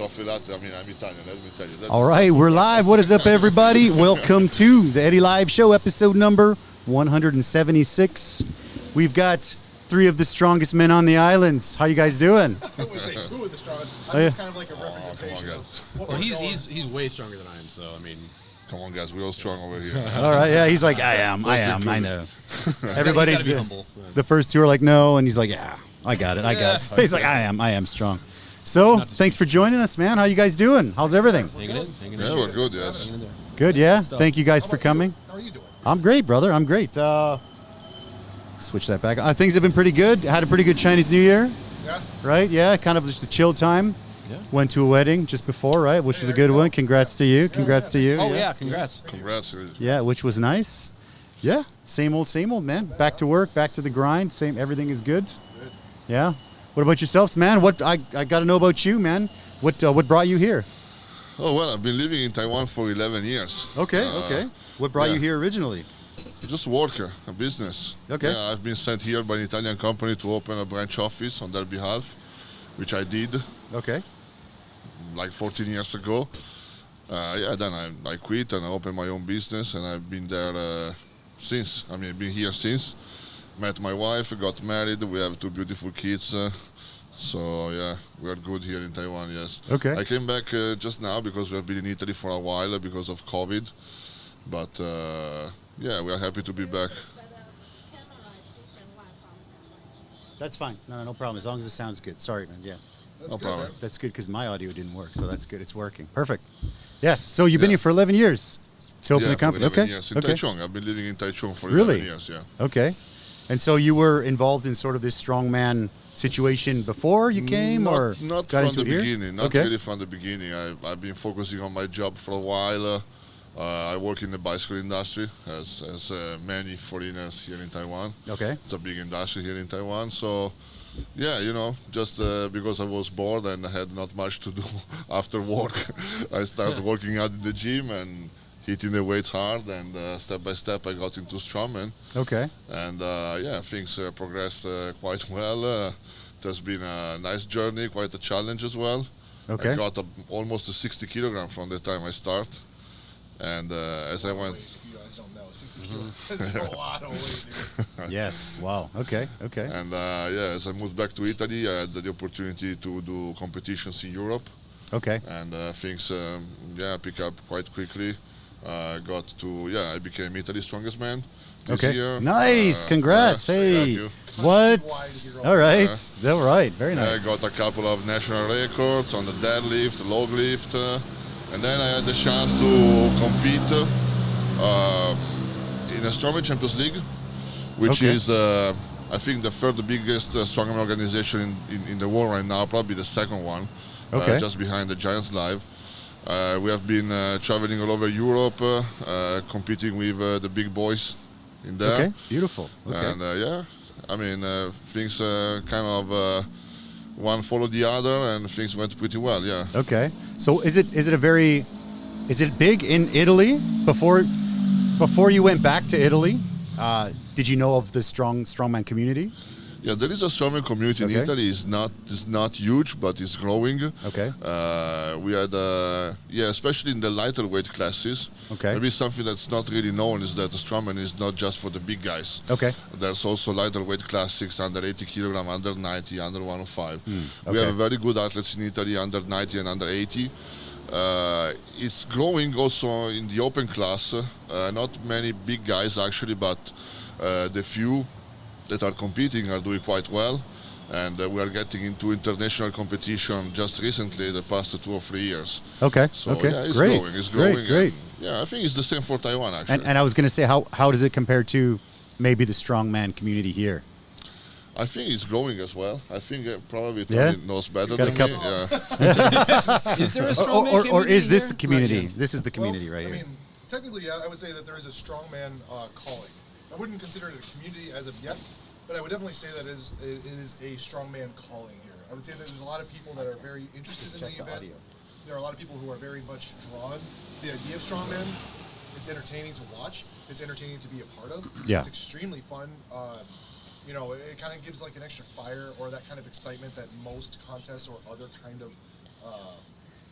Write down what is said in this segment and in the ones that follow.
coffee latte. I mean, I'm Italian, let me tell you. All right, we're live. What is up, everybody? Welcome to the Eddy Live Show, episode number 176. We've got 3 of the strongest men on the islands. How you guys doing? I would say 2 of the strongest. I'm just kind of like a representation of what we're going. He's way stronger than I am, so, I mean... Come on, guys, we're all strong over here. All right, yeah, he's like, I know. Everybody's, the first 2 are like, no, and he's like, yeah, I got it. He's like, I am strong. So, thanks for joining us, man. How you guys doing? How's everything? Hanging in. Yeah, we're good, yes. Good, yeah? Thank you guys for coming. How are you doing? I'm great, brother. I'm great. Switch that back. Things have been pretty good. Had a pretty good Chinese New Year. Yeah. Right? Yeah, kind of just a chill time. Yeah. Went to a wedding just before, right? Which was a good one. Congrats to you. Congrats to you. Oh, yeah, congrats. Congrats. Yeah, which was nice. Yeah, same old, man. Back to work, back to the grind. Same, everything is good. Yeah. What about yourselves, man? What I got to know about you, man. What brought you here? Oh, well, I've been living in Taiwan for 11 years. Okay. What brought you here originally? Just work, a business. Okay. Yeah, I've been sent here by an Italian company to open a branch office on their behalf, which I did. Okay. Like 14 years ago. Then I quit and I opened my own business, and I've been there since. I mean, I've been here since. Met my wife, got married, we have 2 beautiful kids. So, yeah, we are good here in Taiwan, yes. Okay. I came back just now because we have been in Italy for a while because of COVID. But, yeah, we are happy to be back. That's fine. No problem. As long as it sounds good. Sorry, man. Yeah. No problem. That's good because my audio didn't work, so that's good. It's working. Perfect. Yes. So you've been here for 11 years to open the company. For 11 years. In Taichung. I've been living in Taichung for 11 years, yeah. Okay. And so you were involved in sort of this strongman situation before you came, or not got from into the it here? beginning. Not really from the beginning. I've been focusing on my job for a while. I work in the bicycle industry, as many foreigners here in Taiwan. Okay. It's a big industry here in Taiwan. So, yeah, just because I was bored and I had not much to do after work, I started working out in the gym and hitting the weights hard, and step by step I got into strongman. Okay. And things progressed quite well. It has been a nice journey, quite a challenge as well. Okay. I got almost to 60 kilograms from the time I start. And as I went... You guys don't know, 60 kilos. That's a lot of weight, dude. Yes. Wow. Okay. And as I moved back to Italy, I had the opportunity to do competitions in Europe. Okay. And things, pick up quite quickly. I became Italy's strongest man this year. Nice. Congrats. Hey. Thank you. What? All right. All right. Very nice. I got a couple of national records on the deadlift, log lift. And then I had the chance to compete in a Strongman Champions League, which is, I think, the third biggest strongman organization in the world right now, probably the second one, just behind the Giants Live. We have been traveling all over Europe, competing with the big boys in there. Okay, beautiful. Okay. And things kind of one followed the other, and things went pretty well. Yeah. Okay. So is it big in Italy? Before you went back to Italy, did you know of the strongman community? Yeah, there is a strongman community in Italy. It's not huge, but it's growing. Okay. We had especially in the lighter weight classes. Okay. Maybe something that's not really known is that the strongman is not just for the big guys. Okay. There's also lighter weight classics under 80 kilogram, under 90, under 105. Okay. We have very good athletes in Italy under 90 and under 80. It's growing also in the open class. Not many big guys actually, but the few that are competing are doing quite well, and we are getting into international competition just recently, the past 2 or 3 years. Okay. So okay. yeah, it's Great. growing. It's growing. Great. I think it's the same for Taiwan actually. And I was going to say, how does it compare to maybe the strongman community here? I think it's growing as well. I think probably Tony knows better than me. Yeah. Is there a strongman community or is this here? the community? This is the community right here. I mean, technically, I would say that there is a strongman calling. I wouldn't consider it a community as of yet, but I would definitely say that it is a strongman calling here. I would say that there's a lot of people that are very interested in the event. There are a lot of people who are very much drawn to the idea of strongman. It's entertaining to watch. It's entertaining to be a part of. Yeah. It's extremely fun. It kind of gives like an extra fire or that kind of excitement that most contests or other kind of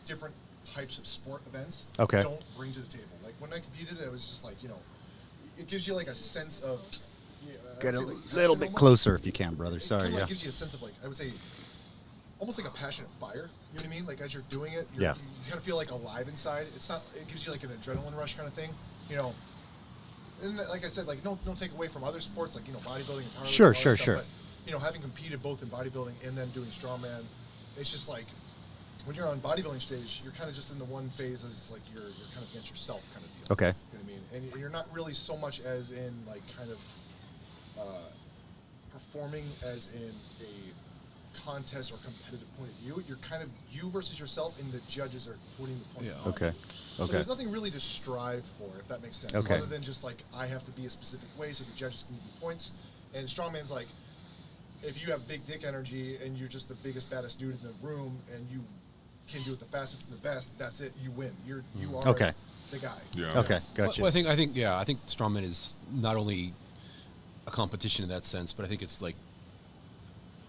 different types of sport events Okay. don't bring to the table. Like when I competed, it was just like, it gives you like a sense of Get a I'd say, like, little passion bit almost. closer if you can, brother. It Sorry, kinda, yeah. like, gives you a sense of like, I would say, almost like a passionate fire. You know what I mean? Like as you're doing it, Yeah. you kind of feel like alive inside. It's not. It gives you like an adrenaline rush kind of thing. And like I said, like don't take away from other sports like bodybuilding and powerlifting. Sure, and all sure, that stuff, sure. But having competed both in bodybuilding and then doing strongman, it's just like when you're on bodybuilding stage, you're kind of just in the one phase as like you're kind of against yourself kind of deal. Okay. You know what I mean? And you're not really so much as in like kind of performing as in a contest or competitive point of view. You're kind of you versus yourself, and the judges are putting the points on. Okay. So Okay. there's nothing really to strive for, if that makes sense. Okay. Other than just like I have to be a specific way so the judges can give me points. And strongman's like, if you have big dick energy and you're just the biggest, baddest dude in the room and you can do it the fastest and the best, that's it. You win. You are Okay. the guy. Yeah. Okay, gotcha. Well, I think strongman is not only a competition in that sense, but I think it's like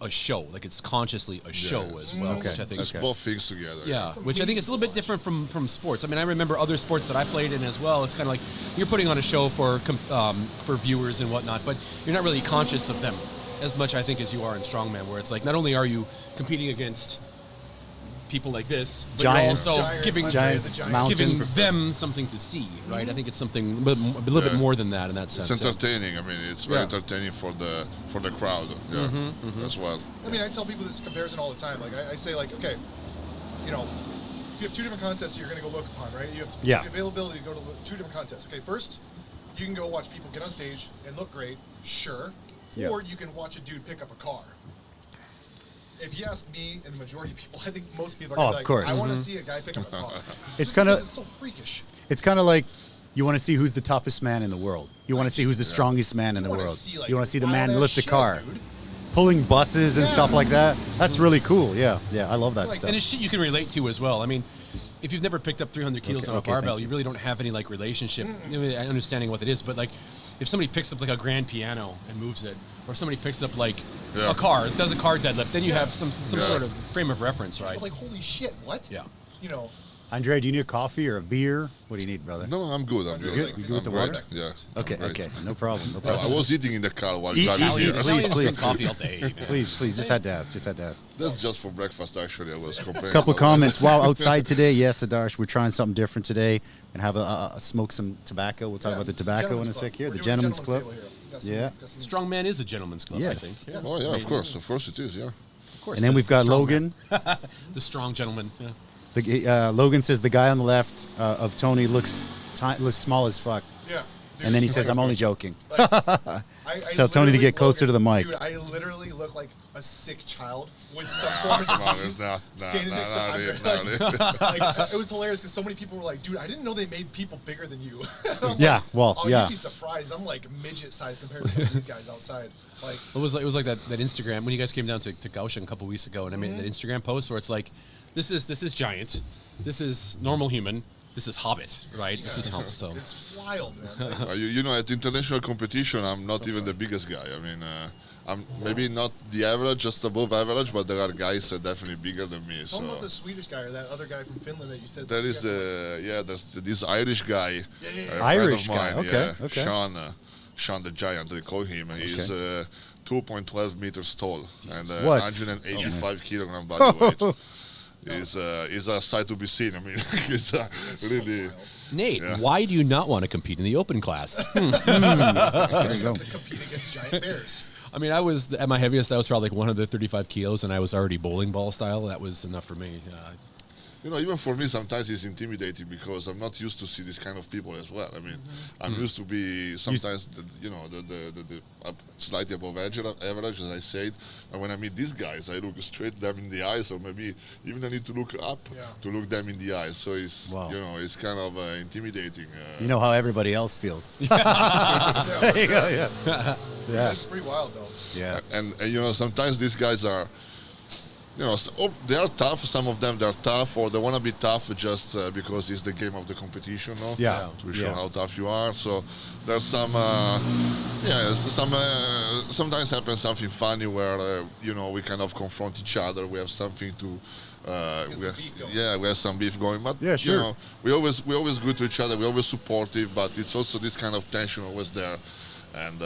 a show. Like it's consciously a show as well, Okay. which I think It's both things together. yeah, It's which I think is a little bit different from sports. I mean, I remember other sports that I played in as well. It's kind of like you're putting on a show for viewers and whatnot, but you're not really conscious of them as much, I think, as you are in strongman, where it's like not only are you competing against people like this, but Giants. you're also Giants, giving Giants, Giants. mountains. giving them something to see, right? I think it's something a little bit more than that in that sense. It's entertaining. I mean, it's very Yeah. entertaining for the crowd. Yeah, as well. I mean, I tell people this comparison all the time. Like, I say, like, okay, if you have two different contests you're going to go look upon, right? You have Yeah. availability to go to two different contests. Okay, first, you can go watch people get on stage and look great, sure. Yeah. Or you can watch a dude pick up a car. If you ask me and the majority of people, I think most people are Oh, gonna of be like, course. I want to see a guy pick up a car. It's kinda- Because it's so freakish. It's kind of like you want to see who's the toughest man in the world. You want to see who's the strongest man in the wanna world. see, like, You want to see the man wild-ass lift a shit, car, dude. pulling buses and Yeah. stuff like that. That's really cool. Yeah, I love that Like, stuff. And it's shit you can relate to as well. I mean, if you've never picked up 300 kilos on a okay, barbell, thank you really don't have any like relationship, understanding what it is. But like, if somebody picks up like a grand piano and moves it, or if somebody picks up like Yeah. a car, does a car deadlift, then you Yeah. have some Yeah. sort of frame of reference, I right? was like, holy shit, what? Yeah. Andrea, do you need a coffee or a beer? What do you need, brother? No, I'm good. I'm Good? good. You good with the I'm great. water? Yeah. Okay, I'm great. okay, no problem. No I problem. was eating in the car while Eat, driving eat, here. please, Italians please. drink coffee all day. man. Please, just had to ask. That's just for breakfast, actually. I was complaining. Couple about comments. Wow, outside today. Yes, Adarsh, we're trying something different today and have a smoke some tobacco. We'll talk about the tobacco in a sec here. The Gentleman's Club. Yeah. Strongman is a gentleman's club, Yes. I think. that. Oh, yeah, of course it is, yeah. Of course. And then it's we've the got strong Logan. man. The strong gentleman. Yeah. Logan says the guy on the left of Tony looks small as fuck. Yeah. And then he says, I'm only joking. I Tell Tony to literally get closer to the mic. Dude, I literally look like a sick child with some form of disease standing next to Andrea. Like, it was hilarious because so many people were like, dude, I didn't know they made people bigger than you. I'm Yeah, like, well, oh, yeah. You'd be surprised. I'm like midget size compared to some of these guys outside. Like, It was like that Instagram when you guys came down to Kaohsiung a couple weeks ago, and I made that Instagram post where it's like, this is giant, this is normal human, this is hobbit, right? This is Hulk. So it's wild, man. Like, You know, at international competition, I'm not even the biggest guy. I mean, I'm maybe not the average, just above average, but there are guys that are definitely bigger than me. tell them about So the Swedish guy or that other guy from Finland that you said. there is there's this Irish guy, yeah. a friend Irish of mine, guy, okay, yeah, okay. Sean the Giant, they call him. And he's 2.12 meters tall and What? 185 kilogram body weight. Is a sight to be seen. I mean, it's really. wild. Nate, Yeah. why do you not want to compete in the open class? There you go. To compete against giant bears. I mean, I was at my heaviest. I was probably like 135 kilos, and I was already bowling ball style. That was enough for me. You know, even for me, sometimes it's intimidating because I'm not used to see this kind of people as well. I mean, I'm used to be sometimes, the slightly above average, as I said. And when I meet these guys, I look straight them in the eyes, or maybe even I need to look up to look them in the eyes. So it's, Wow. it's kind of intimidating. You know how everybody else feels. Yeah, There you go, yeah. It's pretty wild though. Yeah. And sometimes these guys are you know, they are tough. Some of them, they're tough, or they want to be tough just because it's the game of the competition, no? Yeah. To show how tough you are. So there's some, sometimes happens something funny where, you know, we kind of confront each other. We have something to, we have some beef going. But, yeah, sure. you know, we always good to each other. We're always supportive, but it's also this kind of tension always there. And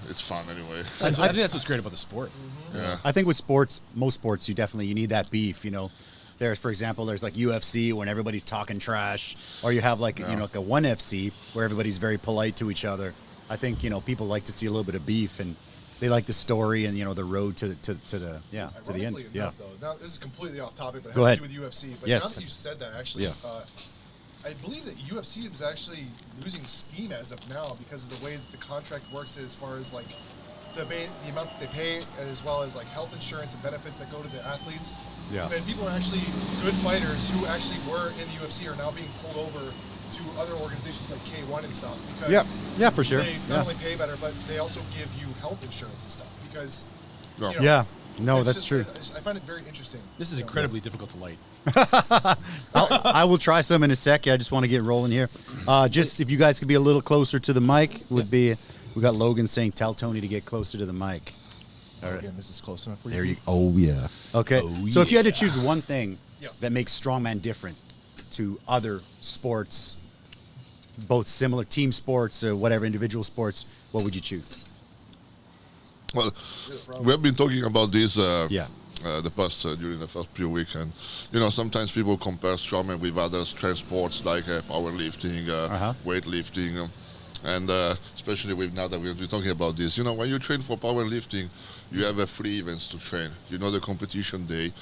it's fun anyway. I think that's what's great about the sport. Mm-hmm. Yeah, I think with sports, most sports, you need that beef. You know, for example, there's like UFC when everybody's talking trash, or you have like you know, like a ONE FC where everybody's very polite to each other. I think people like to see a little bit of beef, and they like the story and the road to the to the end. Enough, though, now this is completely off topic, but it Go has ahead. to do with UFC. But Yes. now that you said that, actually. I believe that UFC is actually losing steam as of now because of the way that the contract works as far as like the amount that they pay, as well as like health insurance and benefits that go to the athletes. Yeah. And people are actually good fighters who actually were in the UFC are now being pulled over to other organizations like K1 and stuff because yeah, for sure. they not only pay better, but they also give you health insurance and stuff because No, that's true. I find it very interesting. This is incredibly difficult to light. I will try some in a sec. I just want to get rolling here. Just if you guys could be a little closer to the mic, we got Logan saying, tell Tony to get closer to the mic. All right. Again, this is close enough for you. There you Oh, yeah. Okay. So if you had to choose one thing that makes strongman different to other sports, both similar team sports or whatever, individual sports, what would you choose? Well, we have been talking about this Yeah. the past during the first few weeks, and sometimes people compare strongman with other strength sports like powerlifting, weightlifting, and especially with now that we're talking about this. When you train for powerlifting, you have 3 events to train. The competition day,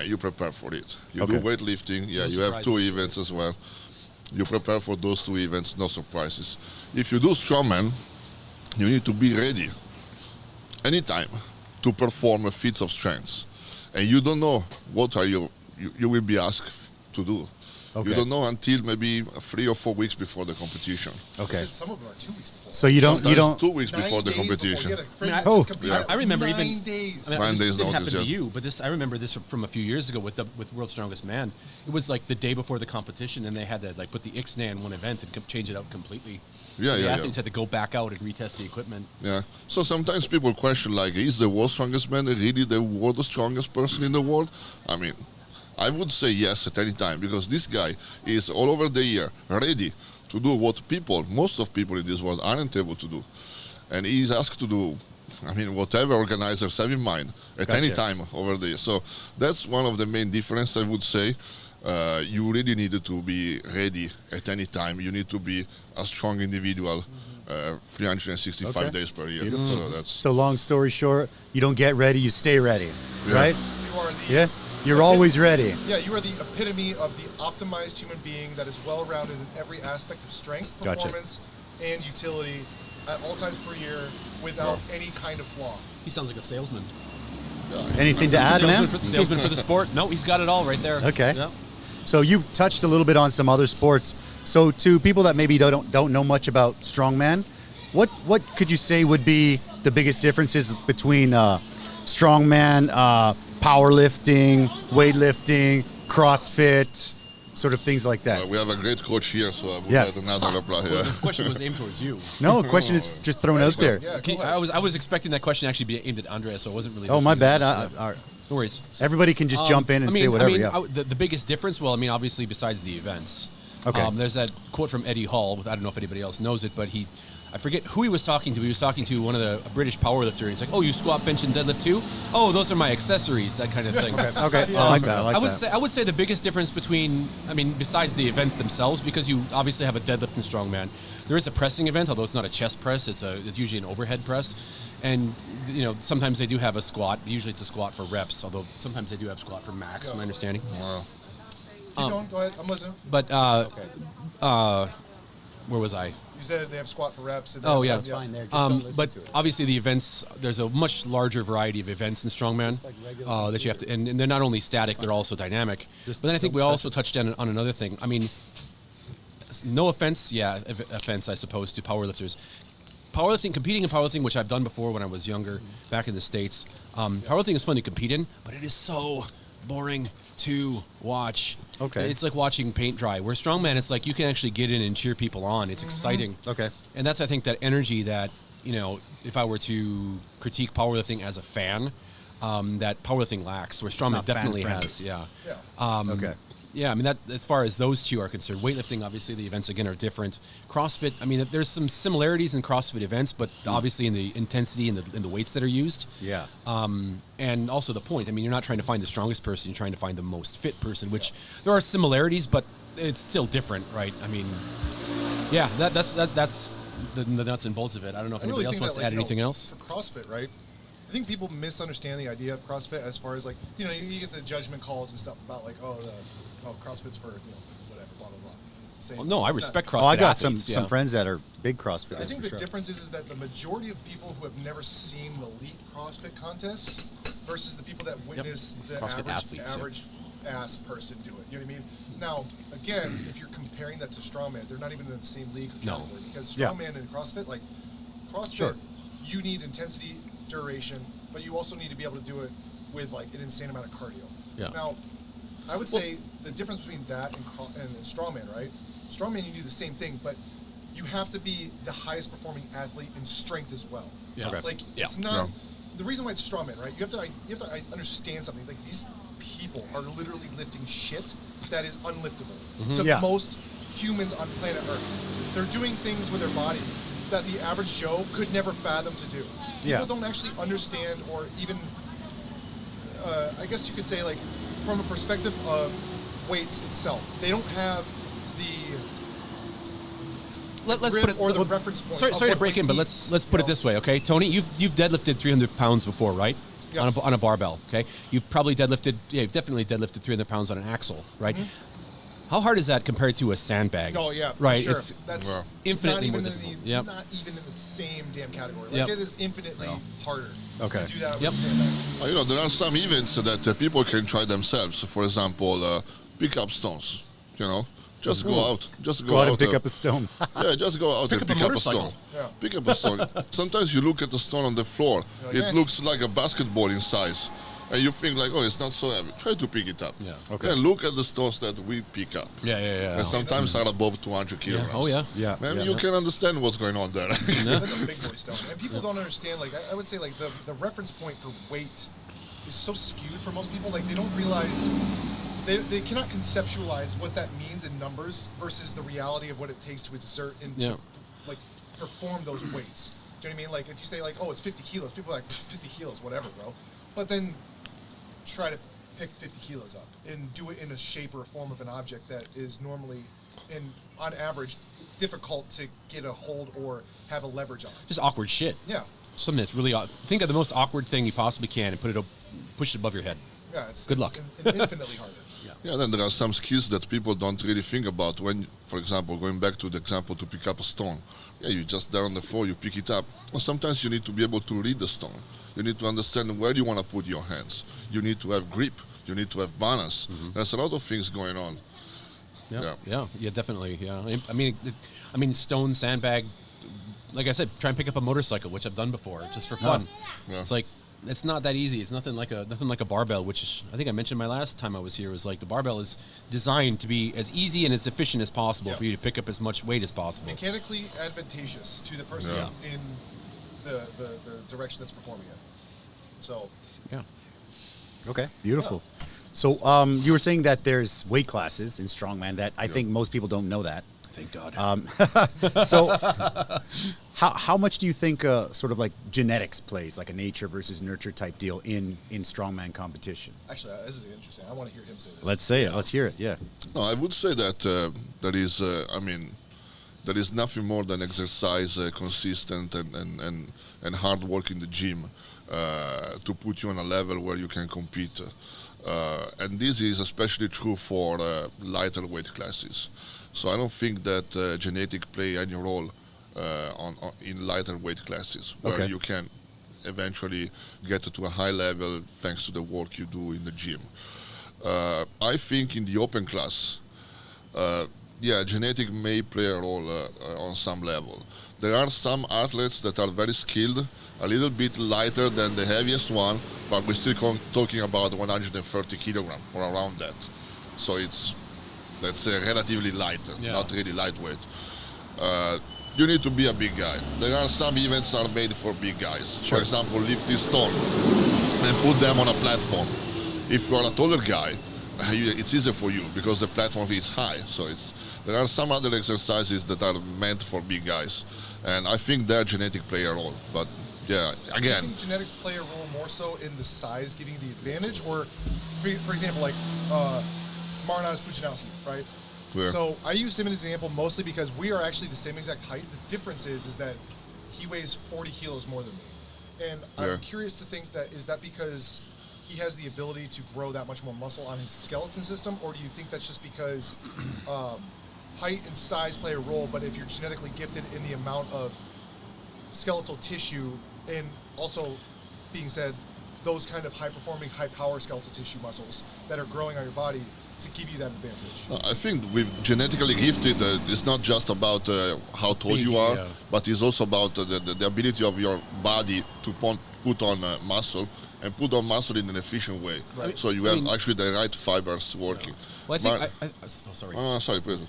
you prepare for it. You do weightlifting, you have 2 events as well. You prepare for those 2 events, no surprises. If you do strongman, you need to be ready anytime to perform feats of strength, and you don't know what you will be asked to do. You don't know until maybe 3 or 4 weeks before the competition. Okay. Some of them are 2 weeks before. So you don't 2 weeks before the competition. I remember 9 days. I mean, 9 days this didn't happen notice, to you, but I remember this from a few years ago with World's Strongest Man. It was like the day before the competition, and they had to like put the ixnay in one event and change it out completely. The athletes had to go back out and retest the equipment. Yeah. So sometimes people question, like, is the world's strongest man really the world's strongest person in the world? I mean, I would say yes at any time, because this guy is all over the year ready to do what most of people in this world aren't able to do. And he's asked to do, whatever organizers have in mind at any time over the year. So that's one of the main differences, I would say. You really need to be ready at any time. You need to be a strong individual 365 days per year. So long story short, you don't get ready, you stay ready, right? You are You're always ready. Yeah, you are the epitome of the optimized human being that is well-rounded in every aspect of strength, performance, and utility at all times per year without any kind of flaw. He sounds like a salesman. Anything to add, man? Salesman for the sport? No, he's got it all right there. Okay. Yeah. So you touched a little bit on some other sports. So to people that maybe don't know much about strongman, what could you say would be the biggest differences between strongman, powerlifting, weightlifting, CrossFit, sort of things like that? We have a great coach here, so I would let another reply. Well, the question was aimed towards you. No, the question is just thrown out there. Yeah, I was expecting that question actually be aimed at Andrea, so it wasn't really. Oh, my bad. No worries. Everybody can just jump in and say whatever. The biggest difference, obviously, besides the events. Okay. There's that quote from Eddie Hall. I don't know if anybody else knows it, but I forget who he was talking to. He was talking to one of a British powerlifter. He's like, "Oh, you squat, bench, and deadlift too? Oh, those are my accessories." That kind of thing. Okay. I like that. I would say the biggest difference between, besides the events themselves, because you obviously have a deadlift and strongman, there is a pressing event, although it's not a chest press. It's usually an overhead press, and sometimes they do have a squat. Usually it's a squat for reps, although sometimes they do have squat for max. My understanding. Wow. Keep going. Go ahead. I'm listening. But where was I? You said they have squat for reps. And Oh, yeah. That's fine there. Just don't listen But to it. obviously the events, there's a much larger variety of events in strongman that you have to, and they're not only static, they're also dynamic. But then I think we also touched on another thing. No offense, offense, I suppose, to powerlifters. competing in powerlifting, which I've done before when I was younger, back in the States. Powerlifting is fun to compete in, but it is so boring to watch. Okay. It's like watching paint dry. Where strongman, it's like you can actually get in and cheer people on. It's exciting. Okay. And that's, I think, that energy that, if I were to critique powerlifting as a fan, that powerlifting lacks, where strongman definitely has. Yeah. Okay. Yeah, I mean, that as far as those two are concerned, weightlifting, obviously, the events, again, are different. CrossFit, I mean, there's some similarities in CrossFit events, but obviously in the intensity and the weights that are used. Yeah. And also the point, I mean, you're not trying to find the strongest person, you're trying to find the most fit person, which there are similarities, but it's still different, right? I mean, yeah, that's the nuts and bolts of it. I don't know if anybody else wants to add anything else. For CrossFit, right? I think people misunderstand the idea of CrossFit as far as like, you get the judgment calls and stuff about like, CrossFit's for, whatever, blah, blah, blah. Saying, Well, no, I respect CrossFit. I got athletes, some friends that are big CrossFitters. I think the difference is that the majority of people who have never seen the elite CrossFit contests versus the people that witness the CrossFit athletes, average ass person do it. You know what I mean? Now, again, if you're comparing that to strongman, they're not even in the same league or category. Because strongman and CrossFit, like CrossFit, you need intensity, duration, but you also need to be able to do it with like an insane amount of cardio. Yeah. Now, I would say the difference between that and strongman, right? Strongman, you do the same thing, but you have to be the highest performing athlete in strength as well. Yeah. Okay. Like it's not the reason why it's strongman, right? You have to understand something. Like these people are literally lifting shit that is unliftable to most humans on planet Earth. They're doing things with their body that the average Joe could never fathom to do. People don't actually understand, or even, I guess you could say, like, from a perspective of weights itself, they don't have the let's put it, or the reference point. Sorry to break in, but let's put it this way, okay? Tony, you've deadlifted 300 pounds before, right? Yeah. On a barbell, okay? You've probably you've definitely deadlifted 300 pounds on an axle, right? How hard is that compared to a sandbag? Oh yeah, right. Sure. It's that's infinitely more not difficult. Not even in the same damn category. Like it is infinitely harder to do that with a sandbag. There are some events that people can try themselves. For example, pick up stones. Just go out. Just go out and pick up a stone. Just go out and pick up a stone. Yeah. Pick up a stone. Sometimes you look at the stone on the floor. It looks like a basketball in size. And you think like, it's not so heavy. Try to pick it up. Yeah. Okay. And look at the stones that we pick up. Yeah. And sometimes are above 200 kilograms. Oh, yeah. Yeah. Man, you can understand what's going on there. That's a big boy stone. And people don't understand, like, I would say, like, the reference point for weight is so skewed for most people. Like, they don't realize, they cannot conceptualize what that means in numbers versus the reality of what it takes to exert and to, like, perform those weights. Do you know what I mean? Like, if you say, like, it's 50 kilos, people are like, 50 kilos, whatever, bro. But then try to pick 50 kilos up and do it in a shape or a form of an object that is normally, and on average, difficult to get a hold or have a leverage on. Just awkward shit. Yeah. Something that's really think of the most awkward thing you possibly can and push it above your head. Yeah. Good luck. Infinitely harder. Yeah, then there are some skills that people don't really think about when, for example, going back to the example to pick up a stone. Yeah, you just there on the floor, you pick it up. Or sometimes you need to be able to read the stone. You need to understand where you want to put your hands. You need to have grip. You need to have balance. There's a lot of things going on. Yeah, definitely. Yeah, I mean, stone, sandbag. Like I said, try and pick up a motorcycle, which I've done before, just for fun. Yeah. It's like it's not that easy. It's nothing like a barbell, which is, I think I mentioned my last time I was here, was like the barbell is designed to be as easy and as efficient as possible for you to pick up as much weight as possible. Mechanically advantageous to the person in the direction that's performing it. So okay, beautiful. So you were saying that there's weight classes in strongman that I think most people don't know that. Thank God. So how much do you think sort of like genetics plays, like a nature versus nurture type deal in strongman competition? Actually, this is interesting. I want to hear him say this. Let's say it. Let's hear it. Yeah. No, I would say that there is nothing more than exercise, consistent and hard work in the gym to put you on a level where you can compete. And this is especially true for lighter weight classes. So I don't think that genetic play any role in lighter weight classes where you can eventually get to a high level thanks to the work you do in the gym. I think in the open class, yeah, genetic may play a role on some level. There are some athletes that are very skilled, a little bit lighter than the heaviest one, but we're still talking about 130 kilogram or around that. So it's, let's say, relatively light, not really lightweight. You need to be a big guy. There are some events that are made for big guys. For example, lift this stone and put them on a platform. If you are a taller guy, it's easier for you because the platform is high. So there are some other exercises that are meant for big guys, and I think their genetic play a role. But yeah, again, do you think genetics play a role more so in the size giving the advantage, or for example, like Marnaz Puchanowski, right? Yeah. So I use him as an example mostly because we are actually the same exact height. The difference is that he weighs 40 kilos more than me, and I'm curious to think that is that because he has the ability to grow that much more muscle on his skeleton system, or do you think that's just because height and size play a role, but if you're genetically gifted in the amount of skeletal tissue, and also being said, those kind of high-performing, high-power skeletal tissue muscles that are growing on your body to give you that advantage? I think with genetically gifted, it's not just about how tall you are, but it's also about the ability of your body to put on muscle, and put on muscle in an efficient way. Right. So you have actually the right fibers working. Well, I think sorry. Sorry, please.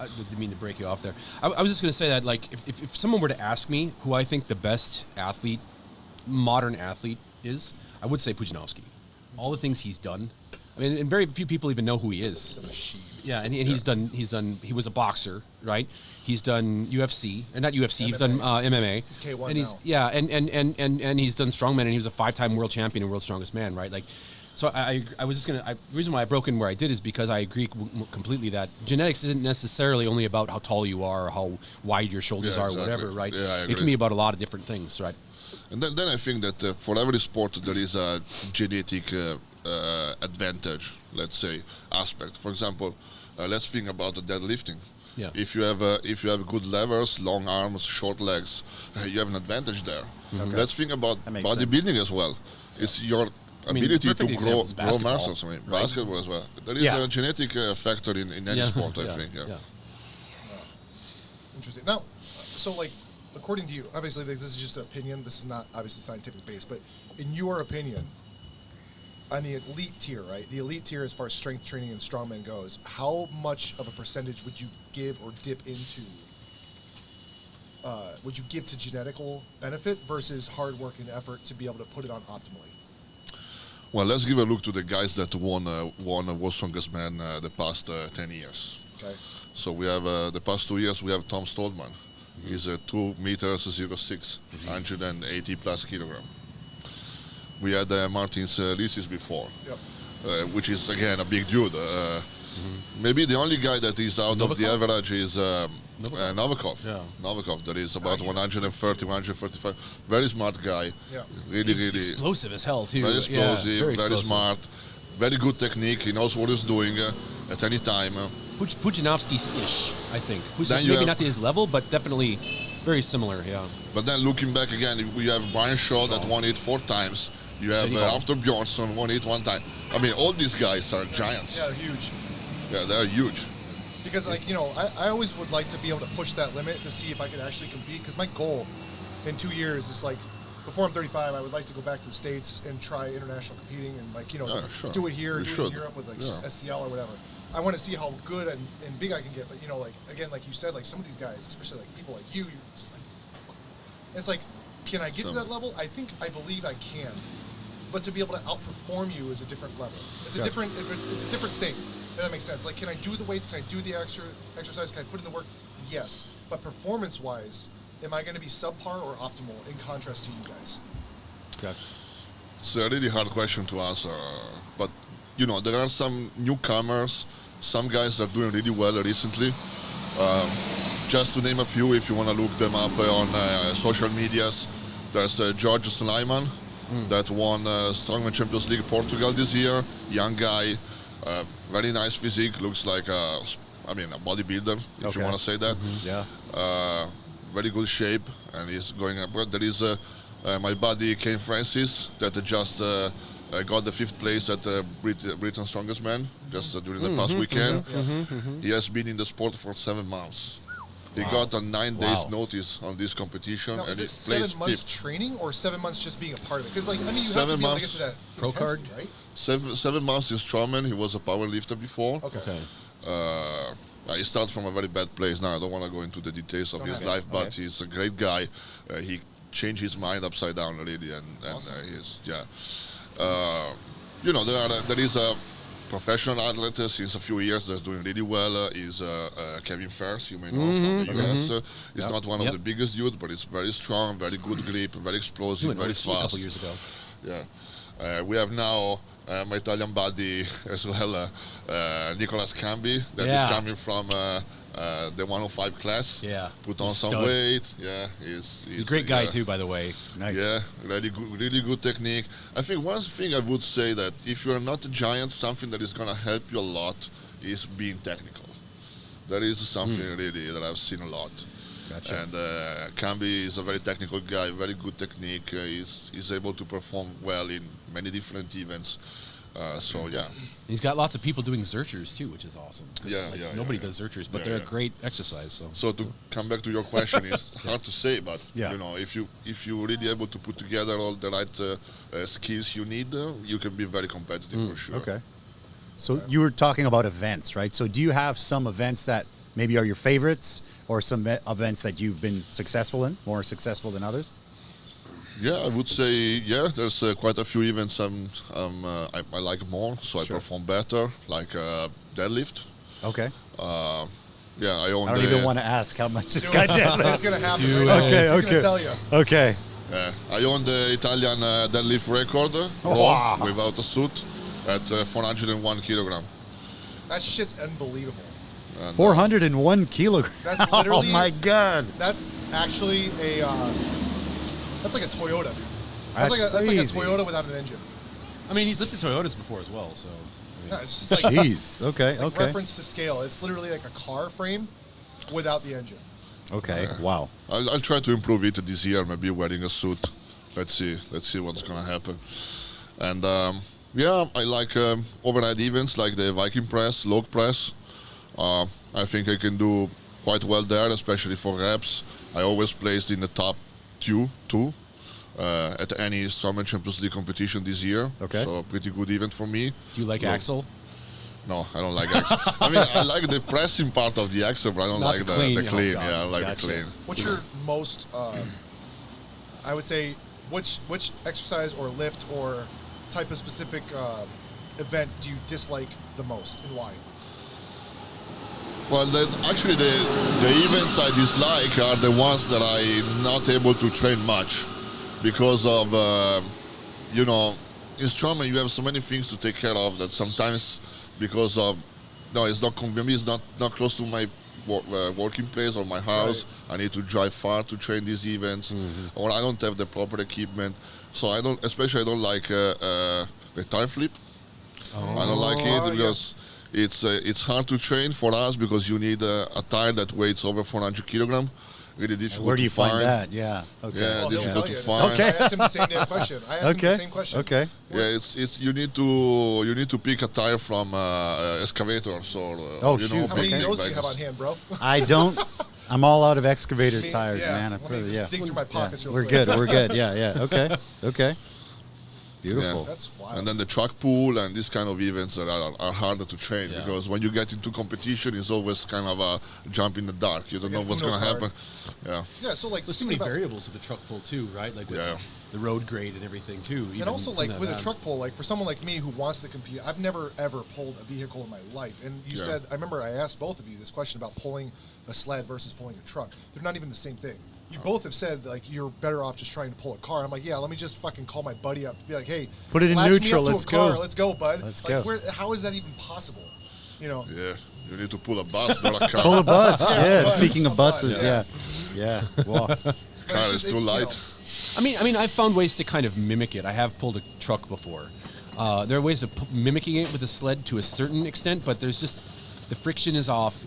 I didn't mean to break you off there. I was just going to say that, like, if someone were to ask me who I think the best athlete, modern athlete is, I would say Puchanowski. All the things he's done. I mean, and very few people even know who he is. He's a machine. Yeah, and he's done. He was a boxer, right? He's done UFC, or not UFC. MMA. He's done MMA. He's K1 and he's now. Yeah, and he's done strongman, and he was a 5-time world champion and world's strongest man, right? Like, so I was just gonna. The reason why I broke in where I did is because I agree completely that genetics isn't necessarily only about how tall you are or how wide your shoulders are, or whatever, right? Yeah, I agree. It can be about a lot of different things, right? And then I think that for every sport there is a genetic advantage, let's say, aspect. For example, let's think about the deadlifting. Yeah. If you have good levers, long arms, short legs, you have an advantage there. Okay. Let's think about That makes bodybuilding as well. It's your ability to grow muscles. I mean, right? basketball as well. There is a genetic factor in any sport, I think. Yeah. Interesting. Now, so like, according to you, obviously this is just an opinion. This is not obviously scientific based, but in your opinion, on the elite tier, right? The elite tier as far as strength training and strongman goes, how much of a percentage would you give or dip into? Would you give to genetical benefit versus hard work and effort to be able to put it on optimally? Well, let's give a look to the guys that won World's Strongest Man the past 10 years. Okay. So we have the past 2 years we have Tom Stoltman. He's 2 meters 06, 180 plus kilogram. We had Martins Lisis before, which is again a big dude. Maybe the only guy that is out of the average is Novakov. Yeah. Novakov, that is about 130, 135. Very smart guy. Yeah. Really Explosive as hell too. very explosive, very very explosive. smart, very good technique. He knows what he's doing at any time. Puchanowski-ish, I think. Then you Maybe have- not to his level, but definitely very similar. Yeah. But then looking back again, we have Brian Shaw that won it 4 times. You have after Bjornsson won it 1 time. I mean, all these guys are giants. Yeah, huge. Yeah, they're huge. Because, like, you know, I always would like to be able to push that limit to see if I could actually compete. Because my goal in 2 years is, like, before I'm 35, I would like to go back to the States and try international competing and, like, you know, do it here, do it in Europe with, like, SCL or whatever. I want to see how good and big I can get. But, you know, like, again, like you said, like, some of these guys, especially, like, people like you, you're just like, it's like, can I get to that level? I believe I can. But to be able to outperform you is a different level. It's a different thing. If that makes sense. Like, can I do the weights? Can I do the exercise? Can I put in the work? Yes. But performance-wise, am I going to be subpar or optimal in contrast to you guys? Gotcha. It's a really hard question to answer. But, you know, there are some newcomers. Some guys are doing really well recently. Just to name a few, if you want to look them up on social medias, there's George Sleiman that won Strongman Champions League Portugal this year. Young guy, very nice physique, looks like a bodybuilder, if you want to say that. Very good shape, and he's going up. There is my buddy Kane Francis that just got the 5th place at Britain's Strongest Man just during the past weekend. He has been in the sport for 7 months. He got a 9 days notice on this competition, Now, and is he it placed 7 months 5th. training or 7 months just being a part of it? Because like I mean, you 7 have to be able to months. get to that Pro card? intensity, right? 7 months in Strongman. He was a power lifter before. Okay. He starts from a very bad place. Now I don't want to go into the details of his life, but he's a great guy. He changed his mind upside down already, and Awesome. he's you know, there is a professional athlete since a few years that's doing really well. Is Kevin Ferris, you may know from the US. He's not one of the biggest youth, but he's very strong, very good grip, very explosive, very OC a couple fast. years ago. Yeah. We have now my Italian buddy as well, Nicolas Cambi, that is coming from the 105 class. Yeah. Put on He's some stud. weight. Yeah. He's He's a great guy too, by the way. Nice. Yeah, really good technique. I think one thing I would say that if you're not a giant, something that is going to help you a lot is being technical. That is something really that I've seen a lot. Gotcha. And Cambi is a very technical guy, very good technique. He's able to perform well in many different events. So yeah. He's got lots of people doing Zerchers too, which is awesome. 'Cause, nobody does Zerchers, but they're a great exercise. So to come back to your question, it's hard to say, but Yeah. you know, if you're really able to put together all the right skills you need, you can be very competitive for sure. Okay. So you were talking about events, right? So do you have some events that maybe are your favorites, or some events that you've been successful in, more successful than others? Yeah, I would say there's quite a few events I like more, so I perform better, like deadlift. Okay. Yeah, I own. I don't even want to ask how much this guy It's deadlifts. gonna happen. Do Right? it. Okay, He's okay. gonna tell you. Okay. I own the Italian deadlift record Wow. without a suit at 401 kilogram. That shit's unbelievable. And, 401 kilograms. That's Oh literally. my God. That's actually a. That's like a Toyota, dude. That's like a crazy. Toyota without an engine. I mean, he's lifted Toyotas before as well, so. Yeah, it's just like Jeez. Okay. Okay. reference to scale. It's literally like a car frame without the engine. Okay. Wow. I'll try to improve it this year, maybe wearing a suit. Let's see what's gonna happen. And I like overnight events like the Viking press, log press. I think I can do quite well there, especially for reps. I always placed in the top two at any Strongman Champions League competition this year. Okay. So pretty good event for me. Do you like Axel? No, I don't like axle. I mean, I like the pressing part of the axle, but I don't Not like the the clean. clean. Oh, God. Yeah, I like Gotcha. the clean. What's your most? I would say which exercise or lift or type of specific event do you dislike the most, and why? Well, actually, the events I dislike are the ones that I'm not able to train much because of, in Strongman you have so many things to take care of that sometimes because of, it's not convenient, it's not close to my working place or my house. Right. I need to drive far to train these events, or I don't have the proper equipment. So I don't like the tire flip. I don't like it because it's hard to train for us because you need a tire that weighs over 400 kilograms. Really difficult. Where do you to find that? Yeah. Okay. Yeah, difficult to you. find. Okay. I asked him the same damn question. I asked him the same question. Okay. Yeah, it's you need to pick a tire from excavators or How many nose do you have on hand, bro? I don't. I'm all out of excavator tires, man. Let me just dig through my pockets real We're quick. good. We're good. Yeah. Okay. Beautiful. Yeah. That's wild. And then the truck pool and these kind of events that are harder to train because when you get into competition, it's always kind of a jump in the dark. You don't know what's going to happen. Yeah. Yeah, so like... There's so many variables with the truck pull too, right? Like with the road grade and everything too. And also like with a truck pull, like for someone like me who wants to compete, I've never ever pulled a vehicle in my life. And you said, I remember I asked both of you this question about pulling a sled versus pulling a truck. They're not even the same thing. You both have said, like, you're better off just trying to pull a car. I'm like, yeah, let me just fucking call my buddy up and be like, hey, put it in latch me neutral, up to let's a car. go. Let's go, bud. Let's like, go. How is that even possible? You know? Yeah, you need to pull a bus, not a car. Pull a bus. Yeah. bus. Speaking of buses, Yeah. yeah. Wow. Car is too light. I mean, I've found ways to kind of mimic it. I have pulled a truck before. There are ways of mimicking it with a sled to a certain extent, but there's just the friction is off.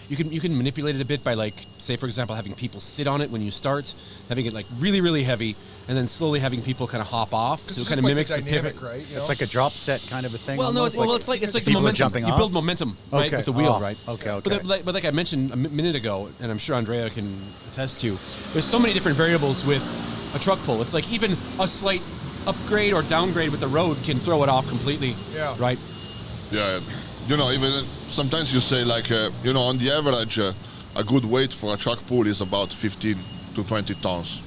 you can manipulate it a bit by, like, say, for example, having people sit on it when you start, having it, like, really, really heavy, and then slowly having people kind of hop off. So it kind of mimics the pivot. Right? It's like a drop set kind of a thing. Well, no, it's like the people momentum. jumping You off? build momentum, right, with the wheel, right? Okay. But like I mentioned a minute ago, and I'm sure Andrea can attest to, there's so many different variables with a truck pull. It's like even a slight upgrade or downgrade with the road can throw it off completely. Yeah. Right? Yeah. Even sometimes you say, like, on the average, a good weight for a truck pull is about 15 to 20 tons.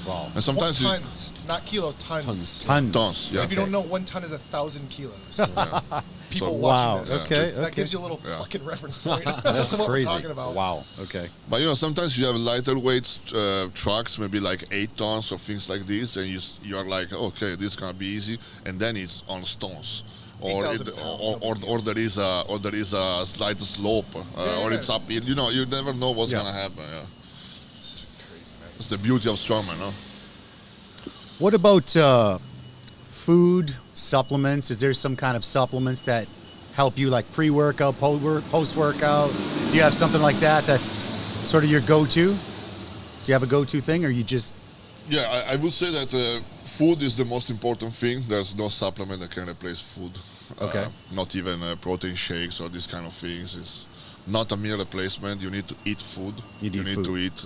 Wow. And sometimes tons, not kilo, tons. Tons. Yeah. If you don't know, 1 ton is 1,000 kilos. People Wow. watching this. Okay. That gives you a little fucking reference point. That's what crazy. we're talking about. Wow. Okay. But sometimes you have lighter weight trucks, maybe like 8 tons or things like this, and you are like, okay, this is gonna be easy, and then it's on stones, or there is a slight slope, or it's uphill. You never know what's gonna happen. Yeah. It's crazy, man. That's the beauty of Strongman, no? What about food, supplements? Is there some kind of supplements that help you, like pre-workout, post-workout? Do you have something like that that's sort of your go-to? Do you have a go-to thing, or you just... Yeah, I would say that food is the most important thing. There's no supplement that can replace food. Okay. Not even protein shakes or these kind of things. It's not a meal replacement. You need to eat food. You need to eat.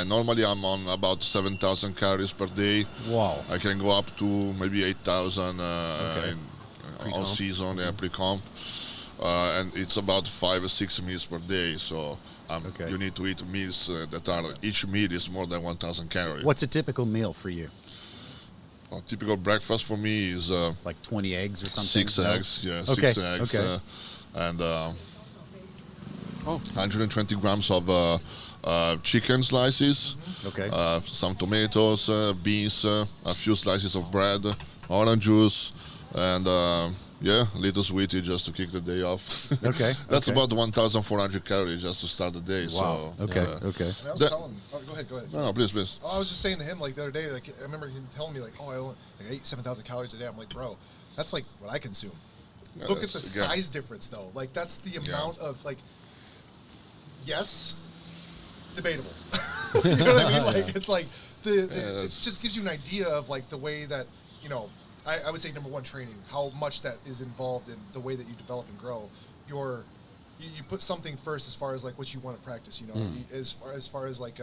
Normally I'm on about 7,000 calories per day. Wow. I can go up to maybe 8,000 on season, pre-comp. And it's about 5 or 6 meals per day. So you need to eat meals that are, each meal is more than 1,000 calories. What's a typical meal for you? A typical breakfast for me is like 20 eggs or something? 6 eggs, yeah, Okay. 6 eggs, Okay. and 120 grams of chicken slices, Okay. some tomatoes, beans, a few slices of bread, orange juice, and little sweetie just to kick the day off. Okay. That's okay. about 1,400 calories just to start the day. Wow. So, Okay. yeah. Okay. And I was telling him, go ahead. No, please. I was just saying to him, like, the other day, like, I remember him telling me, like, I ate 7,000 calories a day. I'm like, bro, that's like what I consume. Yeah, Look at the again, size difference, though. Like, that's the amount of, like, yes, debatable. You know what I mean? Like, it's like, it just gives you an idea of, like, the way that, I would say number one, training, how much that is involved in the way that you develop and grow. You put something first as far as, like, what you want to practice, as far as like,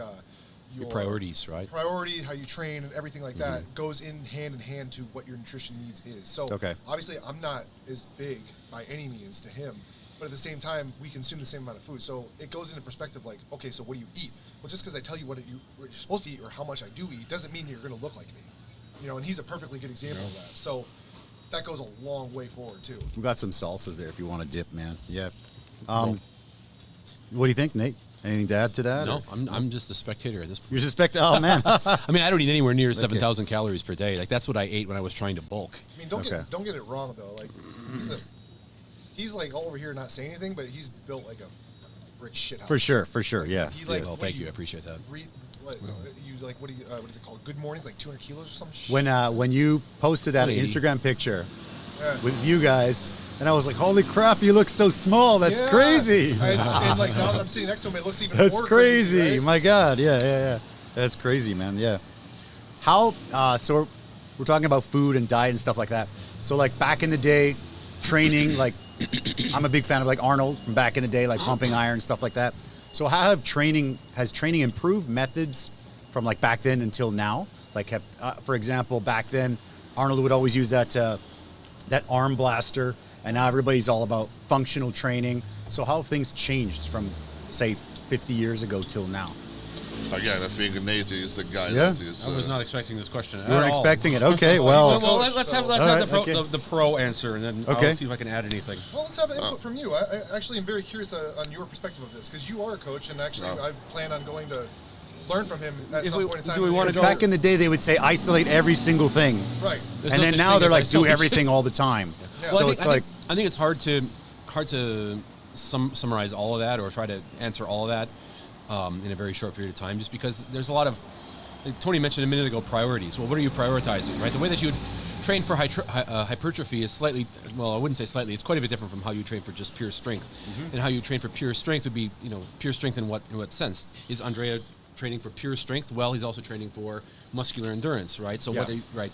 your priorities, right? Priority, how you train, and everything like that goes in hand to what your nutrition needs is. So obviously, I'm not as big by any means to him, but at the same time, we consume the same amount of food. So it goes into perspective, like, okay, so what do you eat? Well, just because I tell you what you're supposed to eat or how much I do eat doesn't mean you're going to look like me. And he's a perfectly good example of that. So that goes a long way forward too. We got some salsas there if you want to dip, man. Yeah. What do you think, Nate? Anything to add to that? No, I'm just a spectator at this point. You're just oh man. I mean, I don't eat anywhere near 7,000 calories per day. Like, that's what I ate when I was trying to bulk. I mean, don't get it wrong though. Like, he's like all over here not saying anything, but he's built like a brick shit house. For sure. Yes. Like, Well, thank you. I appreciate that. What is it called? Good mornings, like 200 kilos or some shit. When you posted that 180. Instagram picture with you guys, and I was like, holy crap, you look so small. That's crazy. And like now that I'm sitting next to him, it looks even That's more crazy. right? My God. Yeah. That's crazy, man. Yeah. How, so we're talking about food and diet and stuff like that. So like back in the day, training, like I'm a big fan of like Arnold from back in the day, like pumping iron, stuff like that. So has training improved methods from like back then until now? Like, for example, back then, Arnold would always use that arm blaster, and now everybody's all about functional training. So how have things changed from, say, 50 years ago till now? Again, I think Nate is the guy Yeah. that is... I was not expecting this question at You weren't all. expecting it. Okay, well. Well, let's have the pro answer, and then Okay. I'll see if I can add anything. Well, let's have an input from you. I actually am very curious on your perspective of this, because you are a coach, and actually I plan on going to learn from him at some point in time. Do we want to go? Back in the day, they would say isolate every single thing. Right. And then now they're like, do everything all the time. Yeah. So Well, I think it's hard to summarize all of that or try to answer all of that in a very short period of time, just because there's a lot of, like Tony mentioned a minute ago, priorities. Well, what are you prioritizing, right? The way that you would train for hypertrophy is slightly, well, I wouldn't say slightly, it's quite a bit different from how you train for just pure strength. And how you train for pure strength would be, pure strength in what sense? Is Andrea training for pure strength? Well, he's also training for muscular endurance, right? So right.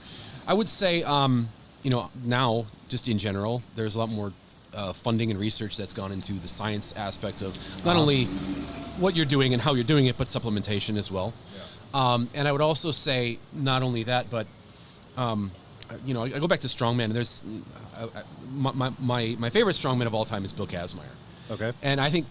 I would say, now, just in general, there's a lot more funding and research that's gone into the science aspects of not only what you're doing and how you're doing it, but supplementation as well. And I would also say not only that, but I go back to strongman. And there's my favorite strongman of all time is Bill Kazmaier. Okay. And I think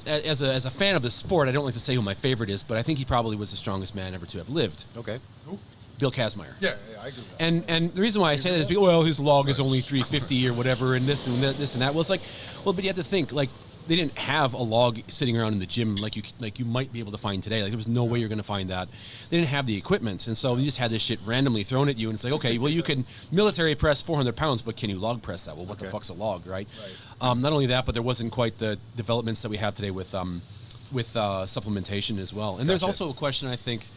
as a fan of the sport, I don't like to say who my favorite is, but I think he probably was the strongest man ever to have lived. Okay. Who? Bill Kazmaier. Yeah, I agree with that. And the reason why I say that is because, well, his log is only 350 or whatever, and this and that. Well, it's like, but you have to think, like, they didn't have a log sitting around in the gym like you might be able to find today. Like, there was no way you're going to find that. They didn't have the equipment, and so you just had this shit randomly thrown at you, and it's like, okay, well, you can military press 400 pounds, but can you log press that? Well, what the fuck's a log, right? Not only that, but there wasn't quite the developments that we have today with supplementation as well. And there's also a question, I think,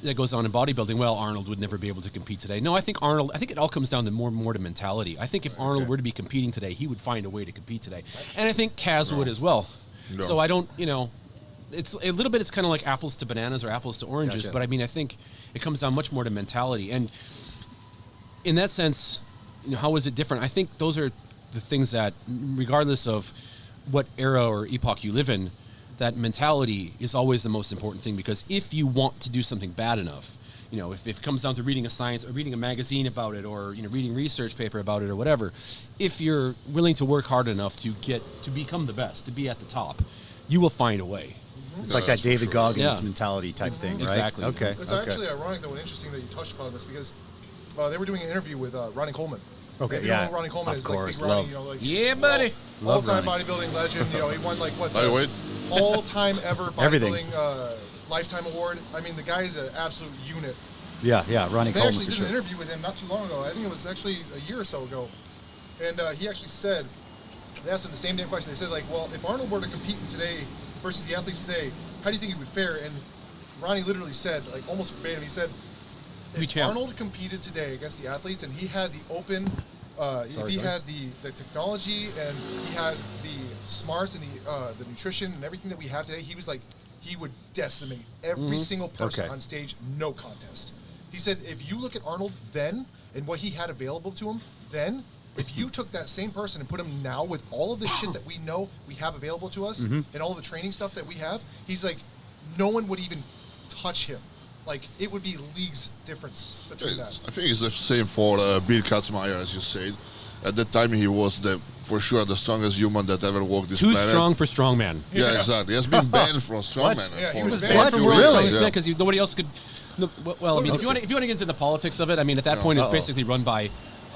that goes on in bodybuilding. Well, Arnold would never be able to compete today. No, I think it all comes down to more to mentality. I think if Arnold were to be competing today, he would find a way to compete today. And I think Kaz would as well. No. So I don't, it's a little bit, it's kind of like apples to bananas or apples to oranges, but I mean, I think it comes down much more to mentality. And in that sense, how is it different? I think those are the things that, regardless of what era or epoch you live in, that mentality is always the most important thing, because if you want to do something bad enough, if it comes down to reading a science or reading a magazine about it, or reading research paper about it or whatever, if you're willing to work hard enough to become the best, to be at the top, you will find a way. It's like that David Goggins mentality type thing, right? Exactly. Okay. It's actually ironic though and interesting that you touched upon this, because they were doing an interview with Ronnie Coleman. Okay, you know who Ronnie Coleman of is, course, like Big love. Yeah, buddy. All-time bodybuilding legend. He won like what? All-time ever bodybuilding lifetime award. I mean, the guy is an absolute unit. Yeah, Ronnie Coleman. They actually did an interview with him not too long ago. I think it was actually a year or so ago, and he actually said, they asked him the same damn question. They said, like, well, if Arnold were to compete today versus the athletes today, how do you think he would fare? And Ronnie literally said, like, almost verbatim, he said, if Arnold competed today against the athletes and he had the open, if he had the technology and he had the smarts and the nutrition and everything that we have today, he was like, he would decimate every single person on stage, no contest. He said, if you look at Arnold then and what he had available to him then, if you took that same person and put him now with all of the shit that we know we have available to us and all the training stuff that we have, he's like, no one would even touch him. Like, it would be leagues difference between that. I think it's the same for Bill Kazmaier, as you said. At that time, he was for sure the strongest human that ever walked this planet. Too strong for strongman. Yeah, exactly. He has been banned from strongman. Yeah, he was banned from world strongman because nobody else could. No, well, I mean, if you want to get into the politics of it, I mean, at that point, it's basically run by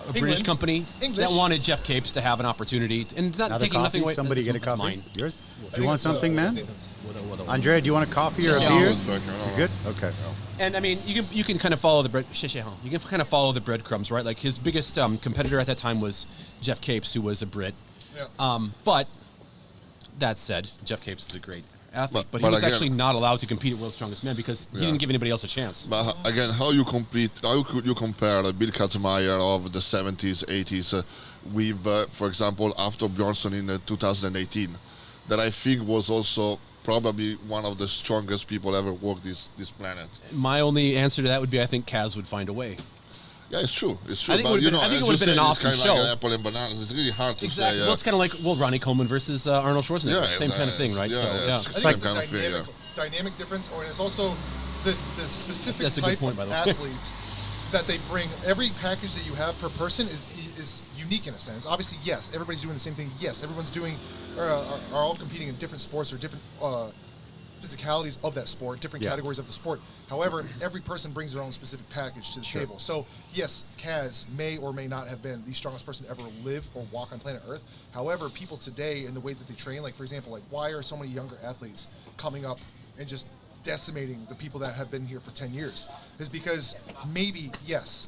a British company that wanted Jeff Capes to have an opportunity, and it's not taking nothing away. Somebody get a coffee. Mine. Yours? Do you want something, man? Andrea, do you want a coffee or a beer? You good? Okay. And I mean, you can kind of follow the bread. You can kind of follow the breadcrumbs, right? Like, his biggest competitor at that time was Jeff Capes, who was a Brit. Yeah. But that said, Jeff Capes is a great athlete, but he was actually not allowed to compete at World's Strongest Man because he didn't give anybody else a chance. But again, how could you compare Bill Kazmaier of the 70s, 80s with, for example, After Bjornsson in 2018, that I think was also probably one of the strongest people ever walked this planet. My only answer to that would be I think Kaz would find a way. Yeah, it's true. I think it would have been an awesome show. Like apple and bananas. It's really hard to say. Well, it's kind of like Ronnie Coleman versus Arnold Schwarzenegger. Same kind of thing, right? It's same kind of dynamic difference, or it's also the specific That's type point, of athlete that they bring. Every package that you have per person is unique in a sense. Obviously, yes, everybody's doing the same thing. Yes, everyone's doing are all competing in different sports or different physicalities of that sport, different categories of the sport. However, every person brings their own specific package to the table. So, yes, Kaz may or may not have been the strongest person to ever live or walk on planet Earth. However, people today, in the way that they train, like, for example, like, why are so many younger athletes coming up and just decimating the people that have been here for 10 years? Is because maybe, yes,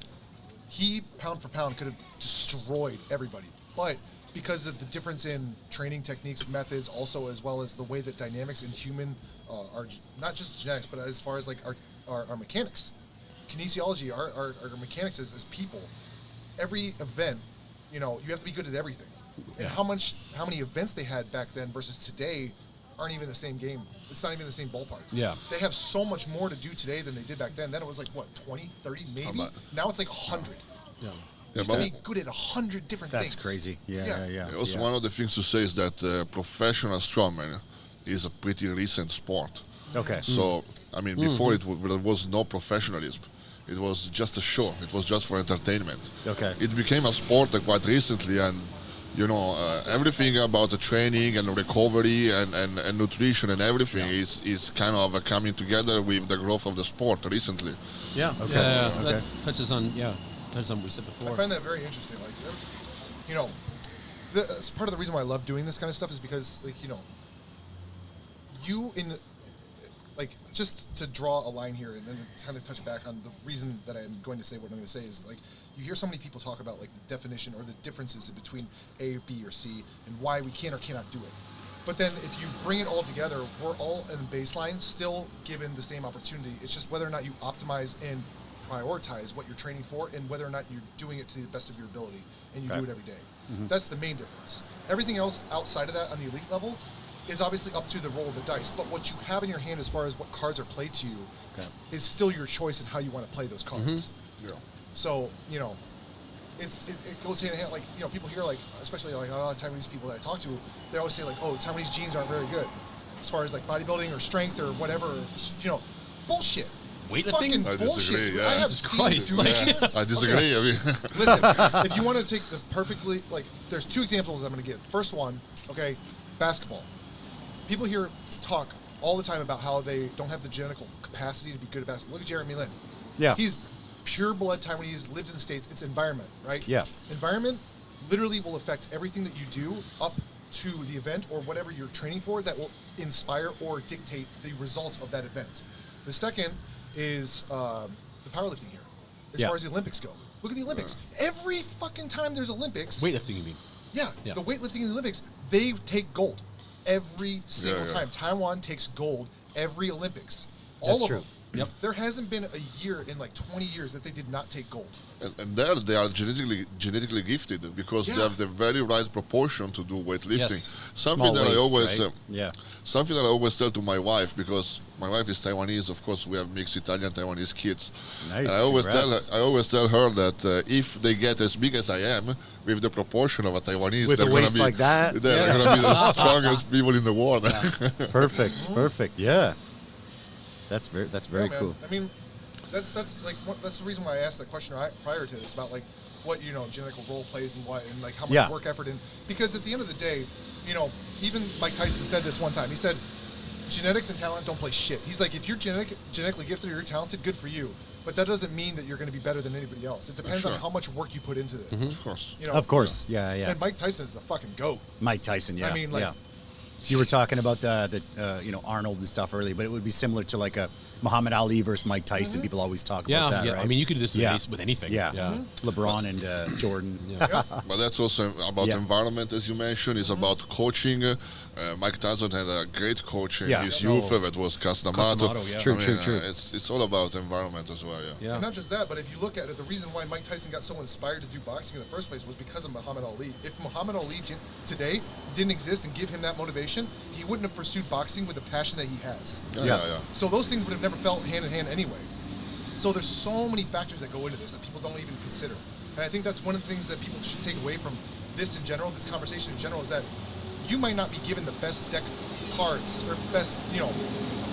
he, pound for pound, could have destroyed everybody. But because of the difference in training techniques, methods, also as well as the way that dynamics in human are not just genetics, but as far as like our mechanics kinesiology, our mechanics as people, every event, you have to be good at everything. And how many events they had back then versus today aren't even the same game. It's not even the same ballpark. Yeah. They have so much more to do today than they did back then. Then it was like, what, 20, 30 maybe? Now it's like 100. Yeah, you have to be good at 100 different things. That's crazy. Yeah. Also, one of the things to say is that professional strongman is a pretty recent sport. Okay. So, I mean, before there was no professionalism. It was just a show. It was just for entertainment. Okay. It became a sport quite recently, and everything about the training and recovery and nutrition and everything is kind of coming together with the growth of the sport recently. Yeah. Okay. That touches on what we said before. I find that very interesting. Like, that's part of the reason why I love doing this kind of stuff is because, like, just to draw a line here and then kind of touch back on the reason that I'm going to say what I'm going to say is, like, you hear so many people talk about, like, the definition or the differences between A or B or C and why we can or cannot do it. But then if you bring it all together, we're all in the baseline still given the same opportunity. It's just whether or not you optimize and prioritize what you're training for and whether or not you're doing it to the best of your ability and you do it every day. That's the main difference. Everything else outside of that on the elite level is obviously up to the roll of the dice, but what you have in your hand as far as what cards are played to you is still your choice in how you want to play those cards. Yeah. So, it goes hand in hand. Like, people hear, like, especially like a lot of Taiwanese people that I talk to, they always say, like, oh, Taiwanese genes aren't very good as far as like bodybuilding or strength or whatever. Bullshit. Weightlifting? I Bullshit. disagree, I have Jesus seen Christ, dudes- I disagree. I mean, Listen, if you want to take the perfectly, like, there's two examples I'm going to give. First one, okay, basketball. People here talk all the time about how they don't have the genetical capacity to be good at basketball. Look at Jeremy Lin. Yeah. He's pure blood Taiwanese, lived in the States. It's environment, right? Yeah. Environment literally will affect everything that you do up to the event or whatever you're training for that will inspire or dictate the results of that event. The second is the powerlifting here, as far as the Olympics go. Look at the Olympics. Every fucking time there's Olympics. Weightlifting, you mean? Yeah. The weightlifting in the Olympics, they take gold every single time. Taiwan takes gold every Olympics. All of them. Yep. There hasn't been a year in like 20 years that they did not take gold. and there they are genetically gifted because they have the very right proportion to do weightlifting. Yes. Something Small that waist, I always right? something that I always tell to my wife, because my wife is Taiwanese. Of course, we have mixed Italian Taiwanese kids. Nice. And I always tell her that if they get as big as I am with the proportion of a Taiwanese, With they're a gonna waist be like that? they're gonna be the strongest people in the world. Perfect. Yeah. That's very man. cool. I mean, that's the reason why I asked that question prior to this about like what genetical role plays and what and like how much work effort because at the end of the day, even Mike Tyson said this one time. He said, genetics and talent don't play shit. He's like, if you're genetically gifted or you're talented, good for you. But that doesn't mean that you're going to be better than anybody else. It depends on how much work you put into it. Of course. Of course. Yeah. And Mike Tyson is the fucking GOAT. Mike Tyson, yeah. I mean, like, you were talking about the Arnold and stuff earlier, but it would be similar to like a Muhammad Ali versus Mike Tyson. People always talk about that, right? I mean, you could do this with anything. LeBron and Jordan. But that's also about environment, as you mentioned. It's about coaching. Mike Tyson had a great coach in his youth. That was Casamato. True. It's all about environment as well. And not just that, but if you look at it, the reason why Mike Tyson got so inspired to do boxing in the first place was because of Muhammad Ali. If Muhammad Ali today didn't exist and give him that motivation, he wouldn't have pursued boxing with the passion that he has. So those things would have never felt hand in hand anyway. So there's so many factors that go into this that people don't even consider. And I think that's one of the things that people should take away from this in general, this conversation in general, is that you might not be given the best deck of cards or best,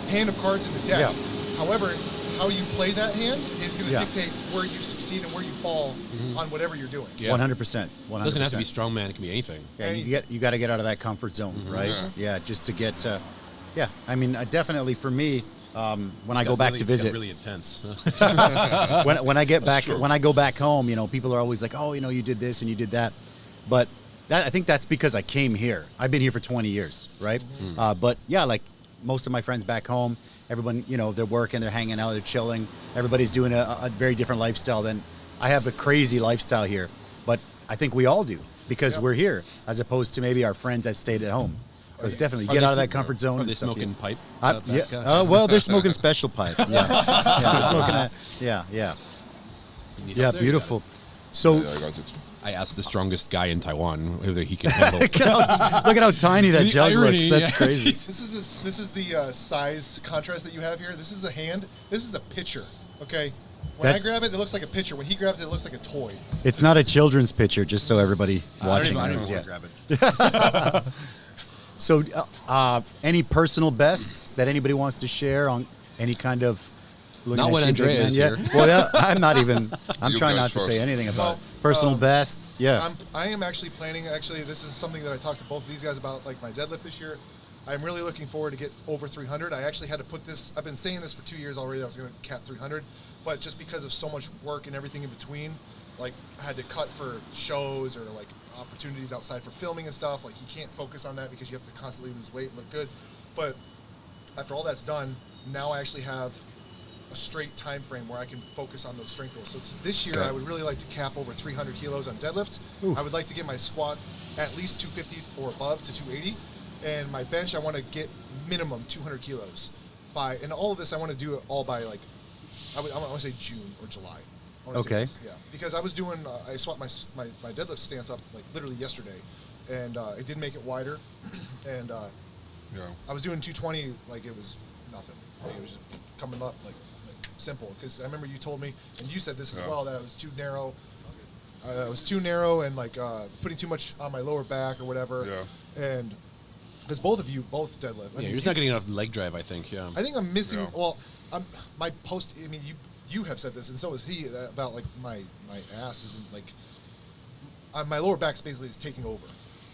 hand of cards in the deck. However, how you play that hand is going to dictate where you succeed and where you fall on whatever you're doing. 100%. It doesn't have to be strongman. It can be anything. Yeah, you got to get out of that comfort zone, right? Yeah, just to get to. I mean, definitely for me, when I go back to visit, really intense. when I go back home, people are always like, oh, you did this and you did that, but I think that's because I came here. I've been here for 20 years, right? But yeah, like most of my friends back home, everyone, they're working, they're hanging out, they're chilling. Everybody's doing a very different lifestyle than I have. A crazy lifestyle here, but I think we all do because we're here, as opposed to maybe our friends that stayed at home. It's definitely get out of that comfort zone. Are they smoking pipe? Well, they're smoking special pipe. Yeah, they're smoking that. Yeah, beautiful. So. I got it. I asked the strongest guy in Taiwan whether he can handle. Look at how tiny that jug looks. That's crazy. This is the size contrast that you have here. This is the hand. This is a pitcher. Okay. When I grab it, it looks like a pitcher. When he grabs it, it looks like a toy. It's not a children's pitcher, just so everybody watching I don't knows. even want to grab it. So, any personal bests that anybody wants to share on any kind of? Not when Andrea is here. Well, yeah, I'm not even. I'm You trying guys not to first. say anything about personal bests. Yeah. I am actually planning. Actually, this is something that I talked to both of these guys about, like my deadlift this year. I'm really looking forward to get over 300. I actually had to put this. I've been saying this for 2 years already. I was going to cap 300, but just because of so much work and everything in between, like I had to cut for shows or like opportunities outside for filming and stuff. Like you can't focus on that because you have to constantly lose weight and look good. But after all that's done, now I actually have a straight time frame where I can focus on those strength goals. So this year, I would really like to cap over 300 kilos on deadlift. I would like to get my squat at least 250 or above to 280, and my bench I want to get minimum 200 kilos by. And all of this I want to do it all by like I want to say June or July. Okay. Yeah, because I was doing I swapped my deadlift stance up like literally yesterday, and it did make it wider, and I was doing 220 like it was nothing. Like, it was just coming up like simple, because I remember you told me, and you said this as well, that I was too narrow. I was too narrow and like putting too much on my lower back or whatever. Yeah. And because both of you both deadlift. You're just not getting enough leg drive, I think. Yeah. I think I'm missing. Yeah. Well, my post. I mean, you have said this, and so has he about like my ass isn't like my lower back's basically is taking over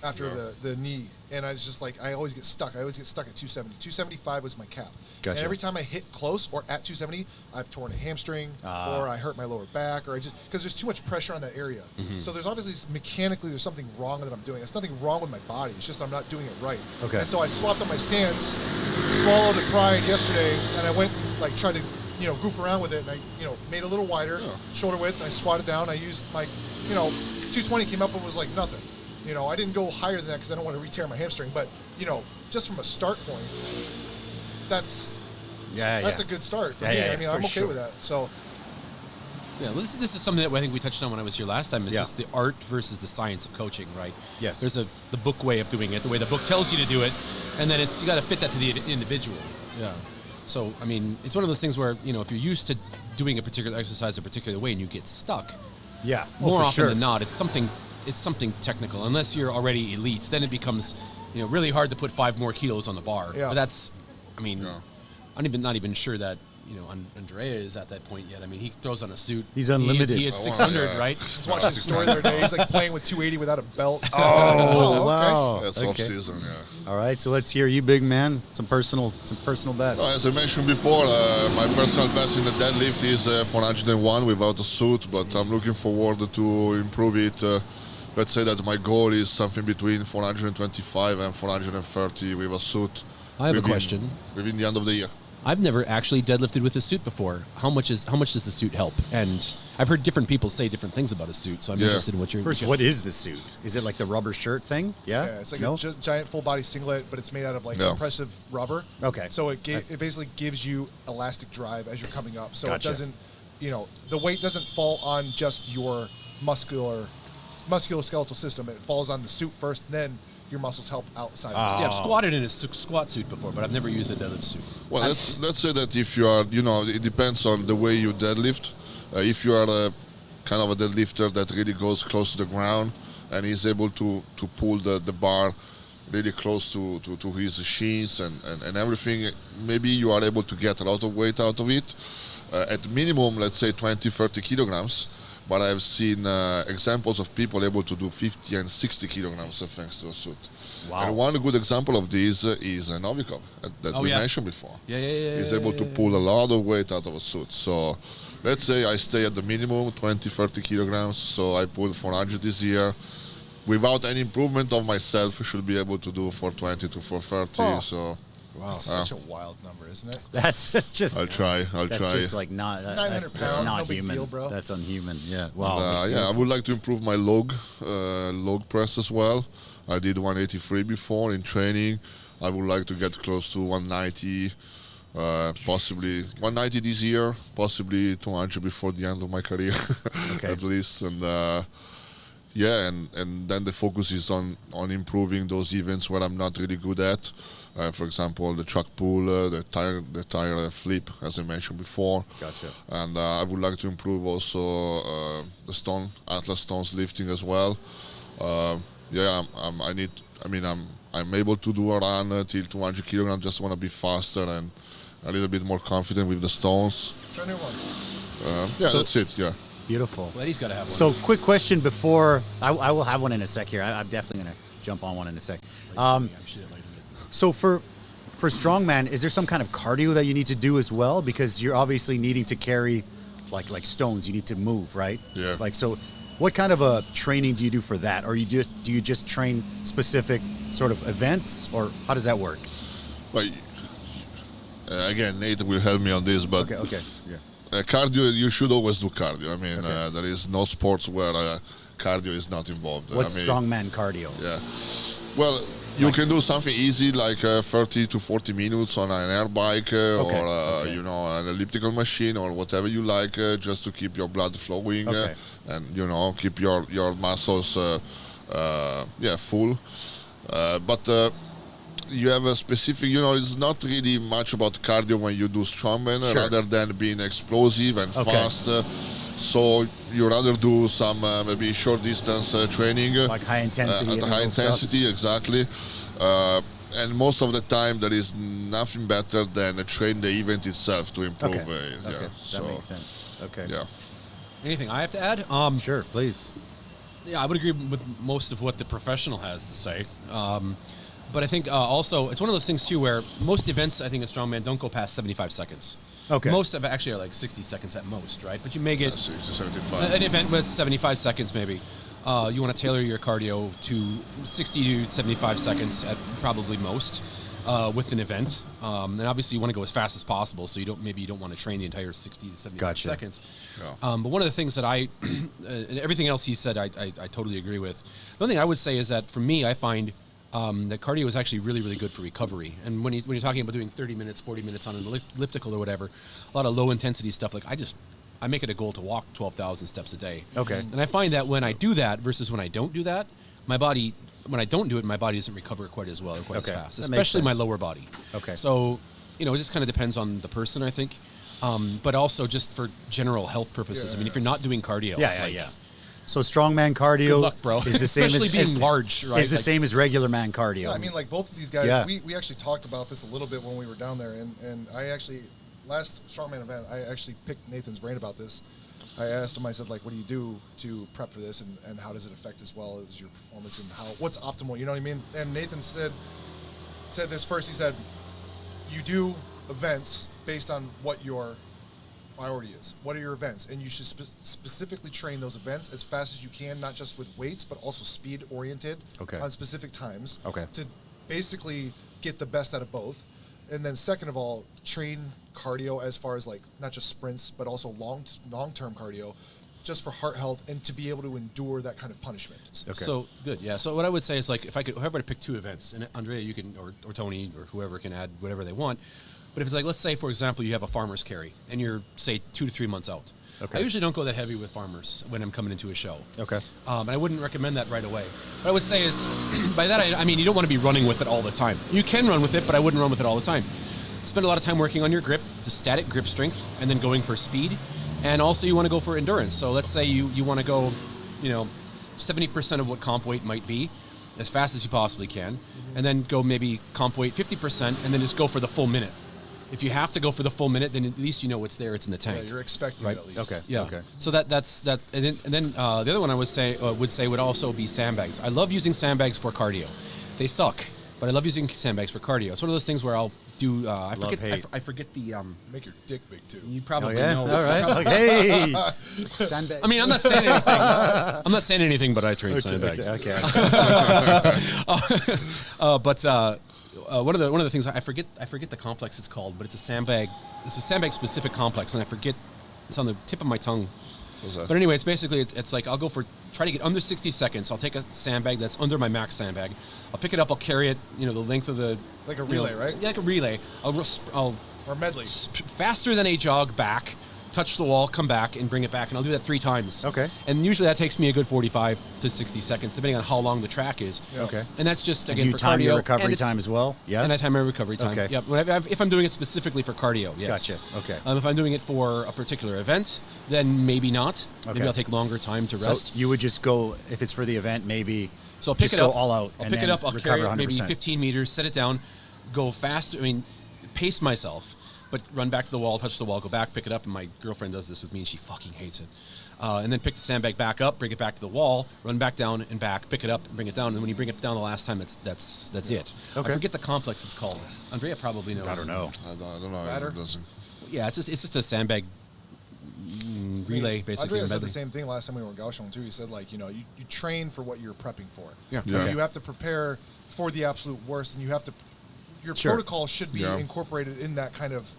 after the knee, and I was just like I always get stuck. I always get stuck at 270. 275 was my cap. Gotcha. And every time I hit close or at 270, I've torn a hamstring or I hurt my lower back, or I just because there's too much pressure on that area. Mm-hmm. So there's obviously mechanically there's something wrong that I'm doing. There's nothing wrong with my body. It's just I'm not doing it right. Okay. And so I swapped up my stance, swallowed the pride yesterday, and I went like tried to goof around with it, and I made it a little wider, shoulder width. And I squatted down. I used my 220 came up and was like nothing. I didn't go higher than that because I don't want to re-tear my hamstring. But, just from a start point, that's a good start for me. I mean, I'm okay with that. So, yeah, this is something that I think we touched on when I was here last time. It's just the art versus the science of coaching, right? Yes. There's the book way of doing it, the way the book tells you to do it, and then you got to fit that to the individual. Yeah. So, I mean, it's one of those things where, if you're used to doing a particular exercise a particular way and you get stuck, more often than not, it's something technical. Unless you're already elite, then it becomes, really hard to put 5 more kilos on the bar. Yeah. But that's, I'm not even sure that, Andrea is at that point yet. I mean, he throws on a suit. He's unlimited. He hits 600, right? I was watching the story the other day. He's like playing with 280 without a belt. Wow. That's off season, yeah. All right, so let's hear you, big man. Some personal best. As I mentioned before, my personal best in the deadlift is 401 without a suit, but I'm looking forward to improve it. Let's say that my goal is something between 425 and 430 with a suit. I have a question. Within the end of the year. I've never actually deadlifted with a suit before. How much does the suit help? And I've heard different people say different things about a suit, so I'm interested in what you're... First, what is the suit? Is it like the rubber shirt thing? Yeah, it's like a giant full-body singlet, but it's made out of like compressive rubber. Okay. So it basically gives you elastic drive as you're coming up. So it doesn't, the weight doesn't fall on just your musculoskeletal system. It falls on the suit first, then your muscles help outside. See, I've squatted in a squat suit before, but I've never used a deadlift suit. Well, let's say that if you are, it depends on the way you deadlift. If you are kind of a deadlifter that really goes close to the ground and is able to pull the bar really close to his shins and everything, maybe you are able to get a lot of weight out of it. At minimum, let's say 20-30 kilograms. But I've seen examples of people able to do 50 and 60 kilograms thanks to a suit. Wow. And one good example of this is Novak that we mentioned before. He's able to pull a lot of weight out of a suit. So let's say I stay at the minimum, 20-30 kilograms. So I pulled 400 this year. Without any improvement of myself, I should be able to do 420 to 430. So. Wow, that's such a wild number, isn't it? That's just. I'll try. That's just like not. 900 that's pounds, not no big human. deal, bro. That's unhuman. Yeah. Wow. I would like to improve my log press as well. I did 183 before in training. I would like to get close to 190, possibly 190 this year, possibly 200 before the end of my career, at least. And yeah, and then the focus is on improving those events where I'm not really good at. For example, the truck pull, the tire flip, as I mentioned before. Gotcha. And I would like to improve also the Atlas stones lifting as well. Yeah, I'm able to do a run till 200 kilograms. Just want to be faster and a little bit more confident with the stones. Try new one. Yeah, so, that's it. Yeah. Beautiful. Well, Eddie's got to have one. So, quick question before I will have one in a sec here. I'm definitely going to jump on one in a sec. So for strongman, is there some kind of cardio that you need to do as well? Because you're obviously needing to carry like stones. You need to move, right? Yeah. Like, so what kind of a training do you do for that? Or do you just train specific sort of events, or how does that work? Well, again, Nate will help me on this, but okay. Yeah. Cardio, you should always do cardio. I mean, there is no sports where cardio is not involved. What's strongman cardio? Yeah. Well, you can do something easy like 30 to 40 minutes on an air bike or an elliptical machine or whatever you like, just to keep your blood flowing and keep your muscles full. But you have a specific, it's not really much about cardio when you do strongman, rather than being explosive and fast. So you rather do some maybe short distance training, like high intensity. At high intensity, exactly. And most of the time, there is nothing better than train the event itself to improve. That makes sense. Okay. Yeah. Anything I have to add? Sure, please. Yeah, I would agree with most of what the professional has to say. But I think also it's one of those things too where most events, I think, in strongman don't go past 75 seconds. Okay. Most of it actually are like 60 seconds at most, right? But you may get 75. an event with 75 seconds maybe. You want to tailor your cardio to 60 to 75 seconds at probably most with an event. And obviously you want to go as fast as possible, so you don't want to train the entire 60 to 75 seconds. Yeah. But one of the things that and everything else he said, I totally agree with. The only thing I would say is that for me, I find that cardio is actually really, really good for recovery. And when you're talking about doing 30 minutes, 40 minutes on an elliptical or whatever, a lot of low intensity stuff, like I make it a goal to walk 12,000 steps a day. Okay. And I find that when I do that versus when I don't do that, when I don't do it, my body doesn't recover quite as well or quite as fast, especially my lower body. Okay. So, it just kind of depends on the person, I think. But also just for general health purposes. I mean, if you're not doing cardio. Yeah. So strongman cardio good luck, bro. is the same especially being large, right? Is the same as regular man cardio. Yeah, I mean, like both of these guys, we actually talked about this a little bit when we were down there, and I actually, last strongman event, I actually picked Nathan's brain about this. I asked him, I said, like, what do you do to prep for this, and how does it affect as well as your performance, and what's optimal, you know what I mean? And Nathan said this first. He said, you do events based on what your priority is. What are your events? And you should specifically train those events as fast as you can, not just with weights, but also speed oriented on specific times to basically get the best out of both. And then second of all, train cardio as far as like not just sprints, but also long-term cardio, just for heart health and to be able to endure that kind of punishment. So good, yeah. So what I would say is, like, if I could pick two events, and Andrea, you can, or Tony, or whoever can add whatever they want. But if it's like, let's say, for example, you have a farmer's carry, and you're, say, 2 to 3 months out. I usually don't go that heavy with farmers when I'm coming into a show. And I wouldn't recommend that right away. What I would say is, by that I mean you don't want to be running with it all the time. You can run with it, but I wouldn't run with it all the time. Spend a lot of time working on your grip, to static grip strength, and then going for speed. And also you want to go for endurance. So let's say you want to go, 70% of what comp weight might be, as fast as you possibly can, and then go maybe comp weight 50%, and then just go for the full minute. If you have to go for the full minute, then at least you know it's there, it's in the tank. Yeah, you're expecting it at least. So that's that. And then the other one I would say would also be sandbags. I love using sandbags for cardio. They suck, but I love using sandbags for cardio. It's one of those things where I'll do. I forget the. Make your dick big too. You probably know. All right. Hey. Sandbags. I mean, I'm not saying anything. I'm not saying anything, but I train sandbags. Okay. One of the things I forget the complex it's called, but it's a sandbag. It's a sandbag specific complex, and I forget. It's on the tip of my tongue. What's that? But anyway, it's basically it's like I'll try to get under 60 seconds. I'll take a sandbag that's under my max sandbag. I'll pick it up. I'll carry it. The length of the Like a relay, right? Yeah, like a relay. I'll or medley. Faster than a jog back. Touch the wall, come back, and bring it back, and I'll do that 3 times. Okay. And usually that takes me a good 45 to 60 seconds, depending on how long the track is. Yeah. Okay. And that's just, again, do you for time cardio. your recovery time as well? Yeah. And I time my recovery time. Okay. Yep. If I'm doing it specifically for cardio, yes. Gotcha. Okay. If I'm doing it for a particular event, then maybe not. Okay. Maybe I'll take longer time to rest. So you would just go, if it's for the event, maybe So I'll pick just it go up. all out I'll and pick then it up. I'll recover carry it 100%. maybe 15 meters, set it down, go fast. Pace myself, but run back to the wall, touch the wall, go back, pick it up. And my girlfriend does this with me, and she fucking hates it. And then pick the sandbag back up, bring it back to the wall, run back down and back, pick it up, and bring it down. And when you bring it down the last time, that's it. Okay. I forget the complex it's called. Andrea probably knows. I don't know. I don't know. Batter? It doesn't. Yeah, it's just a sandbag relay, basically. Andrea said medley. the same thing last time we were in Kaohsiung too. He said you train for what you're prepping for. Yeah. Yeah. You have to prepare for the absolute worst, and you have to. Your Sure. protocol should be incorporated in that kind of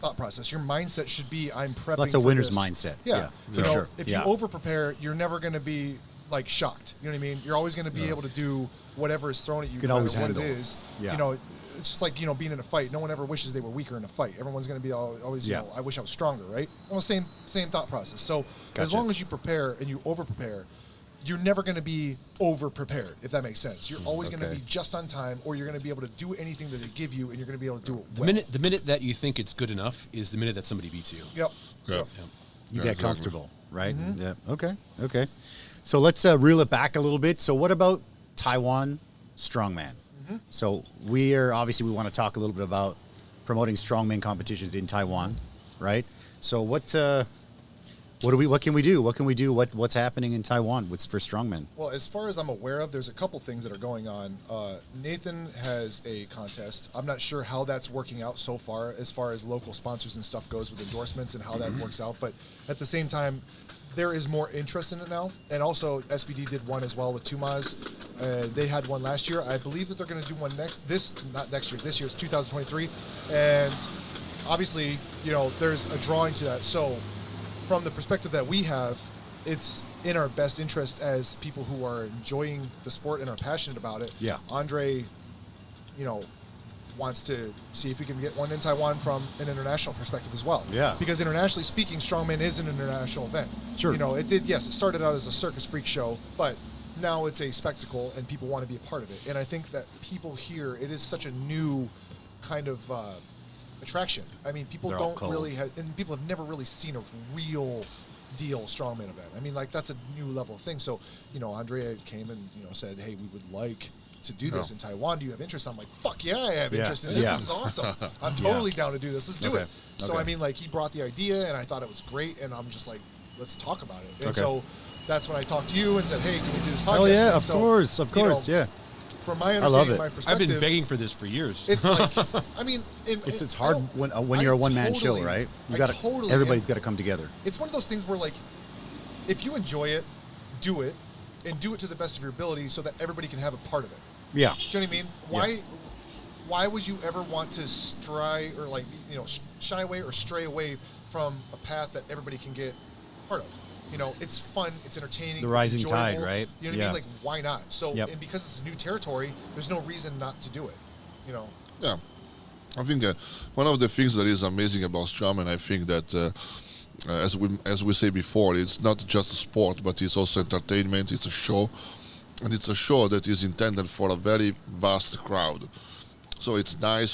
thought process. Your mindset should be, I'm prepping. That's a for winner's this. mindset. Yeah, for sure. If Yeah. you over prepare, you're never going to be like shocked. You know what I mean? You're always going to be able to do whatever is thrown at you, can no always matter what handle. it is. Yeah. It's just like being in a fight. No one ever wishes they were weaker in a fight. Everyone's going to be always, I wish I was stronger, right? Well, same thought process. So as Gotcha. long as you prepare and you over prepare, you're never going to be over prepared, if that makes sense. You're always going to Okay. be just on time, or you're going to be able to do anything that they give you, and you're going to be able to do it The well. minute that you think it's good enough is the minute that somebody beats you. Yep. Yeah. Yep. You Yeah, get exactly. comfortable, right? Mm-hmm. Yeah. Okay. So let's reel it back a little bit. So what about Taiwan Strongman? Mm-hmm. So we want to talk a little bit about promoting strongman competitions in Taiwan, right? So what can we do? What's happening in Taiwan? What's for strongmen? Well, as far as I'm aware of, there's a couple things that are going on. Nathan has a contest. I'm not sure how that's working out so far as local sponsors and stuff goes with endorsements and how that works out. But at the same time, there is more interest in it now. And also, SPD did one as well with Tumas. They had one last year. I believe that they're going to do one this year is 2023. And obviously, there's a drawing to that. So from the perspective that we have, it's in our best interest as people who are enjoying the sport and are passionate about it. Yeah. Andre, wants to see if we can get one in Taiwan from an international perspective as well. Yeah. Because internationally speaking, Strongman is an international event. Sure. It started out as a circus freak show, but now it's a spectacle and people want to be a part of it. And I think that people here, it is such a new kind of attraction. I mean, people They're all don't cold. really have, and people have never really seen a real deal strongman event. I mean, that's a new level of thing. So, Andrea came and, said, hey, we would like to do this in Taiwan. Do you have interest? I'm like, fuck yeah, I have interest in this. Yeah. This is awesome. I'm totally down to do this. Let's do Okay. it. So, Okay. I mean, he brought the idea and I thought it was great. And I'm just like, let's talk about it. And Okay. so that's when I talked to you and said, hey, can we do this podcast? Oh yeah, thing? of So, course, yeah. From my I love understanding, it. my I've perspective, been begging for this for years. it's like, I mean, It's hard when you're a one-man show, right? Everybody's got to come together. It's one of those things where, if you enjoy it, do it, and do it to the best of your ability so that everybody can have a part of it. Yeah. Do you know what I mean? Why would you ever want to shy away or stray away from a path that everybody can get part of? It's fun, it's entertaining. The rising it's enjoyable, tide, right? You know what I mean? Why not? So, Yep. and because it's new territory, there's no reason not to do it. Yeah, I think one of the things that is amazing about Strongman, I think that as we say before, it's not just a sport, but it's also entertainment. It's a show, and it's a show that is intended for a very vast crowd. So it's nice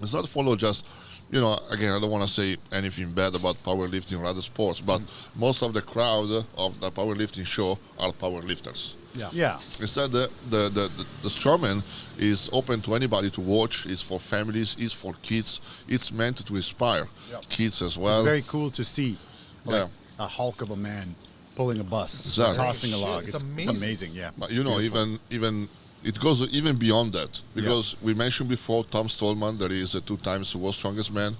it's not follow just. Again, I don't want to say anything bad about powerlifting or other sports, but most of the crowd of the powerlifting show are powerlifters. Yeah. Instead, the Strongman is open to anybody to watch. It's for families. It's for kids. It's meant to inspire kids as well. It's very cool to see Yeah. a hulk of a man pulling a bus, Exactly. tossing a log. It's It's amazing. amazing, yeah. But even it goes even beyond that, because we mentioned before Tom Stallman, that is 2 times the world's strongest man.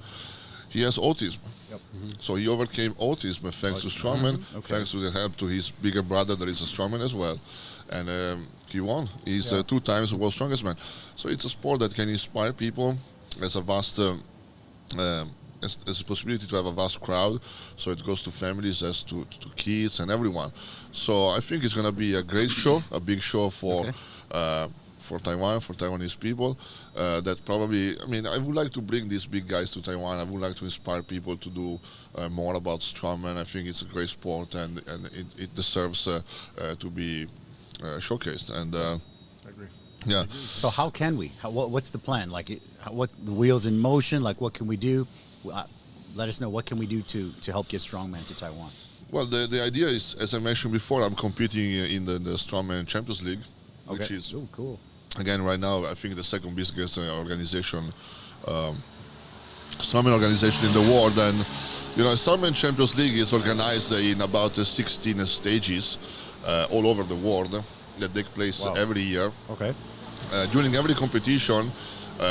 He has autism. Yep. So he overcame autism thanks to Strongman, thanks to the help to his bigger brother that is a Strongman as well. And he won. He's 2 times the world's strongest man. So it's a sport that can inspire people. There's a vast as a possibility to have a vast crowd, so it goes to families, as to kids and everyone. So I think it's going to be a great show, a big show for Taiwan, for Taiwanese people. That probably, I mean, I would like to bring these big guys to Taiwan. I would like to inspire people to do more about strongman. I think it's a great sport, and it deserves to be showcased. And I agree. Yeah. So how can we? What's the plan? Like, what the wheels in motion? Like, what can we do? Let us know. What can we do to help get strongman to Taiwan? Well, the idea is, as I mentioned before, I'm competing in the Strongman Champions League, which is cool. Again, right now, I think the second biggest organization, Strongman organization in the world. And Strongman Champions League is organized in about 16 stages all over the world that take place every year. Okay. During every competition,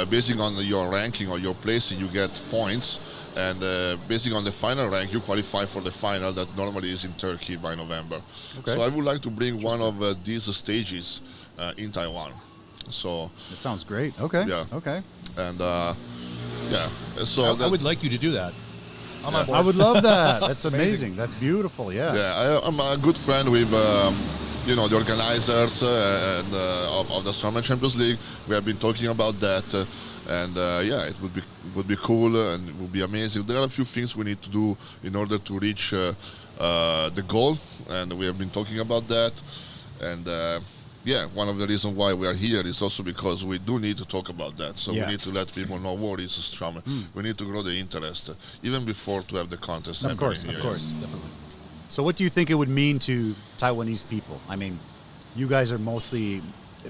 based on your ranking or your placing, you get points. And based on the final rank, you qualify for the final that normally is in Turkey by November. Okay. So I would like to bring one of these stages in Taiwan. So that sounds great. Okay. Yeah. Okay. And so I would like you to do that. I'm on board. I would love that. That's amazing. That's beautiful. Yeah. Yeah. I'm a good friend with the organizers of the Strongman Champions League. We have been talking about that. And it would be cool and it would be amazing. There are a few things we need to do in order to reach the goal, and we have been talking about that. And one of the reasons why we are here is also because we do need to talk about that. So we need to let people know what is strongman. We need to grow the interest even before to have the contest. Of course, definitely. So what do you think it would mean to Taiwanese people? I mean, you guys are mostly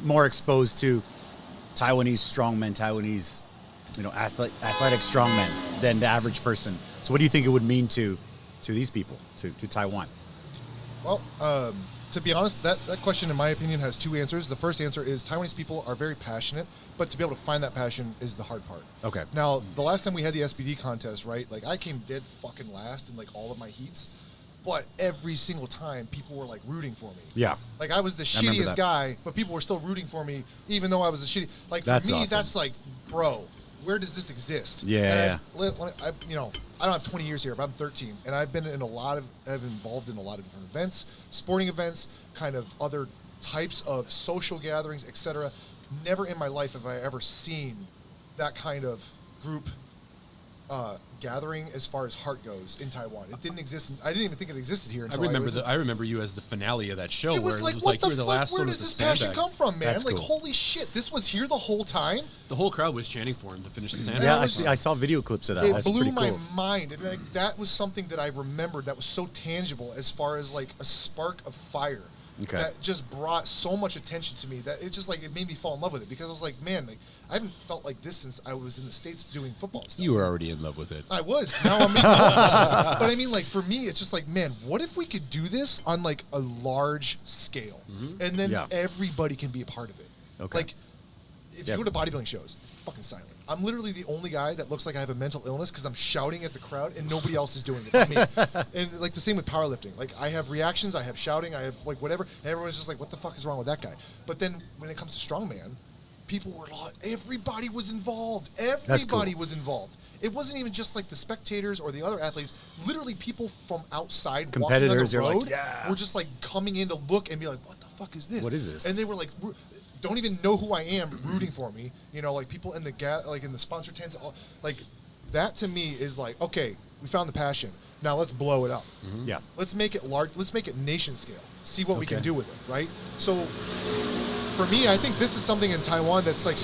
more exposed to Taiwanese strongmen, Taiwanese, athletic strongmen than the average person. So what do you think it would mean to these people, to Taiwan? Well, to be honest, that question, in my opinion, has two answers. The first answer is Taiwanese people are very passionate, but to be able to find that passion is the hard part. Okay. Now, the last time we had the SBD contest, right, like I came dead fucking last in like all of my heats. But every single time, people were like rooting for me. Yeah. Like I was the shittiest guy, but people were still rooting for me, even though I was the shitty. Like for me, awesome. That's like, bro, where does this exist? Yeah. And I don't have 20 years here, but I'm 13, and I've been in I've involved in a lot of different events, sporting events, kind of other types of social gatherings, etc. Never in my life have I ever seen that kind of group gathering as far as heart goes in Taiwan. It didn't exist. I didn't even think it existed here until I remember you as the finale of that show. It was where like, it was what like the you were the fuck? last Where one does with this the passion sandbag. come from, man? That's like, cool. holy shit, this was here the whole time? The whole crowd was chanting for him to finish the sandbag. Yeah, I saw video clips of that. It That's blew pretty my cool. mind. And like, that was something that I remembered that was so tangible as far as like a spark of fire. Okay. That just brought so much attention to me that it just like it made me fall in love with it, because I was like, man, like I haven't felt like this since I was in the States doing football stuff. You were already in love with it. I was. Now I'm in love. But I mean, like for me, it's just like, man, what if we could do this on like a large scale, and then everybody can be a part of it? Okay. Like if you go to bodybuilding shows, it's fucking silent. I'm literally the only guy that looks like I have a mental illness because I'm shouting at the crowd and nobody else is doing it but me. And like the same with powerlifting. Like I have reactions, I have shouting, I have like whatever, and everyone's just like, what the fuck is wrong with that guy? But then when it comes to strongman, people were everybody was involved. Everybody was involved. It wasn't even just like the spectators or the other athletes. Literally people from outside competitors walking on the road are like, were just like coming in to look and be like, what the fuck is this? What is this? And they were like, don't even know who I am, rooting for me. Like people in the sponsor tents, like that to me is like, okay, we found the passion. Now let's blow it up. Yeah. Let's make it large. Let's make it nation scale. See what we can do with it, right? So for me, I think this is something in Taiwan that's like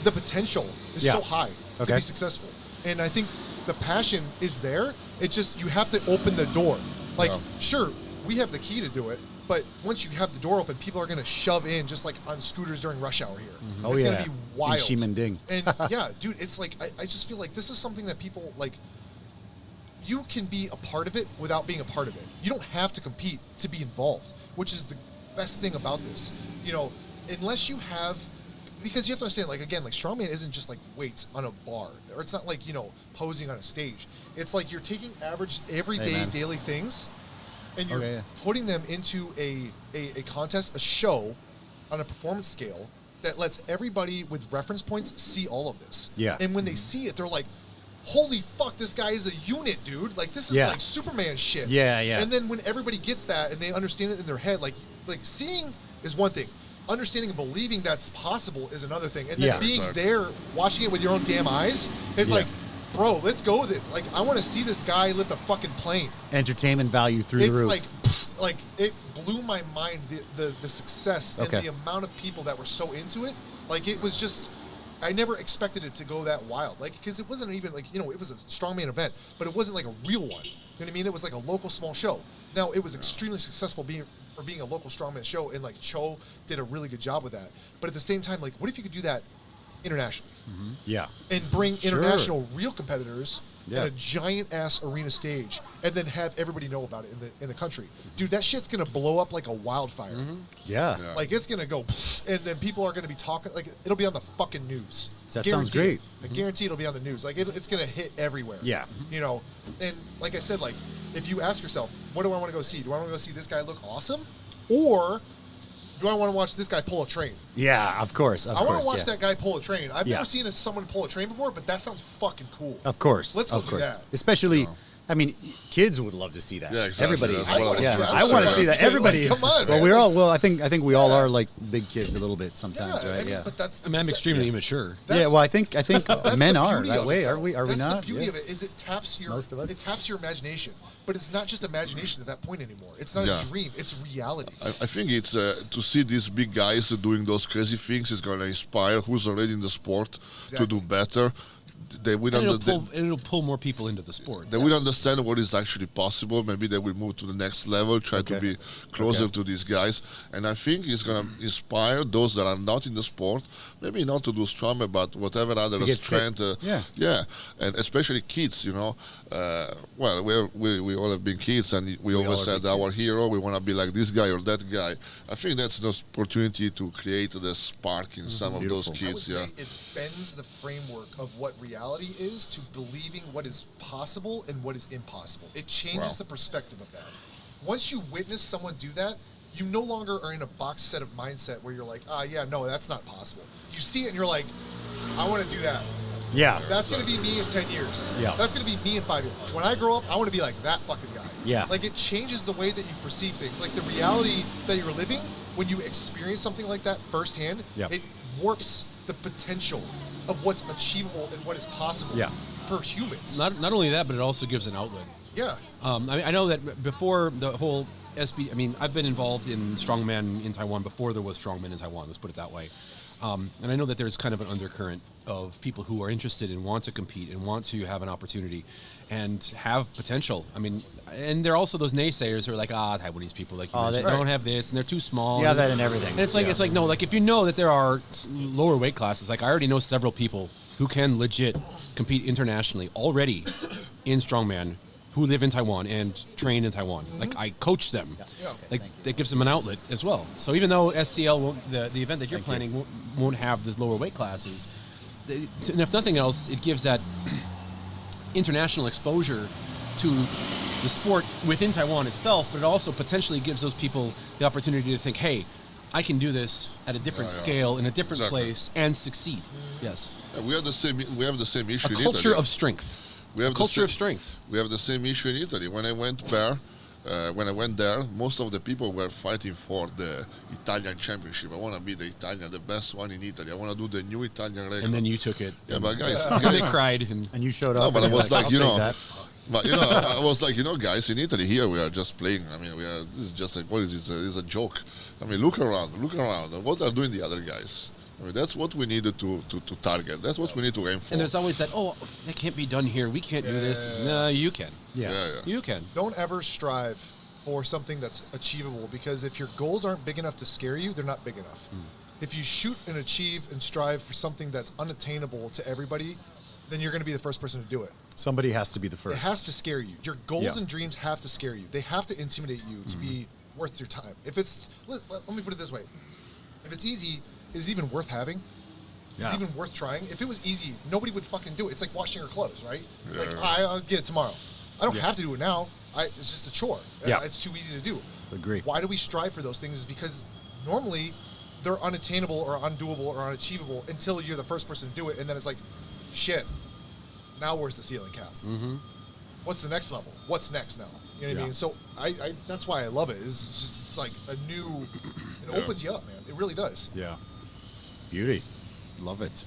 the potential is so high to be successful. And I think the passion is there. It's just, you have to open the door. Like, sure, we have the key to do it. But once you have the door open, people are going to shove in just like on scooters during rush hour here. It's going to be wild. In Ximending. And yeah, dude, it's like, I just feel like this is something that people like, you can be a part of it without being a part of it. You don't have to compete to be involved, which is the best thing about this. Unless you have, because you have to understand, like, again, like strongman isn't just like weights on a bar, or it's not like, posing on a stage. It's like you're taking average, everyday, daily things, and you're putting them into a contest, a show on a performance scale that lets everybody with reference points see all of this. Yeah. And when they see it, they're like, holy fuck, this guy is a unit, dude. Like, this is like Superman shit. Yeah, yeah. And then when everybody gets that and they understand it in their head, like seeing is one thing. Understanding and believing that's possible is another thing. And then being there, watching it with your own damn eyes, is like, bro, let's go with it. Like, I want to see this guy lift a fucking plane. Entertainment value through the roof. It's like it blew my mind, the success and the amount of people that were so into it. Like, it was just, I never expected it to go that wild. Like, because it wasn't even like, it was a strongman event, but it wasn't like a real one. You know what I mean? It was like a local small show. Now, it was extremely successful being a local strongman show, and like Cho did a really good job with that. But at the same time, like, what if you could do that internationally? Mm-hmm. Yeah. And bring international real competitors in a giant ass arena stage, and then have everybody know about it in the country. Dude, that shit's gonna blow up like a wildfire. Mm-hmm. Yeah. Like, it's gonna go, and then people are gonna be talking, like, it'll be on the fucking news. That sounds great. I guarantee it'll be on the news. Like, it's gonna hit everywhere. Yeah. And like I said, like, if you ask yourself, what do I want to go see? Do I want to go see this guy look awesome? Or do I want to watch this guy pull a train? Yeah, of course. I want to watch that guy pull a train. I've never seen someone pull a train before, but that sounds fucking cool. Of course. Let's go do that. Especially, I mean, kids would love to see that. Yeah, exactly. Everybody. I want to see that. I want to see that. Everybody. Like, come on, well, man. we're all. Well, I think we all are like big kids a little bit sometimes, right? I mean, but that's I'm extremely immature. Yeah. Well, I think men are beauty that of way. it, Are we? Are we that's not? The beauty of it is it taps your Most of us. It taps your imagination, but it's not just imagination at that point anymore. It's not a dream. It's reality. I think it's to see these big guys doing those crazy things is going to inspire who's already in the sport to do better. They will it'll pull more people into the sport. They will understand what is actually possible. Maybe they will move to the next level, try to be closer to these guys. And I think it's going to inspire those that are not in the sport, maybe not to do strongman, but whatever other strength. And especially kids, well, we all have been kids, and we always said our hero, we want to be like this guy or that guy. I think that's an opportunity to create the spark in some of those kids. I would say it bends the framework of what reality is to believing what is possible and what is impossible. It changes the perspective of that. Once you witness someone do that, you no longer are in a box set of mindset where you're like, no, that's not possible. You see it and you're like, I want to do that. Yeah. That's going to be me in 10 years. Yeah. That's going to be me in 5 years. When I grow up, I want to be like that fucking guy. Yeah. Like, it changes the way that you perceive things. Like, the reality that you're living, when you experience something like that firsthand, it warps the potential of what's achievable and what is possible for humans. Not only that, but it also gives an outlet. Yeah. I know that before the whole I've been involved in strongman in Taiwan before there was strongman in Taiwan, let's put it that way. And I know that there's kind of an undercurrent of people who are interested and want to compete and want to have an opportunity and have potential. I mean, and there are also those naysayers who are like, Taiwanese people, like you mentioned, they don't have this and they're too small. Yeah, that and everything. And it's like, no, like if you know that there are lower weight classes, like I already know several people who can legit compete internationally already in strongman who live in Taiwan and train in Taiwan. Like, I coach them. Like, that gives them an outlet as well. So even though SCL, won't, the event that you're planning won't have the lower weight classes, and if nothing else, it gives that international exposure to the sport within Taiwan itself, but it also potentially gives those people the opportunity to think, hey, I can do this at a different scale, in a different place, and succeed. Yes. We have the same issue in Italy. A culture of strength. We have culture of strength. We have the same issue in Italy. When I went there, most of the people were fighting for the Italian championship. I want to be the Italian, the best one in Italy. I want to do the new Italian record. And then you took it. Yeah, but guys, they cried. And you showed up. No, but I was like, but I was like, guys, in Italy here we are just playing. I mean, this is just like, what is it? It's a joke. I mean, look around. What are doing the other guys? I mean, that's what we needed to target. That's what we need to aim for. And there's always that, that can't be done here. We can't do this. No, you can. Yeah. You can. Don't ever strive for something that's achievable, because if your goals aren't big enough to scare you, they're not big enough. If you shoot and achieve and strive for something that's unattainable to everybody, then you're going to be the first person to do it. Somebody has to be the first. It has to scare you. Your goals and dreams have to scare you. They have to intimidate you to be worth your time. If it's, let me put it this way. If it's easy, is it even worth having? Is it even worth trying? If it was easy, nobody would fucking do it. It's like washing your clothes, right? Yeah. Like, I'll get it tomorrow. I don't have to do it now. It's just a chore. It's too easy to do. Agree. Why do we strive for those things? Is because normally they're unattainable or undoable or unachievable until you're the first person to do it, and then it's like, shit, now where's the ceiling cap? Mm-hmm. What's the next level? What's next now? You know what I mean? So I that's why I love it. It's just like a new, it opens you up, man. It really does. Yeah. Beauty. Love it.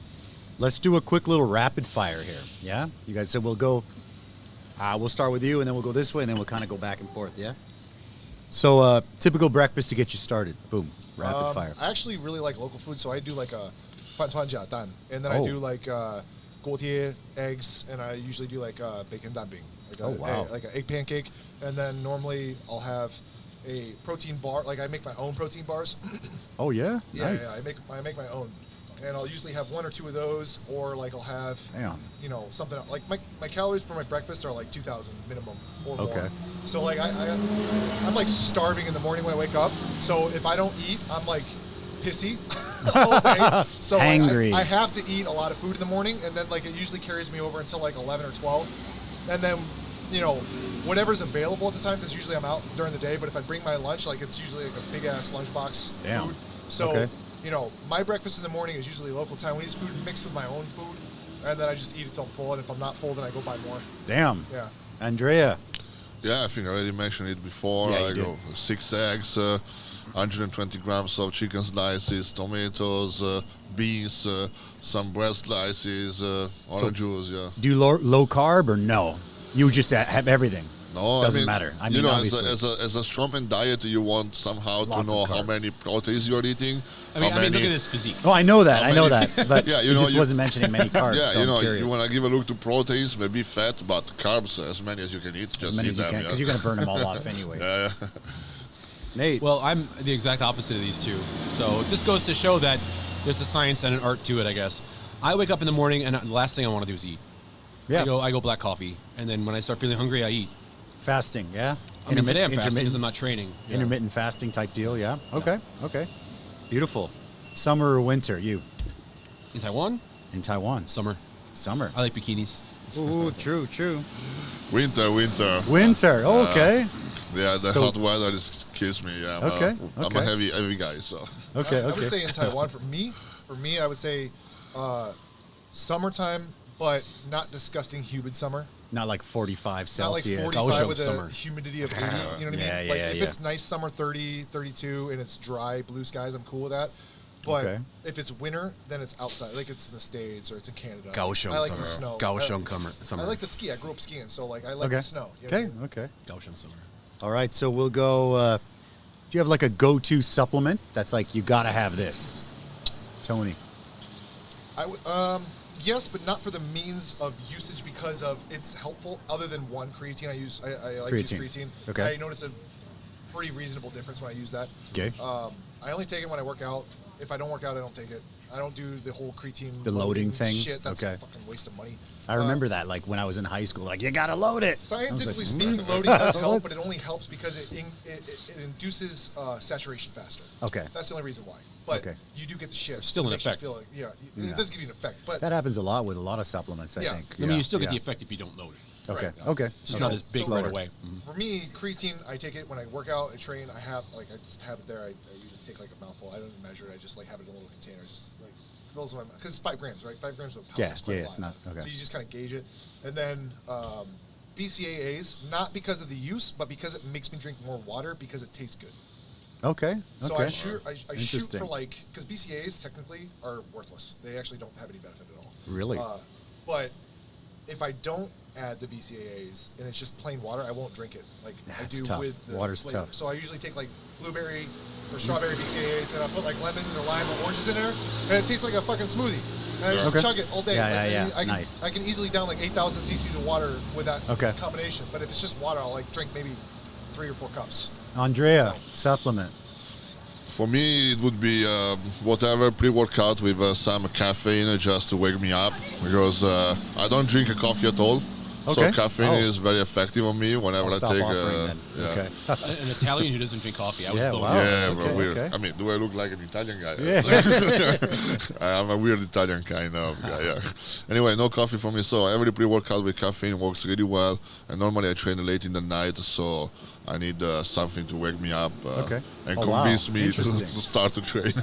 Let's do a quick little rapid fire here. Yeah? You guys said we'll go, we'll start with you and then we'll go this way and then we'll kind of go back and forth. Yeah? So typical breakfast to get you started. Boom. Rapid fire. I actually really like local food, so I do like a fan tuan jia dan, and then I do like guotie eggs, and I usually do like bacon danbing, like an egg pancake, and then normally I'll have a protein bar. Like I make my own protein bars. Oh yeah, yeah, nice. yeah. I make my own, and I'll usually have 1 or 2 of those, or like I'll have you know something like my calories for my breakfast are like 2,000 minimum or more. So like I'm like starving in the morning when I wake up. So if I don't eat, I'm like pissy all day. So hangry. I have to eat a lot of food in the morning, and then like it usually carries me over until like 11 or 12, and then you know whatever's available at the time, because usually I'm out during the day. But if I bring my lunch, like it's usually like a big ass lunchbox food. So you know my breakfast in the morning is usually local Taiwanese food mixed with my own food, and then I just eat it till I'm full. And if I'm not full, then I go buy more. Damn. Yeah. Andrea. Yeah, I think I already mentioned it before. Yeah, I go 6 eggs, 120 grams of chicken slices, tomatoes, beans, some bread slices, orange juice. Yeah. Do you low carb or no? You just have everything. No, doesn't matter. I mean, you know, obviously. as a strongman diet, you want somehow to know how many proteins you're eating. I mean, look at this physique. Oh, I know that. But yeah, you just wasn't mentioning many carbs. Yeah, so you know, I'm curious. you want to give a look to proteins, maybe fat, but carbs as many as you can eat. Just as many eat as you them, can, because you're going to burn them all off anyway. Yeah. Nate. Well, I'm the exact opposite of these two. So it just goes to show that there's a science and an art to it, I guess. I wake up in the morning, and the last thing I want to do is eat. Yeah. I go black coffee, and then when I start feeling hungry, I eat. Fasting, yeah? I mean, today I'm fasting because I'm not training. Intermittent fasting type deal, yeah? Okay, okay. Beautiful. Summer or winter, you? In Taiwan? In Taiwan. Summer. Summer. I like bikinis. Ooh, true. Winter. Okay. Yeah, the hot weather kills me. Yeah, I'm a heavy guy, so. Okay. I would say in Taiwan, for me, I would say summertime, but not disgusting humid summer. Not like 45 Celsius. Not like 45 with summer. a humidity of 80, you know what I mean? Yeah, if it's nice summer, 30, 32, and it's dry, blue skies, I'm cool with that. But if it's winter, then it's outside. Like it's in the States or it's in Canada. Kaohsiung I like summer. the snow. Kaohsiung summer. I like to ski. I grew up skiing, so like I like the snow. You know what I mean? Kaohsiung summer. All right, so we'll go. Do you have like a go-to supplement that's like you gotta have this, Tony? Yes, but not for the means of usage because of it's helpful. Other than one creatine, I like to use creatine. Okay. I notice a pretty reasonable difference when I use that. Okay. I only take it when I work out. If I don't work out, I don't take it. I don't do the whole creatine loading thing. Shit, that's a fucking waste of money. I remember that, like when I was in high school, like you gotta load it. Scientifically speaking, loading does help, but it only helps because it induces saturation faster. Okay. That's the only reason why. But you do get the shift. Still an effect. It does give you an effect. But that happens a lot with a lot of supplements, I think. I mean, you still get the effect if you don't load it. Okay. Right. Okay. Just not as big right away. For me, creatine, I take it when I work out, I train. I just have it there. I usually take like a mouthful. I don't even measure it. I just like have it in a little container. Just like fills my because it's 5 grams, right? 5 grams of a pound. Yeah. It's not okay. So you just kind of gauge it, and then BCAAs, not because of the use, but because it makes me drink more water because it tastes good. Okay. So I shoot for like because BCAAs technically are worthless. They actually don't have any benefit at all. Really? But if I don't add the BCAAs and it's just plain water, I won't drink it like That's I do tough. with the Water's flavor. tough. So I usually take like blueberry or strawberry BCAAs and I put like lemon or lime or oranges in there and it tastes like a fucking smoothie. And I just chug it all day. Nice. I can easily down like 8,000 cc's of water with that combination. But if it's just water, I'll like drink maybe 3 or 4 cups. Andrea, supplement. For me, it would be whatever pre-workout with some caffeine just to wake me up because I don't drink a coffee at all. So caffeine is very effective on me whenever I take. Okay. An Italian who doesn't drink coffee. I was blown wow. Yeah, Okay, weird. okay. I mean, do I look like an Italian guy? Yeah. I'm a weird Italian kind of guy. Yeah. Anyway, no coffee for me. So every pre-workout with caffeine works really well. And normally I train late in the night, so I need something to wake me up and convince me to start to train.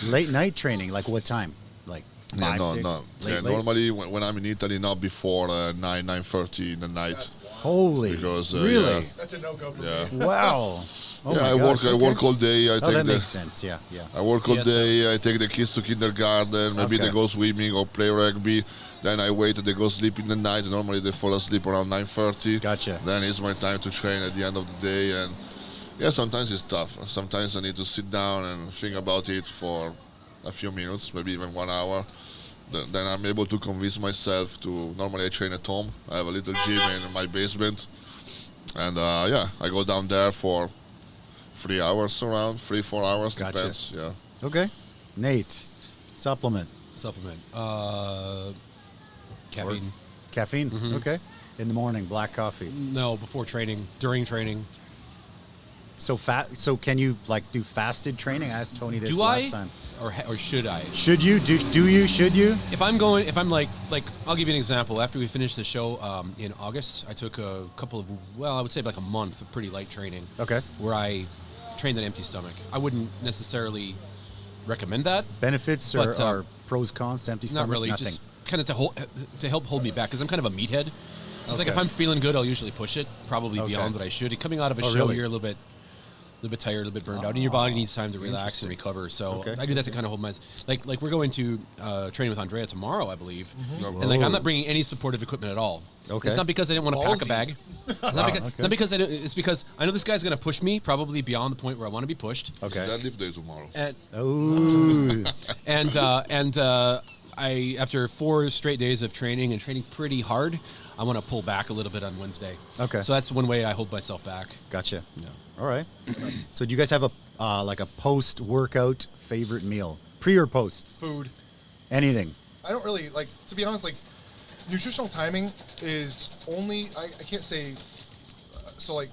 Late night training, like what time? Like 5, no, 6? no. Late, Yeah, late? normally when I'm in Italy, not before 9:30 in the night. That's wild. Holy. Because, really? yeah. That's a no-go for Yeah. me. Wow. Oh Yeah, my I gosh, work all day. I Oh, take that the, makes sense. Yeah, yeah. I work all Siesta. day. I take the kids to kindergarten. Maybe Okay. they go swimming or play rugby. Then I wait till they go sleep in the night. Normally they fall asleep around 9:30. Gotcha. Then it's my time to train at the end of the day. And yeah, sometimes it's tough. Sometimes I need to sit down and think about it for a few minutes, maybe even 1 hour. Then I'm able to convince myself to. Normally I train at home. I have a little gym in my basement, and yeah, I go down there for 3 hours, around 3-4 hours. Gotcha. Depends. Yeah. Okay. Nate, supplement. Supplement. Caffeine. Caffeine? Okay. In the morning, black coffee. No, before training, during training. So can you like do fasted training? I asked Tony this Do last I? time. Or should I? Should you? Do you? Should you? If I'm like, I'll give you an example. After we finished the show in August, I took a couple of, I would say like a month of pretty light training. Okay. Where I trained an empty stomach. I wouldn't necessarily recommend that. Benefits But, or pros, cons to empty stomach? Not really. Nothing. Just kind of to help hold me back because I'm kind of a meathead. So it's like if Okay. I'm feeling good, I'll usually push it, probably Okay. beyond what I should. And coming out of a show, really? you're a little bit tired, a little bit burned out, and your body needs time to relax and recover. So Okay. I do that to kind of hold my like we're going to train with Andrea tomorrow, I believe, Mm-hmm. and like I'm not bringing any supportive equipment at all. Okay. It's not because I didn't want to pack a Ballsy. bag. It's not because it's because I know this guy's going to push me probably beyond the point where I want to be pushed. Okay. Deadlift day tomorrow. And Ooh. I after 4 straight days of training and training pretty hard, I want to pull back a little bit on Wednesday. Okay. So that's one way I hold myself back. Gotcha. Yeah. All right. So do you guys have a like a post-workout favorite meal? Pre or post? Food. Anything? I don't really, like, to be honest, like, nutritional timing is only, I can't say, so, like,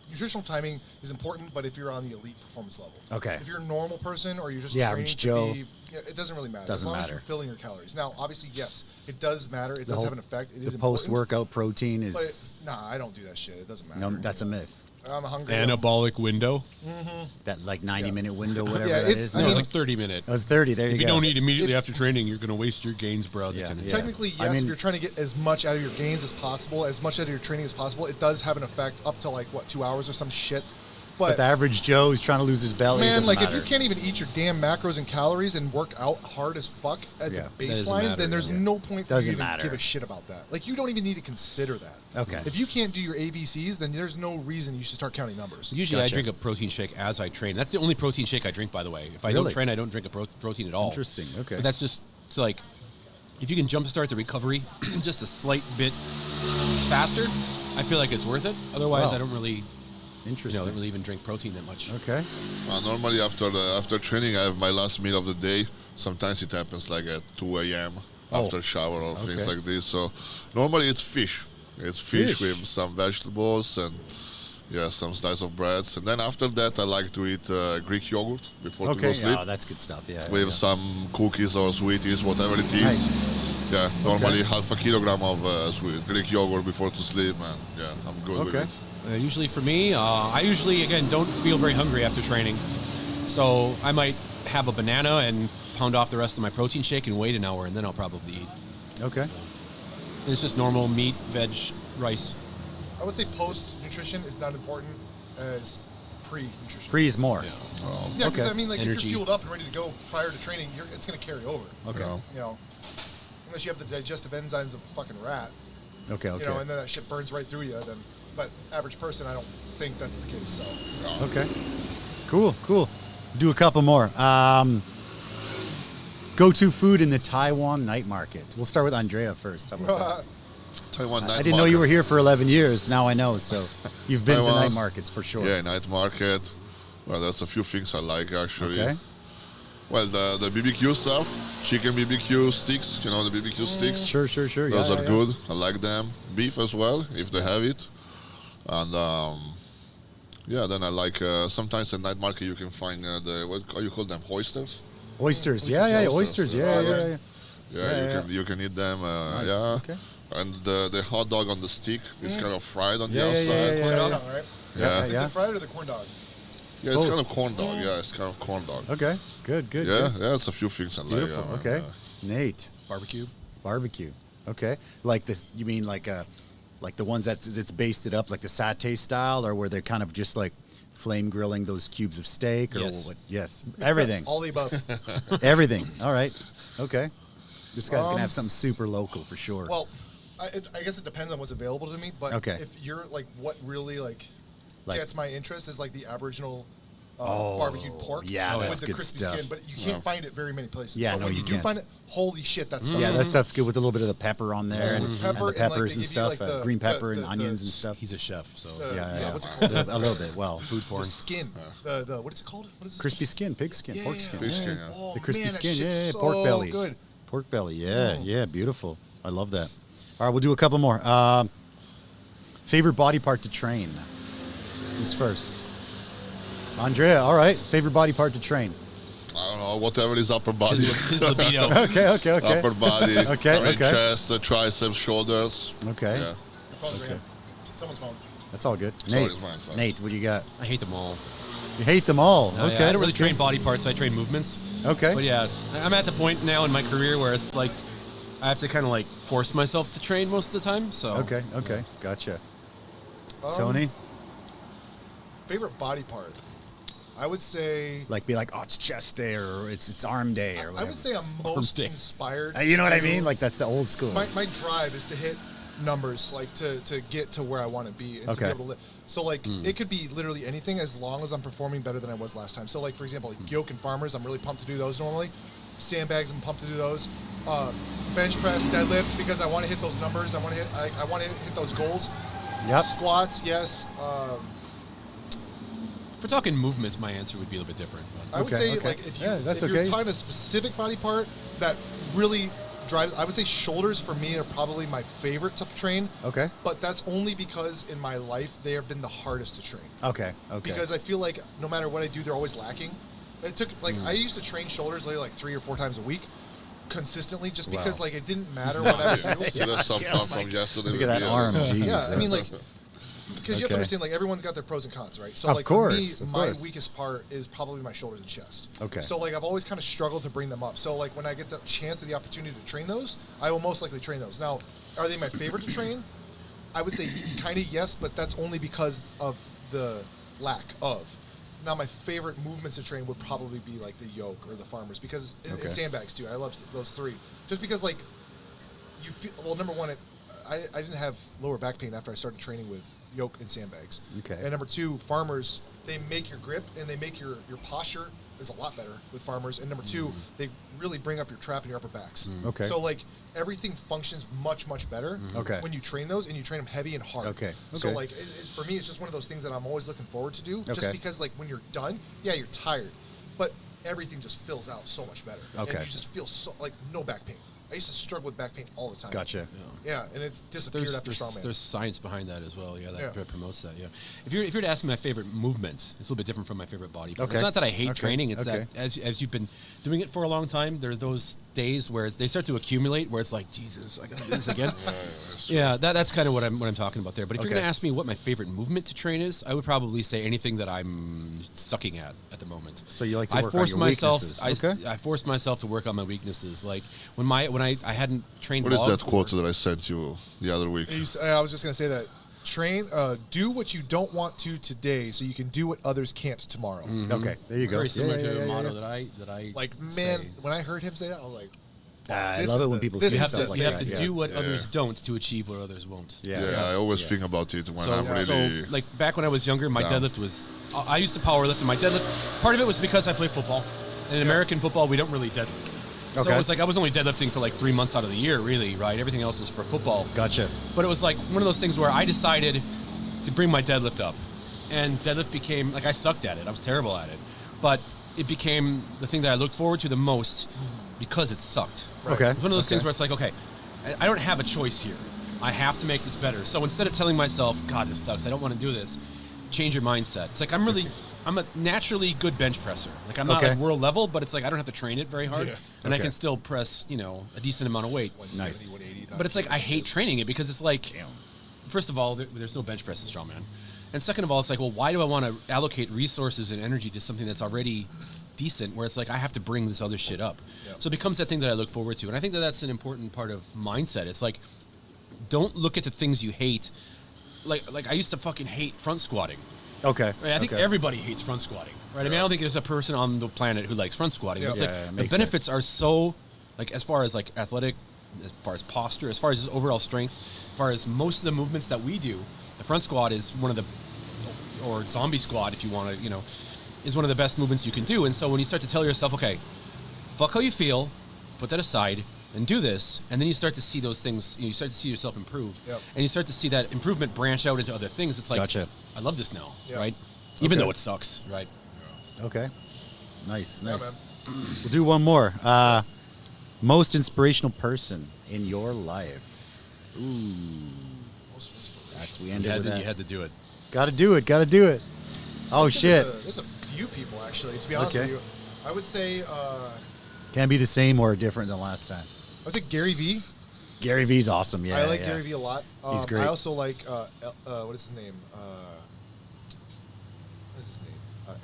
nutritional timing is important, but if you're on the elite performance level. Okay. If you're a normal person or you're just The training average to Joe. be, it doesn't really matter. Doesn't as long as matter. you're filling your calories. Now, obviously, yes, it does matter. It does whole- have an effect. It is The important. post-workout protein But, is nah, I don't do that shit. It doesn't matter. no. That's a myth. I'm hungry. Anabolic window. That like 90-minute window, whatever Yeah, that it's- is. I No, No, it's mean- like 30 minute. it was 30. There If you you go. don't eat immediately after training, you're going to waste your gains, brother. Yeah, yeah. Technically, yes, I mean- if you're trying to get as much out of your gains as possible, as much out of your training as possible, it does have an effect up to, like, what, 2 hours or some shit. But the average Joe is trying to lose his belly. it man, doesn't like matter. if you can't even eat your damn macros and calories and work out hard as fuck at Yeah. the That doesn't baseline, matter, then there's yeah. no point for Doesn't you to even matter. give a shit about that. Like you don't even need to consider that. Okay. If you can't do your ABCs, then there's no reason you should start counting numbers. Usually Gotcha. I drink a protein shake as I train. That's the only protein shake I drink, by the way. If I Really? don't train, I don't drink a protein at all. Interesting. Okay. But that's just to like, if you can jumpstart the recovery just a slight bit faster, I feel like it's worth it. Otherwise, Wow. I don't really, Interesting. don't really even drink protein that much. Okay. Normally after training, I have my last meal of the day. Sometimes it happens like at 2 a.m. after shower or things Okay. like this. So normally it's fish. It's fish Fish. with some vegetables and some slice of breads. And then after that, I like to eat Greek yogurt before to Okay. go sleep. Yeah, that's good stuff. Yeah. With yeah. some cookies or sweeties, whatever it is. Nice. Yeah, normally half a kilogram of sweet Greek yogurt before to sleep, and I'm good with Okay. it. Usually for me, I usually, again, don't feel very hungry after training. So I might have a banana and pound off the rest of my protein shake and wait an hour, and then I'll probably eat. Okay. And it's just normal meat, veg, rice. I would say post-nutrition is not important as pre-nutrition. Pre is more. Yeah, because Okay. I mean, like if Energy. you're fueled up and ready to go prior to training, it's going to carry over. Okay. Yeah. You know, unless you have the digestive enzymes of a fucking rat. Okay. You know, Okay. and then that shit burns right through you. Then, but average person, I don't think that's the case. So. Okay. Cool. Cool. Do a couple more. Go-to food in the Taiwan night market. We'll start with Andrea first. How about that? Taiwan night I didn't know you were market. here for 11 years. Now I know. So you've been to Taiwan. night markets for sure. Yeah, night market. Well, there's a few things I like actually. Okay. Well, the BBQ stuff, chicken BBQ sticks, the BBQ sticks. Sure. Sure. Those yeah, are yeah. good. I like them. Beef as well, if they have it. And then I like sometimes at night market you can find what you call them, oysters. Oysters. Yeah. Oysters. Oysters. Yeah. Yeah. Yeah. You can eat them. Nice. Yeah. Okay. And the hot dog on the stick is kind of fried on the Yeah, yeah, outside. yeah, Corn dog, right? Yeah. Is Yeah. it fried or the corn dog? Yeah, it's Both. kind of corn dog. Yeah, it's kind of corn dog. Okay. Good. Yeah, it's a few things I like. Beautiful. man, Okay. Nate. Barbecue. Okay. Like this, you mean like the ones that's based it up like the satay style, or where they're kind of just like flame grilling those cubes of steak, or yes. what? Yes. Everything. All the above. Everything. All right. Okay. This guy's gonna have something super local for sure. Well, I guess it depends on what's available to me, but Okay. if you're like what really like Like- gets my interest is like the Aboriginal barbecued pork yeah, with that's the good crispy stuff. skin, but you can't find it very many places. Yeah, but no, when you you do can't. find it, holy shit, that stuff. Yeah, that stuff's good with a little bit of the pepper on there, with and pepper the and, like, peppers they and give you, stuff, like, the- green pepper the- and the- onions and stuff. He's a chef, so Yeah. What's it called? A little bit. Well, food porn. The skin. The what is it called? What is it? crispy skin, pig skin, pork skin. Pig skin, yeah. Oh, The crispy man, that skin, shit's yeah, pork so belly. Good. Pork belly, yeah, beautiful. I love that. All right, we'll do a couple more. Favorite body part to train? Who's first? Andrea, all right. Favorite body part to train? I don't know, whatever is upper body. His libido. Okay. Upper body, Okay. chest, triceps, shoulders. Okay. Yeah. Phone's ringing. Someone's phone. That's all good. Sorry, Nate, it's mine, sorry. Nate, what do you got? I hate them all. You hate them all. No, Okay. yeah, I don't really okay. train body parts. I train movements. Okay. But yeah, I'm at the point now in my career where it's like I have to kind of like force myself to train most of the time. So Okay. Gotcha. Tony? Favorite body part? I would say. Like, be like, oh, it's chest day, or it's arm day, or whatever. I would say I'm most day. inspired. You know what I to- mean? Like, that's the old school. My drive is to hit numbers, like to get to where I want to be and to be Okay. able to live. So like it could be literally anything as long as I'm performing better than I was last time. So like for example, like yoke and farmers, I'm really pumped to do those normally. Sandbags, I'm pumped to do those. Bench press, deadlift, because I want to hit those numbers. I want to hit those goals. Yep. Squats, yes. if we're talking movements, my answer would be a little bit different. But I would Okay, say okay. like if that's you're okay. talking a specific body part that really drives, I would say shoulders for me are probably my favorite to train. Okay. But that's only because in my life they have been the hardest to train. Okay. Because I feel like no matter what I do, they're always lacking. It took like Mm. I used to train shoulders literally like 3 or 4 times a week, consistently, just Wow. because like it didn't matter what I would do. So there's some pump from yesterday. Look at that Yeah. arm. Jeez. Yeah, I mean like because you have to Okay. understand like everyone's got their pros and cons, right? So Of like course, for of me, my course. weakest part is probably my shoulders and chest. Okay. So like I've always kind of struggled to bring them up. So like when I get the chance or the opportunity to train those, I will most likely train those. Now, are they my favorite to train? I would say kind of yes, but that's only because of the lack of. Now my favorite movements to train would probably be like the yoke or the farmers because and sandbags too. I love those three just because like you feel well. Number one, I didn't have lower back pain after I started training with yoke and sandbags. Okay. And number two, farmers, they make your grip and they make your posture is a lot better with farmers. And number two, they really bring up your trap and your upper backs. Okay. So like everything functions much better Okay. when you train those and you train them heavy and hard. Okay. So Okay. like for me, it's just one of those things that I'm always looking forward to do. Okay. Just because like when you're done, yeah, you're tired, but everything just fills out so much better. Okay. And you just feel so like no back pain. I used to struggle with back pain all the time. Gotcha. Yeah, and it's disappeared after Strongman. There's science behind that as well. Yeah, that Yeah. promotes that. Yeah. If you're to ask me my favorite movement, it's a little bit different from my favorite body part. Okay. It's not that I hate Okay. training. It's Okay. that as you've been doing it for a long time, there are those days where they start to accumulate, where it's like, Jesus, I got to do this again. Yeah, that's kind of what I'm talking about there. But if you're Okay. going to ask me what my favorite movement to train is, I would probably say anything that I'm sucking at the moment. So you like to I work on forced your myself. weaknesses. Okay. I forced myself to work on my weaknesses. Like when I hadn't trained. What is log that for- quote that I sent you the other week? I was just gonna say that do what you don't want to today, so you can do what others can't tomorrow. Okay. There you go. Very similar Yeah, to yeah, a yeah, motto yeah. that I Like man, say. when I heard him say that, I was like, I This love is it when the- people this say is stuff the- like you that. have to yeah. do what others don't to achieve what others won't. Yeah. I always think about it when I'm really. So like back when I was younger, my down. deadlift was. I used to power lift, and my deadlift. Part of it was because I play football. In American football, we don't really deadlift. So Okay. it was like I was only deadlifting for like 3 months out of the year, really, right? Everything else was for football. Gotcha. But it was like one of those things where I decided to bring my deadlift up. And deadlift became, like I sucked at it. I was terrible at it. But it became the thing that I looked forward to the most because it sucked. Okay. It's one of those things Okay. where it's like, okay, I don't have a choice here. I have to make this better. So instead of telling myself, God, this sucks, I don't want to do this, change your mindset. It's like I'm a naturally good bench presser. Like I'm not Okay. like world level, but it's like I don't have to train it very hard. Yeah. And I Okay. can still press, a decent amount of weight. 170, 180. But it's like I hate training it because it's like, first of all, there's no bench press in Strongman. And second of all, it's like, well, why do I want to allocate resources and energy to something that's already decent, where it's like I have to bring this other shit up? Yep. So it becomes that thing that I look forward to. And I think that that's an important part of mindset. It's like, don't look at the things you hate. Like I used to fucking hate front squatting. Okay. Right? I think everybody hates front squatting, right? I mean, I don't think there's a person on the planet who likes front squatting. Yeah. It's like the benefits are so, like, as far as like athletic, as far as posture, as far as overall strength, as far as most of the movements that we do, the front squat is one of the, or zombie squat if you want to, you know, is one of the best movements you can do. And so when you start to tell yourself, okay, fuck how you feel, put that aside, and do this, and then you start to see those things, you start to see yourself improve, and you start to see that improvement branch out into other things. It's like, I love this now, right? Even though it sucks, right? Okay. Nice. Man. We'll do one more. Most inspirational person in your life. Ooh. We ended with that. You had to do it. Gotta do it. Oh, shit. There's a few people, actually, to be honest with you. I would say... Can be the same or different than last time. I think Gary Vee. Gary Vee's awesome, yeah. I like Gary Vee a lot. He's great. I also like, what is his name? What is his name?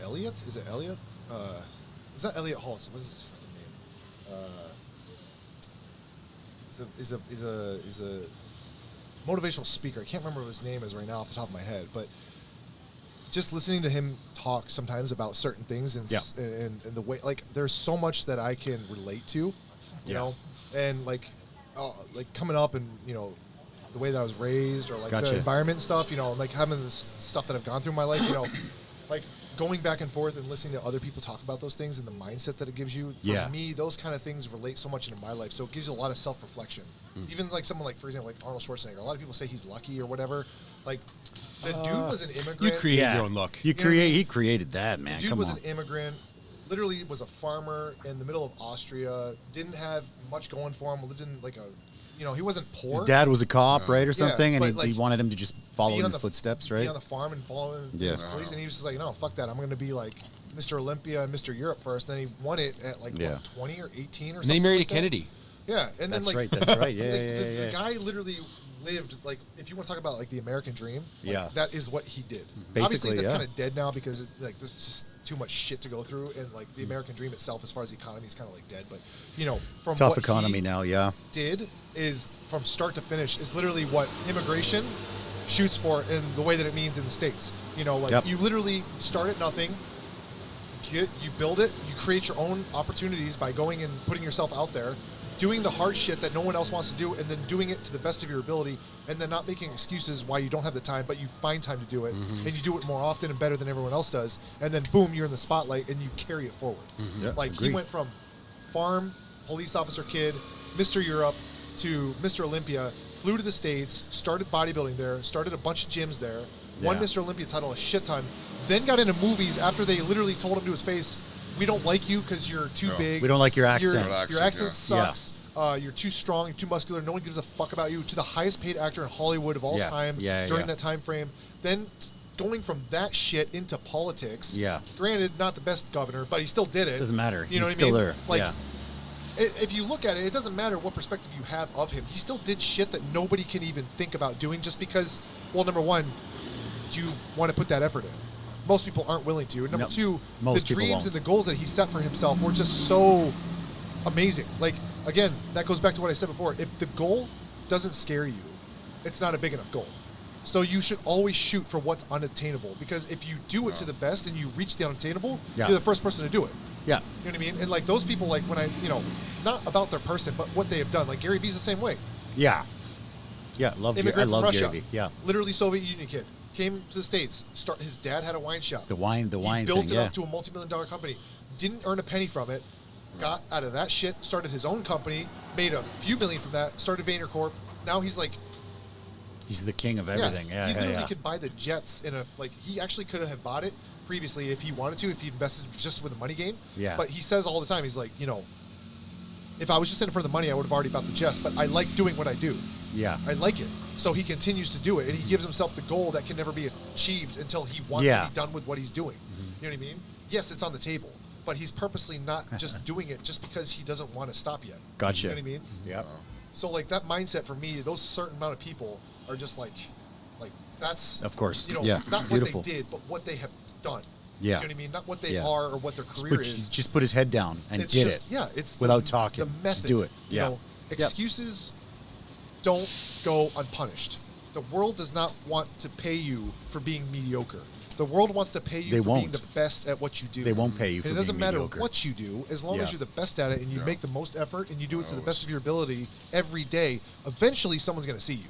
Elliot? Is it Elliot? It's not Elliot Halls. What is his fucking name? He's a motivational speaker. I can't remember what his name is right now off the top of my head, but just listening to him talk sometimes about certain things and the way, like, there's so much that I can relate to, you know, and like coming up and, you know, the way that I was raised or like the environment and stuff, you know, like having this stuff that I've gone through in my life, you know, like going back and forth and listening to other people talk about those things and the mindset that it gives you. For me, those kind of things relate so much into my life. So it gives you a lot of self-reflection. Even like someone like, for example, like Arnold Schwarzenegger. A lot of people say he's lucky or whatever. Like, the dude was an immigrant. You create your own luck. He created that, man. The dude was an immigrant. Literally was a farmer in the middle of Austria. Didn't have much going for him. Lived in like a, you know, he wasn't poor. His dad was a cop, right, or something, and like, he wanted him to just follow in his footsteps, right? Be on the farm and follow him his police, and he was just like, no, fuck that. I'm going to be like Mr. Olympia and Mr. Europe first. Then he won it at like what, 20 or 18 or something. And then he married like Kennedy. Yeah, and that's then like that's right. Yeah, the guy literally lived, like, if you want to talk about like the American dream, like, that is what he did. Basically, obviously that's kind of dead now because like there's just too much shit to go through, and like the American dream itself, as far as the economy, is kind of like dead. But you know, from tough what economy he now, did is from start to finish is literally what immigration shoots for in the way that it means in the States. You know, like you literally start at nothing. You build it. You create your own opportunities by going and putting yourself out there, doing the hard shit that no one else wants to do, and then doing it to the best of your ability, and then not making excuses why you don't have the time, but you find time to do it, and you do it more often and better than everyone else does, and then boom, you're in the spotlight, and you carry it forward. Like, he went from farm, police officer kid, Mr. Europe, to Mr. Olympia, flew to the States, started bodybuilding there, started a bunch of gyms there, won Mr. Olympia title a shit ton, then got into movies after they literally told him to his face, we don't like you because you're too big. We don't like your accent. Your accent sucks. You're too strong. You're too muscular. No one gives a fuck about you. To the highest paid actor in Hollywood of all time during that time frame. Then going from that shit into politics. Granted, not the best governor, but he still did it. Doesn't matter. You know He's what I mean? still there. Like, if you look at it, it doesn't matter what perspective you have of him. He still did shit that nobody can even think about doing just because, well, number one, do you want to put that effort in? Most people aren't willing to. And number two, the dreams and the goals that he set for himself were just so amazing. Like, again, that goes back to what I said before. If the goal doesn't scare you, it's not a big enough goal. So you should always shoot for what's unattainable, because if you do it to the best and you reach the unattainable, you're the first person to do it. You know what I mean? And like those people, like when I, you know, not about their person, but what they have done. Like Gary Vee's the same way. I love Russia, Gary Vee. Literally Soviet Union kid. Came to the States. His dad had a wine shop. The wine He built it up to a multi-million-dollar company. Didn't earn a penny from it. Got out of that shit. Started his own company. Made a few million from that. Started VaynerCorp. Now he's like, he's the king of everything. He literally could buy the jets in a, like, he actually could have bought it previously if he wanted to, if he invested just with the money game. But he says all the time, he's like, you know, if I was just in it for the money, I would have already bought the jets. But I like doing what I do. I like it. So he continues to do it, and he gives himself the goal that can never be achieved until he wants to be done with what he's doing. You know what I mean? Yes, it's on the table, but he's purposely not just doing it just because he doesn't want to stop yet. Gotcha. You know what I mean? So like that mindset for me, those certain amount of people are just like, Like that's of course, you know, yeah, not beautiful. what they did, but what they have done. Yeah, you know what I mean? Not what they are or what their career is. Just put his head down and It's did just, it. Yeah, it's without talking. The method. Just do it. You Yeah. know, excuses don't go unpunished. The world does not want to pay you for being mediocre. The world wants to pay you for being the best at what you do. They won't pay you for and being it doesn't matter mediocre. what you do, as long as you're the best at it and you make the most effort and you do it to the best of your ability every day, eventually someone's going to see you.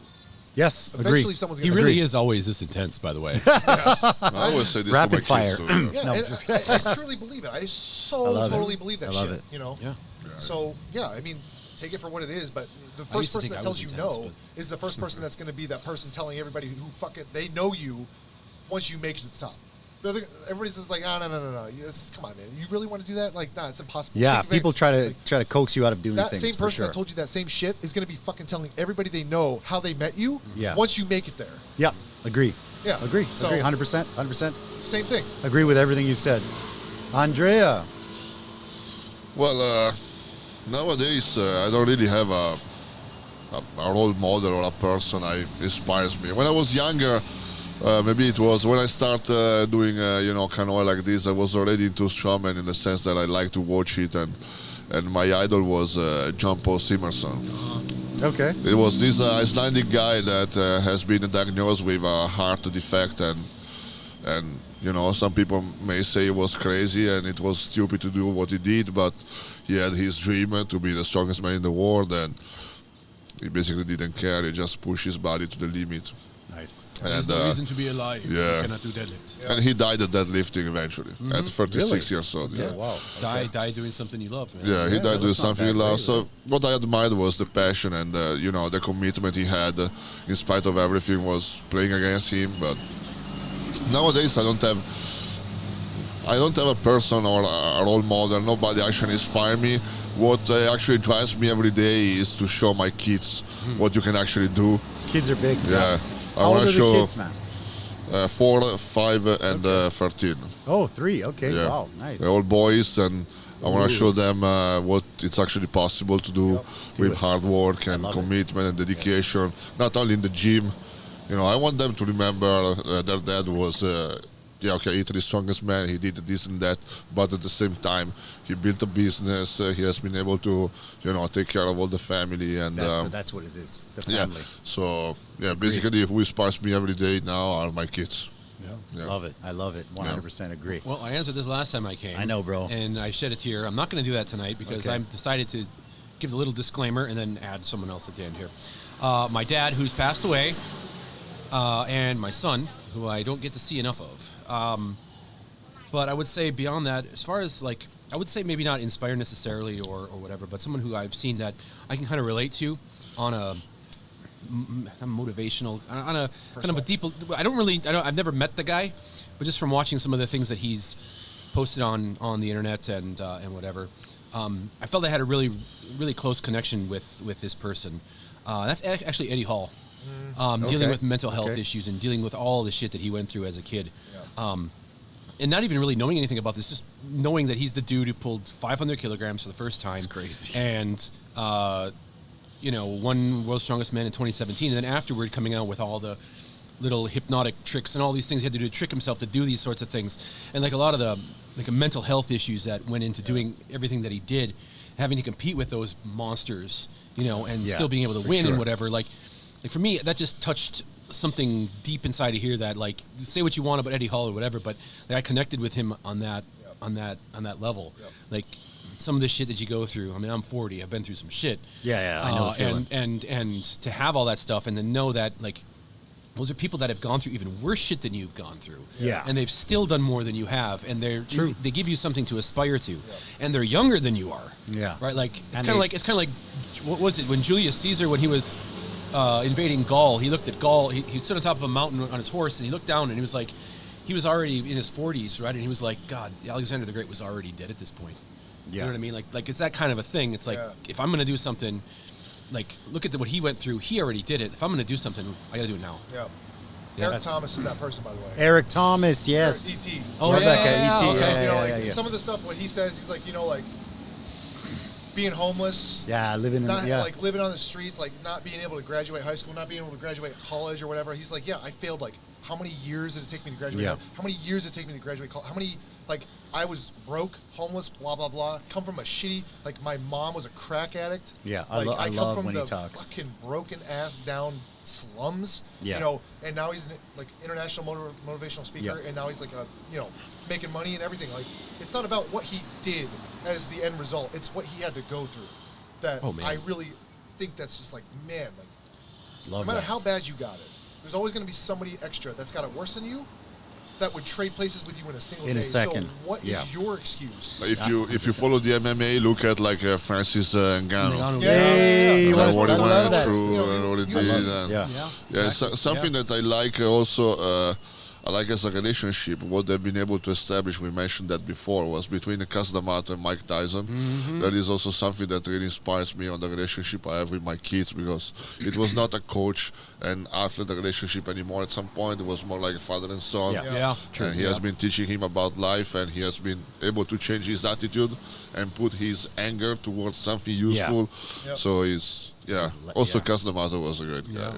Yes, Eventually someone's going He to really see you. is always this intense, by the way. I always say this Rapid to my fire. kids too. Yeah, No, and just- I truly believe it. I totally believe that I love shit. it. You know? Yeah. So, yeah, I mean, take it for what it is, but the used first to person think that I tells was you intense, no but- is the first person that's going to be that person telling everybody who fucking, they know you once you make it to the top. Everybody's just like, no. Come on, man. You really want to do that? Like, nah, it's impossible. Yeah, Think of people it, try to coax you out of doing that things. same for person sure. that told you that same shit is going to be fucking telling everybody they know how they met you once you make it there. Yeah, agree. Yeah. Agree. So- Agree. 100%. 100%. Same thing. Agree with everything you said. Andrea. Well, nowadays I don't really have a role model or a person that inspires me. When I was younger, maybe it was when I started doing canoe like this. I was already into strongman in the sense that I like to watch it, and my idol was John Paul Simerson. Okay. It was this Icelandic guy that has been diagnosed with a heart defect, and you know, some people may say it was crazy and it was stupid to do what he did, but he had his dream to be the strongest man in the world, and he basically didn't care. He just pushed his body to the limit. Nice. There's no reason to be alive. yeah. You cannot do deadlift. And he died at deadlifting eventually at 36 years old. Yeah. Wow. Die doing something you love, man. Yeah, he died doing that's not something he bad, loved. really. So what I admired was the passion and the commitment he had. In spite of everything, was playing against him. But nowadays, I don't have a person or a role model. Nobody actually inspires me. What actually drives me every day is to show my kids what you can actually do. Kids are big. Yeah, I How old want are to the show kids, man? 4, 5, and 13. Oh, 3. Okay. Yeah. Wow. Nice. They're all boys, and I want to show them what it's actually possible to do with hard work and love it. commitment and dedication. Not only in the gym, you know. I want them to remember their dad was, Italy's strongest man. He did this and that, but at the same time, he built a business. He has been able to, take care of all the family, and That's what it is. The family. yeah. So basically, who inspires me every day now are my kids. Yeah. Love it. I love it. 100% agree. Well, I answered this last time I came. I know, bro. And I shed a tear. I'm not going to do that tonight because Okay. I've decided to give a little disclaimer and then add someone else at the end here. My dad, who's passed away, and my son, who I don't get to see enough of. But I would say beyond that, as far as I would say maybe not inspired necessarily or whatever, but someone who I've seen that I can kind of relate to on a motivational, on a kind of a deep. I've never met the guy, but just from watching some of the things that he's posted on the internet and whatever, I felt I had a really, really close connection with this person. That's actually Eddie Hall, dealing with mental health issues and dealing with all the shit that he went through as a kid. Yeah. And not even really knowing anything about this, just knowing that he's the dude who pulled 500 kilograms for the first time. That's crazy. And, won World's Strongest Man in 2017. And then afterward coming out with all the little hypnotic tricks and all these things he had to do to trick himself to do these sorts of things. And a lot of the mental health issues that went into doing everything that he did, having to compete with those monsters, and still being able to win and whatever. Like for me, that just touched something deep inside of here that say what you want about Eddie Hall or whatever, but I connected with him on that level. Like some of the shit that you go through. I mean, I'm 40. I've been through some shit. Yeah, I know the feeling. And to have all that stuff and to know that those are people that have gone through even worse shit than you've gone through. Yeah. And they've still done more than you have, and they give you something to aspire to. And they're younger than you are. Yeah. Right? It's kind of like what was it when Julius Caesar, when he was invading Gaul, he looked at Gaul, he stood on top of a mountain on his horse, and he looked down, and he was already in his 40s, right? And he was like, God, Alexander the Great was already dead at this point. Yeah. You know what I mean? Like it's that kind of a thing. It's if I'm going to do something, look at what he went through. He already did it. If I'm going to do something, I got to do it now. Yeah. Eric Thomas is that person, by the way. Eric Thomas, yes. E.T. Oh, Rebecca, yeah, E.T. okay. Yeah. Some of the stuff, what he says, he's like, being homeless. Yeah, living living on the streets, like not being able to graduate high school, not being able to graduate college or whatever. He's like, yeah, I failed. Like, how many years did it take me to graduate? Yeah. How many years did it take me to graduate college? How many, like, I was broke, homeless, blah, blah, blah. Come from a shitty, like, my mom was a crack addict. Yeah, like, I come love from when the he talks. fucking broken ass down slums. Yeah. You know, and now he's an, like, international motivational speaker, and now he's like a, you know, making money and everything. Like, it's not about what he did as the end result. It's what he had to go through. That I really think that's just like, man, like, Love no matter that. how bad you got it, there's always going to be somebody extra that's got it worse than you that would trade places with you in a single day. In a second. So what is your excuse? If you follow the MMA, look at like Francis Ngannou. Hey, What I he love went that. through and what he did. And Yeah. something that I like also, I like as a relationship, what they've been able to establish, we mentioned that before, was between Cus D'Amato and Mike Tyson. That is also something that really inspires me on the relationship I have with my kids, because it was not a coach and athlete relationship anymore. At some point, it was more like a father and son. And he has been teaching him about life, and he has been able to change his attitude and put his anger towards something useful. So he's, also Cus D'Amato was a great guy.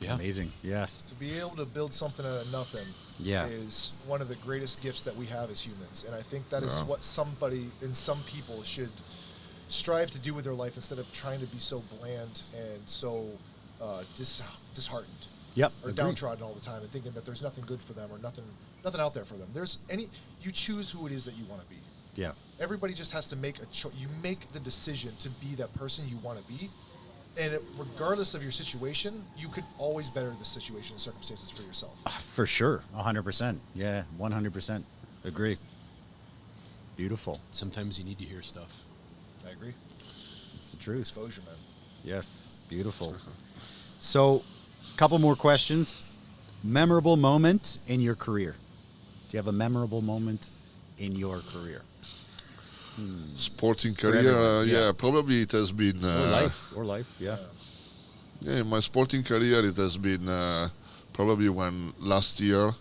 Yeah. Amazing. Yes. To be able to build something out of nothing is one of the greatest gifts that we have as humans. And I think that is what somebody and some people should strive to do with their life, instead of trying to be so bland and so disheartened. Or downtrodden all the time and thinking that there's nothing good for them or nothing out there for them. You choose who it is that you want to be. Yeah. Everybody just has to make a choice. You make the decision to be that person you want to be. And regardless of your situation, you could always better the situation and circumstances for yourself. For sure. 100%. Yeah, 100%. Agree. Beautiful. Sometimes you need to hear stuff. I agree. It's the truth. Exposure, man. Yes. Beautiful. So, a couple more questions. Memorable moment in your career. Do you have a memorable moment in your career? Sporting career, probably it has been... Or life, yeah. Yeah, in my sporting career, it has been probably when last year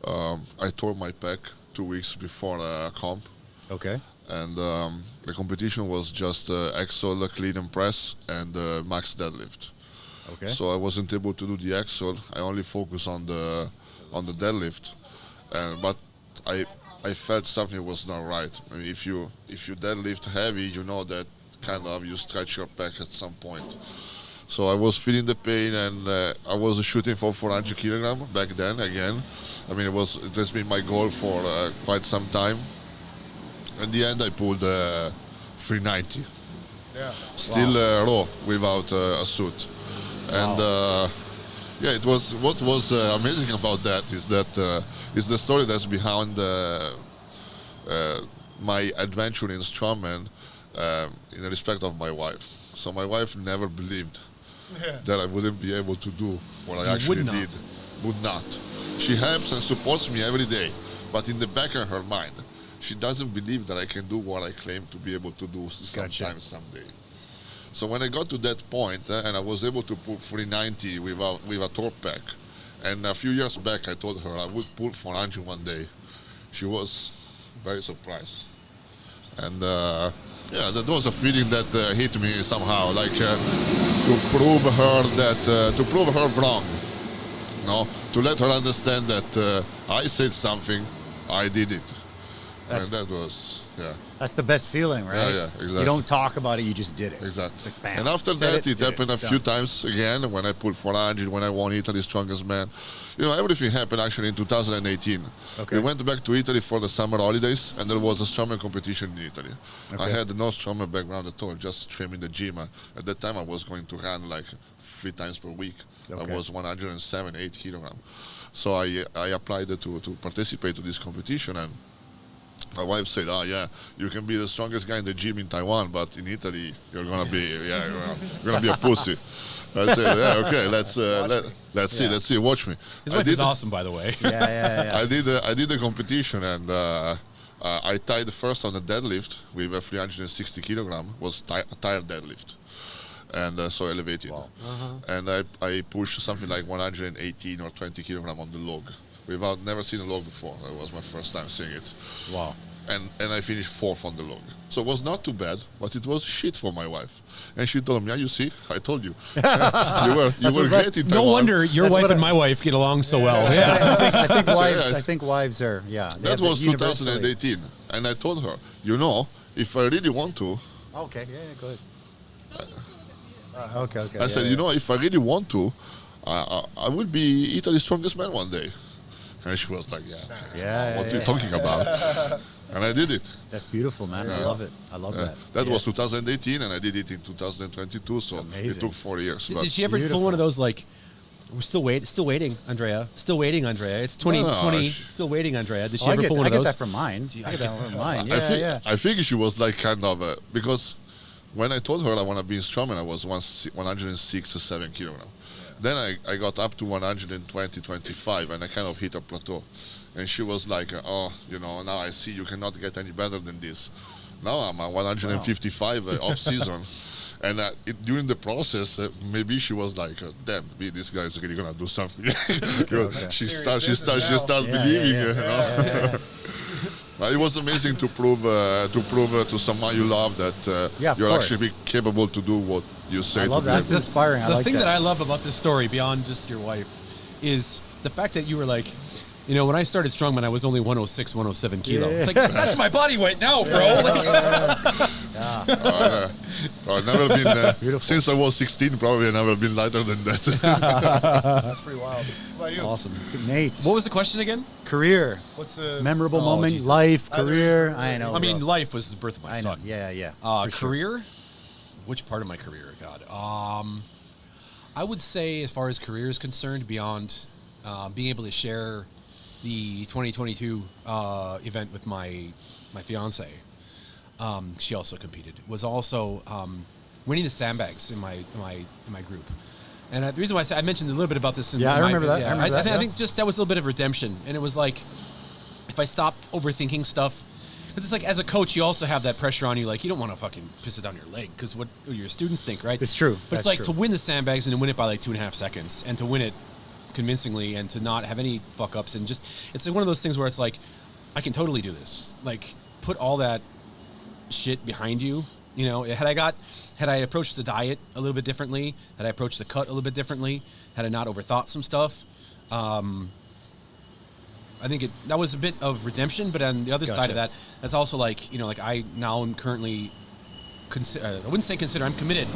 I tore my pec 2 weeks before comp. Okay. And the competition was just axle, clean and press, and max deadlift. Okay. So I wasn't able to do the axle. I only focused on the deadlift, but I felt something was not right. I mean, if you deadlift heavy, you know that kind of you stretch your back at some point. So I was feeling the pain, and I was shooting for 400 kilogram back then again. I mean, it has been my goal for quite some time. In the end, I pulled 390. Yeah. Still raw without a suit. And it was, what was amazing about that is the story that's behind my adventure in Strongman in respect of my wife. So my wife never believed that I wouldn't be able to do what I actually did. Would not. She helps and supports me every day, but in the back of her mind, she doesn't believe that I can do what I claim to be able to do sometime, someday. So when I got to that point, and I was able to pull 390 with a torque pack, and a few years back I told her I would pull 400 one day, she was very surprised. And that was a feeling that hit me somehow, like to prove her wrong, to let her understand that I said something, I did it. And that was, That's the best feeling, right? Yeah, exactly. You don't talk about it, you just did it. Exactly. It's like, bam, and after said that, it happened a few times again, when I pulled 400, when I won Italy's Strongest Man. Everything happened actually in 2018. Okay. We went back to Italy for the summer holidays, and there was a strongman competition in Italy. Okay. I had no strongman background at all, just training in the gym. At that time, I was going to run like 3 times per week. Okay. I was 107, 8 kilograms. So I applied to participate to this competition, and my wife said, you can be the strongest guy in the gym in Taiwan, but in Italy, you're going to be a pussy. I said, okay, let's see, watch me. His wife is awesome, by the way. Yeah. I did the competition, and I tied first on the deadlift with a 360 kilogram, was a tire deadlift. And so elevated. Wow. And I pushed something like 118 or 20 kilogram on the log. Never seen a log before. That was my first time seeing it. Wow. and I finished 4th on the long. So it was not too bad, but it was shit for my wife. And she told me, "Yeah, you see, I told you, you were great in Taiwan." No wonder your wife and my wife get along so well. I think wives. I think wives are. Yeah. That was 2018, and I told her, if I really want to. Okay. Yeah. Go ahead. Okay. I said, if I really want to, I will be Italy's strongest man one day. And she was like, what are you talking about? And I did it. That's beautiful, man. Yeah. I love it. I love that. That was 2018, and I did it in 2022, so amazing. It took 4 years. Did she ever pull one of those, like, we're still waiting, Andrea. Still waiting, Andrea. It's 2020. Still waiting, Andrea. Did she ever pull one of those? I get that from mine. I get that from mine. Yeah, I think she was like kind of, because when I told her I want to be in strongman, I was 106 or 7 kilograms. Then I got up to 120, 25, and I kind of hit a plateau. And she was like, now I see you cannot get any better than this. Now I'm at 155 off season. And during the process, maybe she was like, damn, this guy is really going to do something. She starts believing, It was amazing to prove to someone you love that you're actually capable to do what you say. I love that. That's inspiring. The thing that I love about this story, beyond just your wife, is the fact that you were like, when I started Strongman, I was only 106, 107 kilo. It's like, that's my body weight now, bro. I've never been, since I was 16, probably I've never been lighter than that. That's pretty wild. What about you? Awesome. Nate. What was the question again? Career. What's the memorable moment? Life, career. I know. I mean, life was the birth of my son. Yeah. Career? Sure. Which part of my career? God. I would say, as far as career is concerned, beyond being able to share the 2022 event with my fiance, she also competed, was also winning the sandbags in my group. And the reason why I mentioned a little bit about this in I remember that. I think just that was a little bit of redemption. And it was like, if I stopped overthinking stuff, because it's like, as a coach, you also have that pressure on you, like, you don't want to fucking piss it down your leg, because what your students think, right? It's true. But it's like, to win the sandbags and to win it by like 2.5 seconds, and to win it convincingly, and to not have any fuck ups, and just, it's like one of those things where it's like, I can totally do this. Like, put all that shit behind you. Had I approached the diet a little bit differently, had I approached the cut a little bit differently, had I not overthought some stuff, I think that was a bit of redemption. But on the other side of that, that's also like, I now am currently, I wouldn't say consider, I'm committed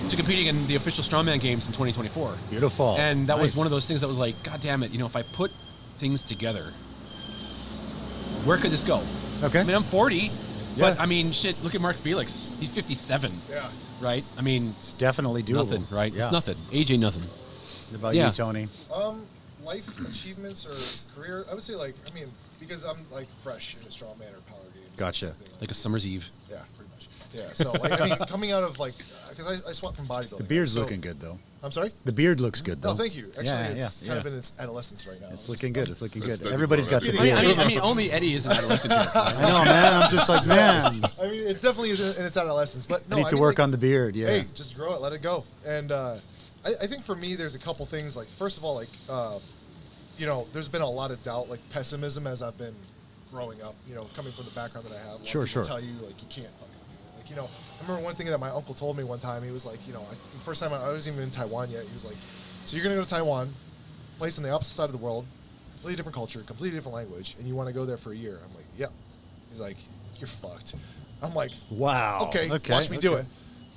to competing in the official Strongman Games in 2024. Beautiful. And that was one of those things that was like, God damn it, if I put things together, where could this go? Okay. I mean, I'm 40, but I mean, shit, look at Mark Felix. He's 57. Yeah. Right? I mean, it's definitely doable. Nothing, right? Yeah. It's nothing. Age ain't nothing. What about you, Tony? Life achievements or career, I would say because I'm like fresh in a strongman or power games. Gotcha. Like a summer's eve. Yeah, pretty much. Yeah, so coming out of because I swept from bodybuilding. The beard's looking good though. I'm sorry? The beard looks good though. No, thank you. Actually, it's kind of in its adolescence right now. It's looking good. It's looking good. Everybody's got the beard. I mean, only Eddie is an adolescent here. I know, man. I'm just like, man. I mean, it's definitely in its adolescence, but no, I need to work on the beard. Yeah. Hey, just grow it, let it go. And I think for me, there's a couple things. Like, first of all, there's been a lot of doubt, like pessimism as I've been growing up. Coming from the background that I have. Sure. Tell you like you can't fucking do it. Like, I remember one thing that my uncle told me one time. He was like, the first time I wasn't even in Taiwan yet. He was like, so you're gonna go to Taiwan, place on the opposite side of the world, completely different culture, completely different language, and you want to go there for a year. I'm like, yep. He's like, you're fucked. I'm like, wow. Okay. Watch me do it.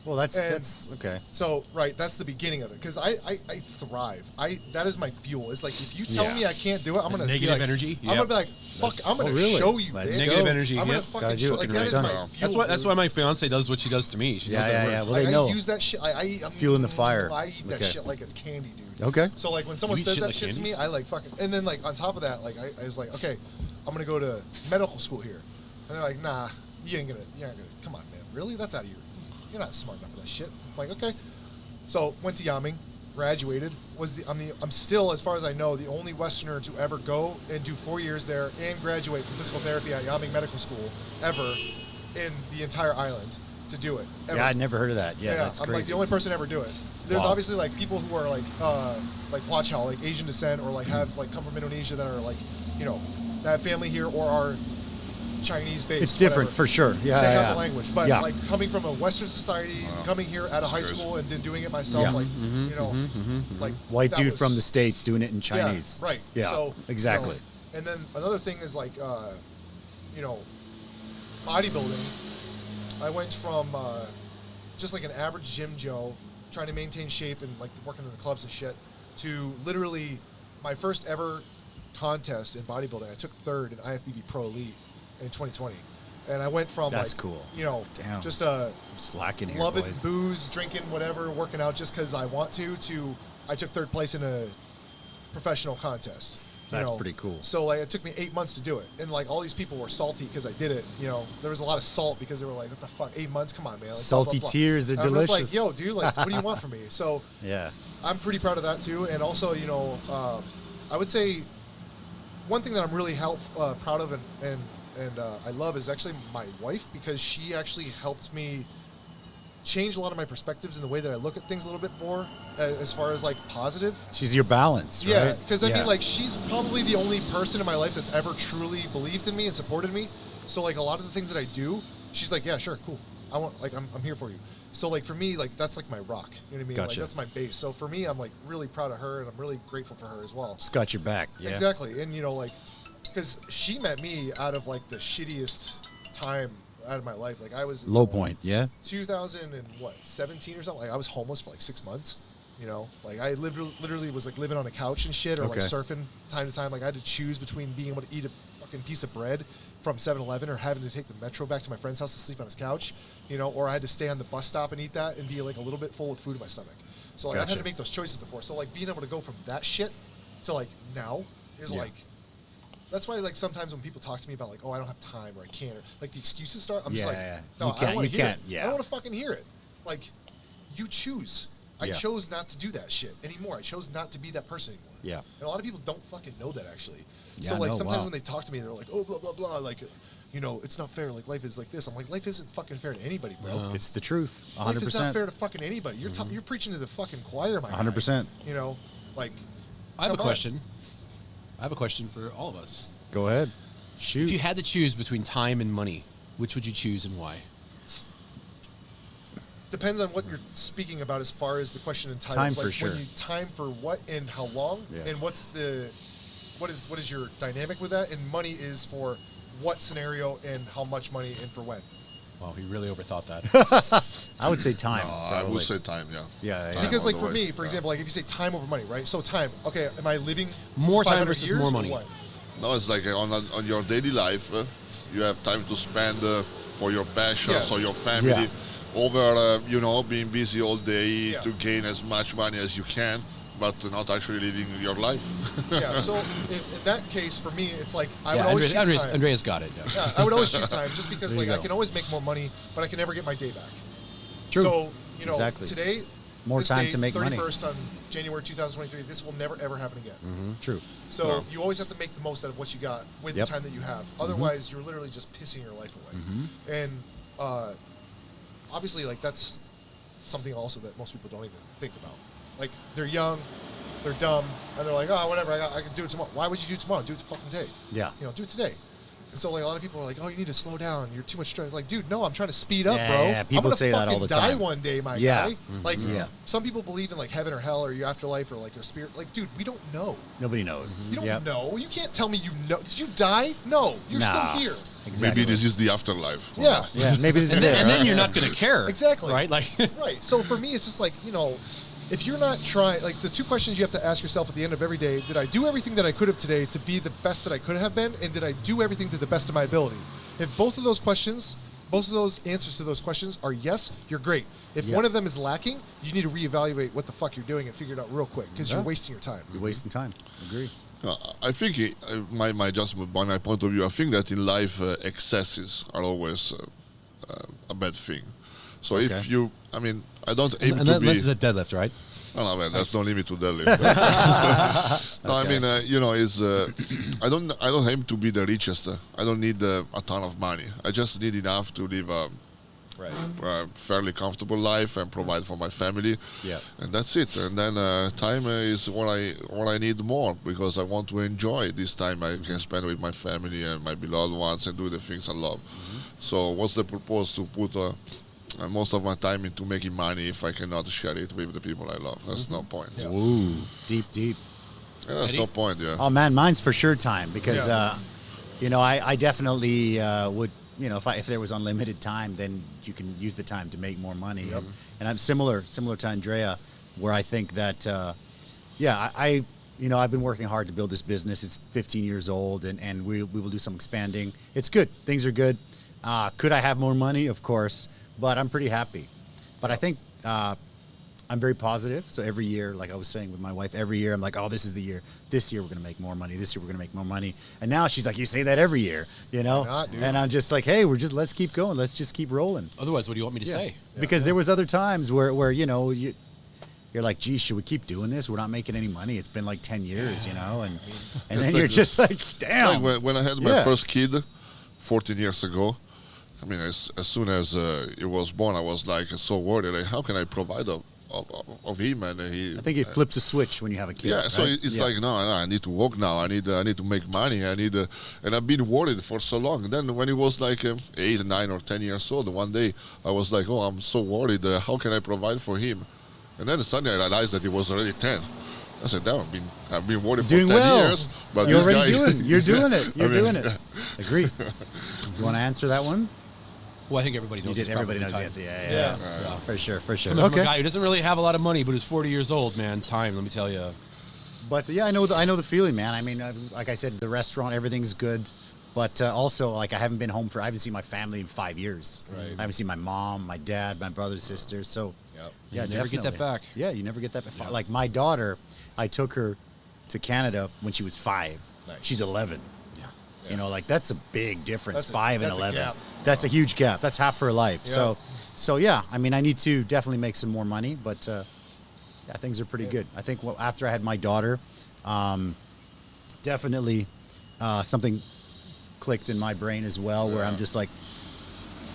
Well, that's okay. So, that's the beginning of it, because I thrive. That is my fuel. It's like, if you tell me I can't do it, I'm gonna negative energy. I'm gonna be like, fuck, I'm gonna show you. Negative energy. I'm gonna fucking show. Like, that is my fuel. That's why my fiance does what she does to me. She does yeah. Well, they know. I use that shit. I'm fueling the fire. I eat that shit like it's candy, dude. Okay. So when someone says that shit to me, I fucking. And then on top of that, I was like, okay, I'm gonna go to medical school here, and they're like, nah, you're not gonna. Come on, man. Really? That's out of your. You're not smart enough for that shit. I'm like, okay. So went to Yaming, graduated. I'm still, as far as I know, the only Westerner to ever go and do 4 years there and graduate from physical therapy at Yaming Medical School ever in the entire island to do it. Ever. Yeah, I'd never heard of that. Yeah, that's crazy. I'm the only person to ever do it. There's obviously people who are watch how Asian descent or have come from Indonesia that are that have family here or are Chinese based. It's different for sure. Yeah, they yeah. have the language, but like coming from a Western society, coming here out of high school and then doing it myself, like you know, like white dude from the States doing it in Chinese. Yeah, right. Yeah, so, exactly. You know, and then another thing is like, you know, bodybuilding. I went from just like an average gym Joe trying to maintain shape and like working in the clubs and shit to literally my first ever contest in bodybuilding. I took third in IFBB Pro Elite in 2020. And I went from That's like, cool. You know, Damn. just slacking here, loving boys. booze, drinking, whatever, working out just because I want to I took third place in a professional contest. That's pretty cool. So like it took me 8 months to do it, and like all these people were salty because I did it. You know, there was a lot of salt because they were like, "What the fuck? 8 months? Come on, man!" Like, Salty blah, blah, blah. tears, they're and delicious. I was like, "Yo, dude, like, what do you want from me?" So yeah, I'm pretty proud of that too, and also, you know, I would say one thing that I'm really proud of and I love is actually my wife, because she actually helped me change a lot of my perspectives in the way that I look at things a little bit more as far as like positive. She's your balance, right? Yeah, because I mean, like, she's probably the only person in my life that's ever truly believed in me and supported me. So like a lot of the things that I do, she's like, yeah, sure, cool. I'm here for you. So like for me, like that's like my rock. You know what I mean? Gotcha. Like that's my base. So for me, I'm like really proud of her, and I'm really grateful for her as well. Just got your back. Yeah. Exactly, and you know, like, because she met me out of like the shittiest time out of my life. Like I was Low point, yeah. 2017 or something. Like I was homeless for like 6 months. You know, like I literally was like living on a couch and shit, or like surfing time to time. Like I had to choose between being able to eat a fucking piece of bread from 7-Eleven or having to take the metro back to my friend's house to sleep on his couch. You know, or I had to stay on the bus stop and eat that and be like a little bit full with food in my stomach. So like I had to make those choices before. So like being able to go from that shit to like now is like. That's why, like, sometimes when people talk to me about, like, oh, I don't have time or I can't, or, like, the excuses start, I'm just like, no, I don't want to hear it. I don't want to fucking hear it. Like, you choose. I chose not to do that shit anymore. I chose not to be that person anymore. Yeah. And a lot of people don't fucking know that, actually. Yeah, so, like, sometimes when they talk to me, they're like, oh, blah, blah, blah, like, you know, it's not fair. Like, life is like this. I'm like, life isn't fucking fair to anybody, bro. It's the truth. 100%. Life is not fair to fucking anybody. You're you're preaching to the fucking choir, my 100%. guy. You know, like, I have a question. I have a question for all of us. Go ahead. Shoot. If you had to choose between time and money, which would you choose and why? Depends on what you're speaking about as far as the question and time like for sure. When you time for what and how long, and what is your dynamic with that, and money is for what scenario and how much money and for when. Well, he really overthought that. I would say time. I would say time, yeah. Yeah. Time because, like, for way. me, for example, like, if you say time over money, right? So time, okay, am I living more time 500 versus years more or money? what? No, it's like on your daily life, you have time to spend for your passions or your family over, you know, being busy all day to gain as much money as you can, but not actually living your life. So in that case, for me, it's like I would always choose time. Andrea's got it. Yeah, I would always choose time just because, like, go. I can always make more money, but I can never get my day back. True. So, you know, today, more this time day, to make 31st money. on January 2023, this will never, ever happen again. True. So you always have to make the most out of what you got with the time that you have. Otherwise, you're literally just pissing your life away. And obviously, like, that's something also that most people don't even think about. Like, they're young, they're dumb, and they're like, oh, whatever, I can do it tomorrow. Why would you do it tomorrow? Do it the fucking day. Yeah. You know, do it today. And so, like, a lot of people are like, oh, you need to slow down. You're too much stress. Like, dude, no, I'm trying to speed up, bro. Yeah, people I'm gonna say that all the fucking die time. one day, my guy. Like, some people believe in, like, heaven or hell or your afterlife or, like, your spirit. Like, dude, we don't know. Nobody knows. You don't know. You can't tell me you know. Did you die? No. You're still here. Exactly. Maybe this is the afterlife. Yeah. Yeah, maybe this is it. And then you're not going to care. Exactly. Right? Like, right. So for me, it's just like, you know, if you're not trying, like, the two questions you have to ask yourself at the end of every day: did I do everything that I could have today to be the best that I could have been, and did I do everything to the best of my ability? If both of those questions, both of those answers to those questions are yes, you're great. If one of them is lacking, you need to reevaluate what the fuck you're doing and figure it out real quick, because you're wasting your time. You're wasting time. Agree. I think, by my point of view, I think that in life, excesses are always a bad thing. So if you, I mean, I don't aim to be... Unless it's a deadlift, right? Oh, no, man, that's no limit to deadlift. No, I mean, you know, I don't aim to be the richest. I don't need a ton of money. I just need enough to live a fairly comfortable life and provide for my family. Yeah. And that's it. And then time is what I need more, because I want to enjoy this time I can spend with my family and my beloved ones and do the things I love. So what's the purpose to put most of my time into making money if I cannot share it with the people I love? That's no point. Yeah. Ooh, deep. Yeah, that's Eddy? no point, yeah. Oh man, mine's for sure time, because I definitely would. If there was unlimited time, then you can use the time to make more money. Yep. And I'm similar to Andrea, where I think that, I've been working hard to build this business. It's 15 years old, and we will do some expanding. It's good. Things are good. Could I have more money? Of course, but I'm pretty happy. But I think I'm very positive. So every year, like I was saying with my wife, every year I'm like, oh, this is the year. This year we're going to make more money. This year we're going to make more money. And now she's like, you say that every year, Why not, dude? And I'm just like, hey, let's keep going. Let's just keep rolling. Otherwise, what do you want me to say? Because there was other times where you're like, geez, should we keep doing this? We're not making any money. It's been like 10 years, and then you're just like, damn. Like when I had my first kid 14 years ago, I mean, as soon as it was born, I was like so worried. Like, how can I provide of him? And I think it flips a switch when you have a kid. Yeah, right? so it's like, no, I need to work now. I need to make money. And I've been worried for so long. And then when he was like 8, 9, or 10 years old, one day I was like, oh, I'm so worried. How can I provide for him? And then suddenly I realized that he was already 10. I said, damn, I've been worried for 10 years. But you're this already guy, you're doing it. You're doing it. Agree. You want to answer that one? Well, I think everybody knows. Everybody knows the answer. Yeah. For sure. From a guy who doesn't really have a lot of money, but is 40 years old, man. Time, let me tell you. But I know the feeling, man. I mean, like I said, the restaurant, everything's good. But also, like, I haven't seen my family in 5 years. Right. I haven't seen my mom, my dad, my brothers, sisters. So, you never get that back. Yeah, you never get that back. Yeah. Like my daughter, I took her to Canada when she was 5. Nice. She's 11. Yeah. Like that's a big difference. 5 and 11. That's a huge gap. That's half her life. Yeah. So yeah. I mean, I need to definitely make some more money, but things are pretty good. I think after I had my daughter, definitely something clicked in my brain as well, where I'm just like,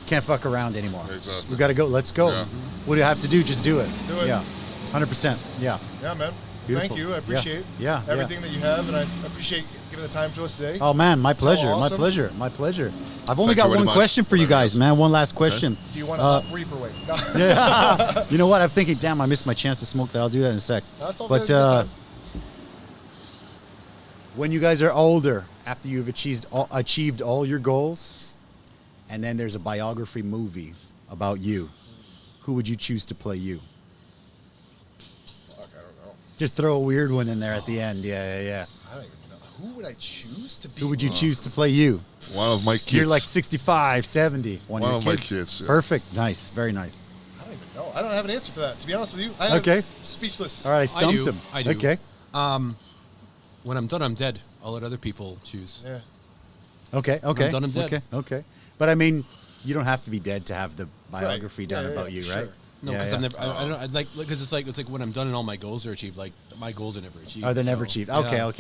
can't fuck around anymore. Exactly. We got to go. Let's go. Yeah. What do you have to do? Just do it. Do it. Yeah. 100%. Yeah. Yeah, man. Beautiful. Thank you. I appreciate everything that you have, and I appreciate giving the time to us today. Oh man, my pleasure. Awesome. My pleasure. I've only Thank got you very one much. question for you guys, man. One last question. Do you want to reap or wait? No. Yeah. You know what? I'm thinking, damn, I missed my chance to smoke that. I'll do that in a sec. That's all but good. when you guys are older, after you've achieved all your goals, and then there's a biography movie about you, who would you choose to play you? Fuck, I don't know. Just throw a weird one in there at the end. Yeah. I don't even know. Who would I choose to be? Who would you choose to play you? One of my kids. You're like 65, 70. One One of of your my kids. kids, yeah. Perfect. Nice. Very nice. I don't even know. I don't have an answer for that. To be honest with you, I am speechless. All right, I stumped do. him. I do. Okay. When I'm done, I'm dead. I'll let other people choose. Yeah. Okay. I'm done, I'm dead. Okay. But I mean, you don't have to be dead to have the biography done about you, for right? sure. No, because I don't. I'd like because it's like when I'm done and all my goals are achieved. Like my goals are never achieved. Oh, they're never so, achieved. yeah. Okay. It's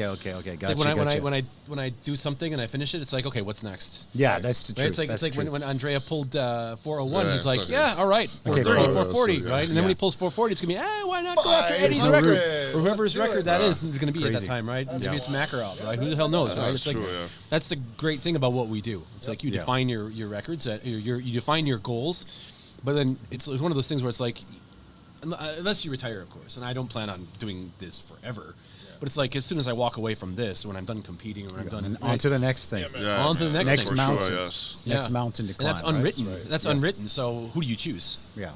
Gotcha. like when I do something and I finish it, it's like, okay, what's next? Yeah, that's the Right? truth. It's like when Andrea pulled 401, Yeah, he's like, exactly. yeah, all right, 430, Okay, 440, yeah. right? And then when he pulls 440, it's gonna be, why not go after Eddy's There's no record record. or whoever's Let's do record it. that is going to be at Crazy. that time, right? That's Maybe it's wild. Makarov, right? Who the hell knows, right? It's That's like true, yeah. that's the great thing about what we do. It's like you Yeah. define your records, you define your goals, but then it's one of those things where it's like, unless you retire, of course, and I don't plan on doing this forever. But it's like as soon as I walk away from this, when I'm done competing, or when I'm done, And on to the next thing. Yeah, On to the next Next thing. for mountain. Sure, yes. Next Yeah. mountain to And climb. that's unwritten. That's right. That's unwritten. So who do you choose? Yeah.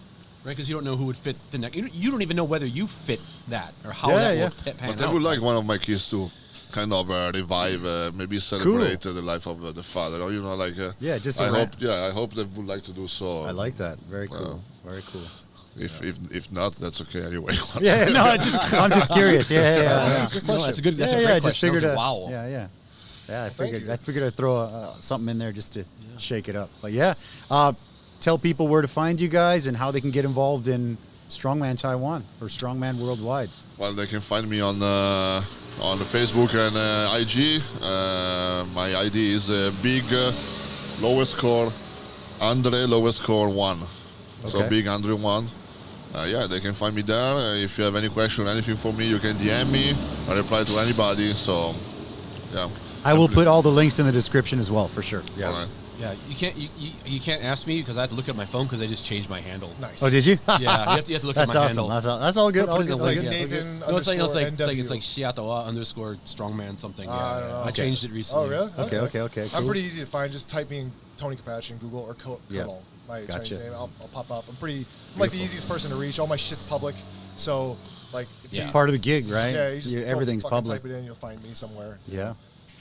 Right? Because you don't know who would fit the next. You don't even know whether you fit that or how Yeah, that yeah. will pan But I out. would like one of my kids to kind of revive, maybe celebrate the life of the father. Or, like Yeah, just I around. hope. Yeah, I hope they would like to do so. I like that. Very cool. Very cool. If not, that's okay anyway. Yeah. No, I'm just curious. Yeah. That's a good No, question. that's a good. That's a yeah, great I just question. I was figured. like, wow. Yeah. I thank you. figured I'd throw something in there just to shake it up. But yeah, tell people where to find you guys and how they can get involved in Strongman Taiwan or Strongman Worldwide. Well, they can find me on the Facebook and IG. My ID is big lowest score Andre lowest score 1. So Okay. big Andre 1. Yeah, they can find me there. If you have any question, anything for me, you can DM me. I reply to anybody. So, yeah. I will put all the links in the description as well, for sure. Yeah. Right. Yeah, you can't ask me because I have to look at my phone because I just changed my handle. Nice. Oh, did you? Yeah, you have to look That's at my awesome. handle. That's all good. All Put it good. in the all link, good. yeah. Nathan No, it's like _ Shiatoa _ strongman something. I Yeah, don't know. I changed it recently. Oh, really? Okay. Cool. I'm pretty easy to find. Just typing Tony Capatch in Google or Colonel, my Gotcha. Chinese name. I'll pop up. I'm like the easiest person to reach. All my shit's public. So, like, if It's you, part of the gig, right? yeah, you just go Everything's fucking public. Type it in, you'll find me somewhere. Yeah.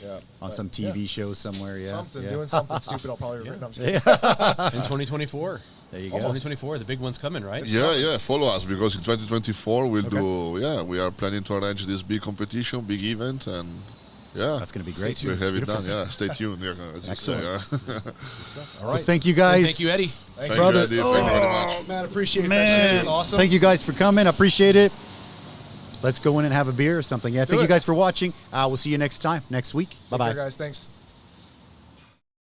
Yeah. On But, some TV show somewhere, yeah. Something, yeah. doing something stupid. I'll probably regret. No, I'm just kidding. In 2024. There you go. 2024, the big one's coming, right? Yeah, follow us because in 2024 we are planning to arrange this big competition, big event, and That's going to be great. we have it Beautiful. done. Yeah, stay tuned. Yeah, as you say, Excellent. All Well, right. thank you guys. Thank you, Eddie. Thank Thank you. brother. you, Eddie. Thank you very much. Man, appreciate that Man, shit. It's awesome. thank you guys for coming. I appreciate it. Let's go in and have a beer or something. Yeah, thank do you it. guys for watching. We'll see you next time, next week. Take Bye-bye. care, guys. Thanks.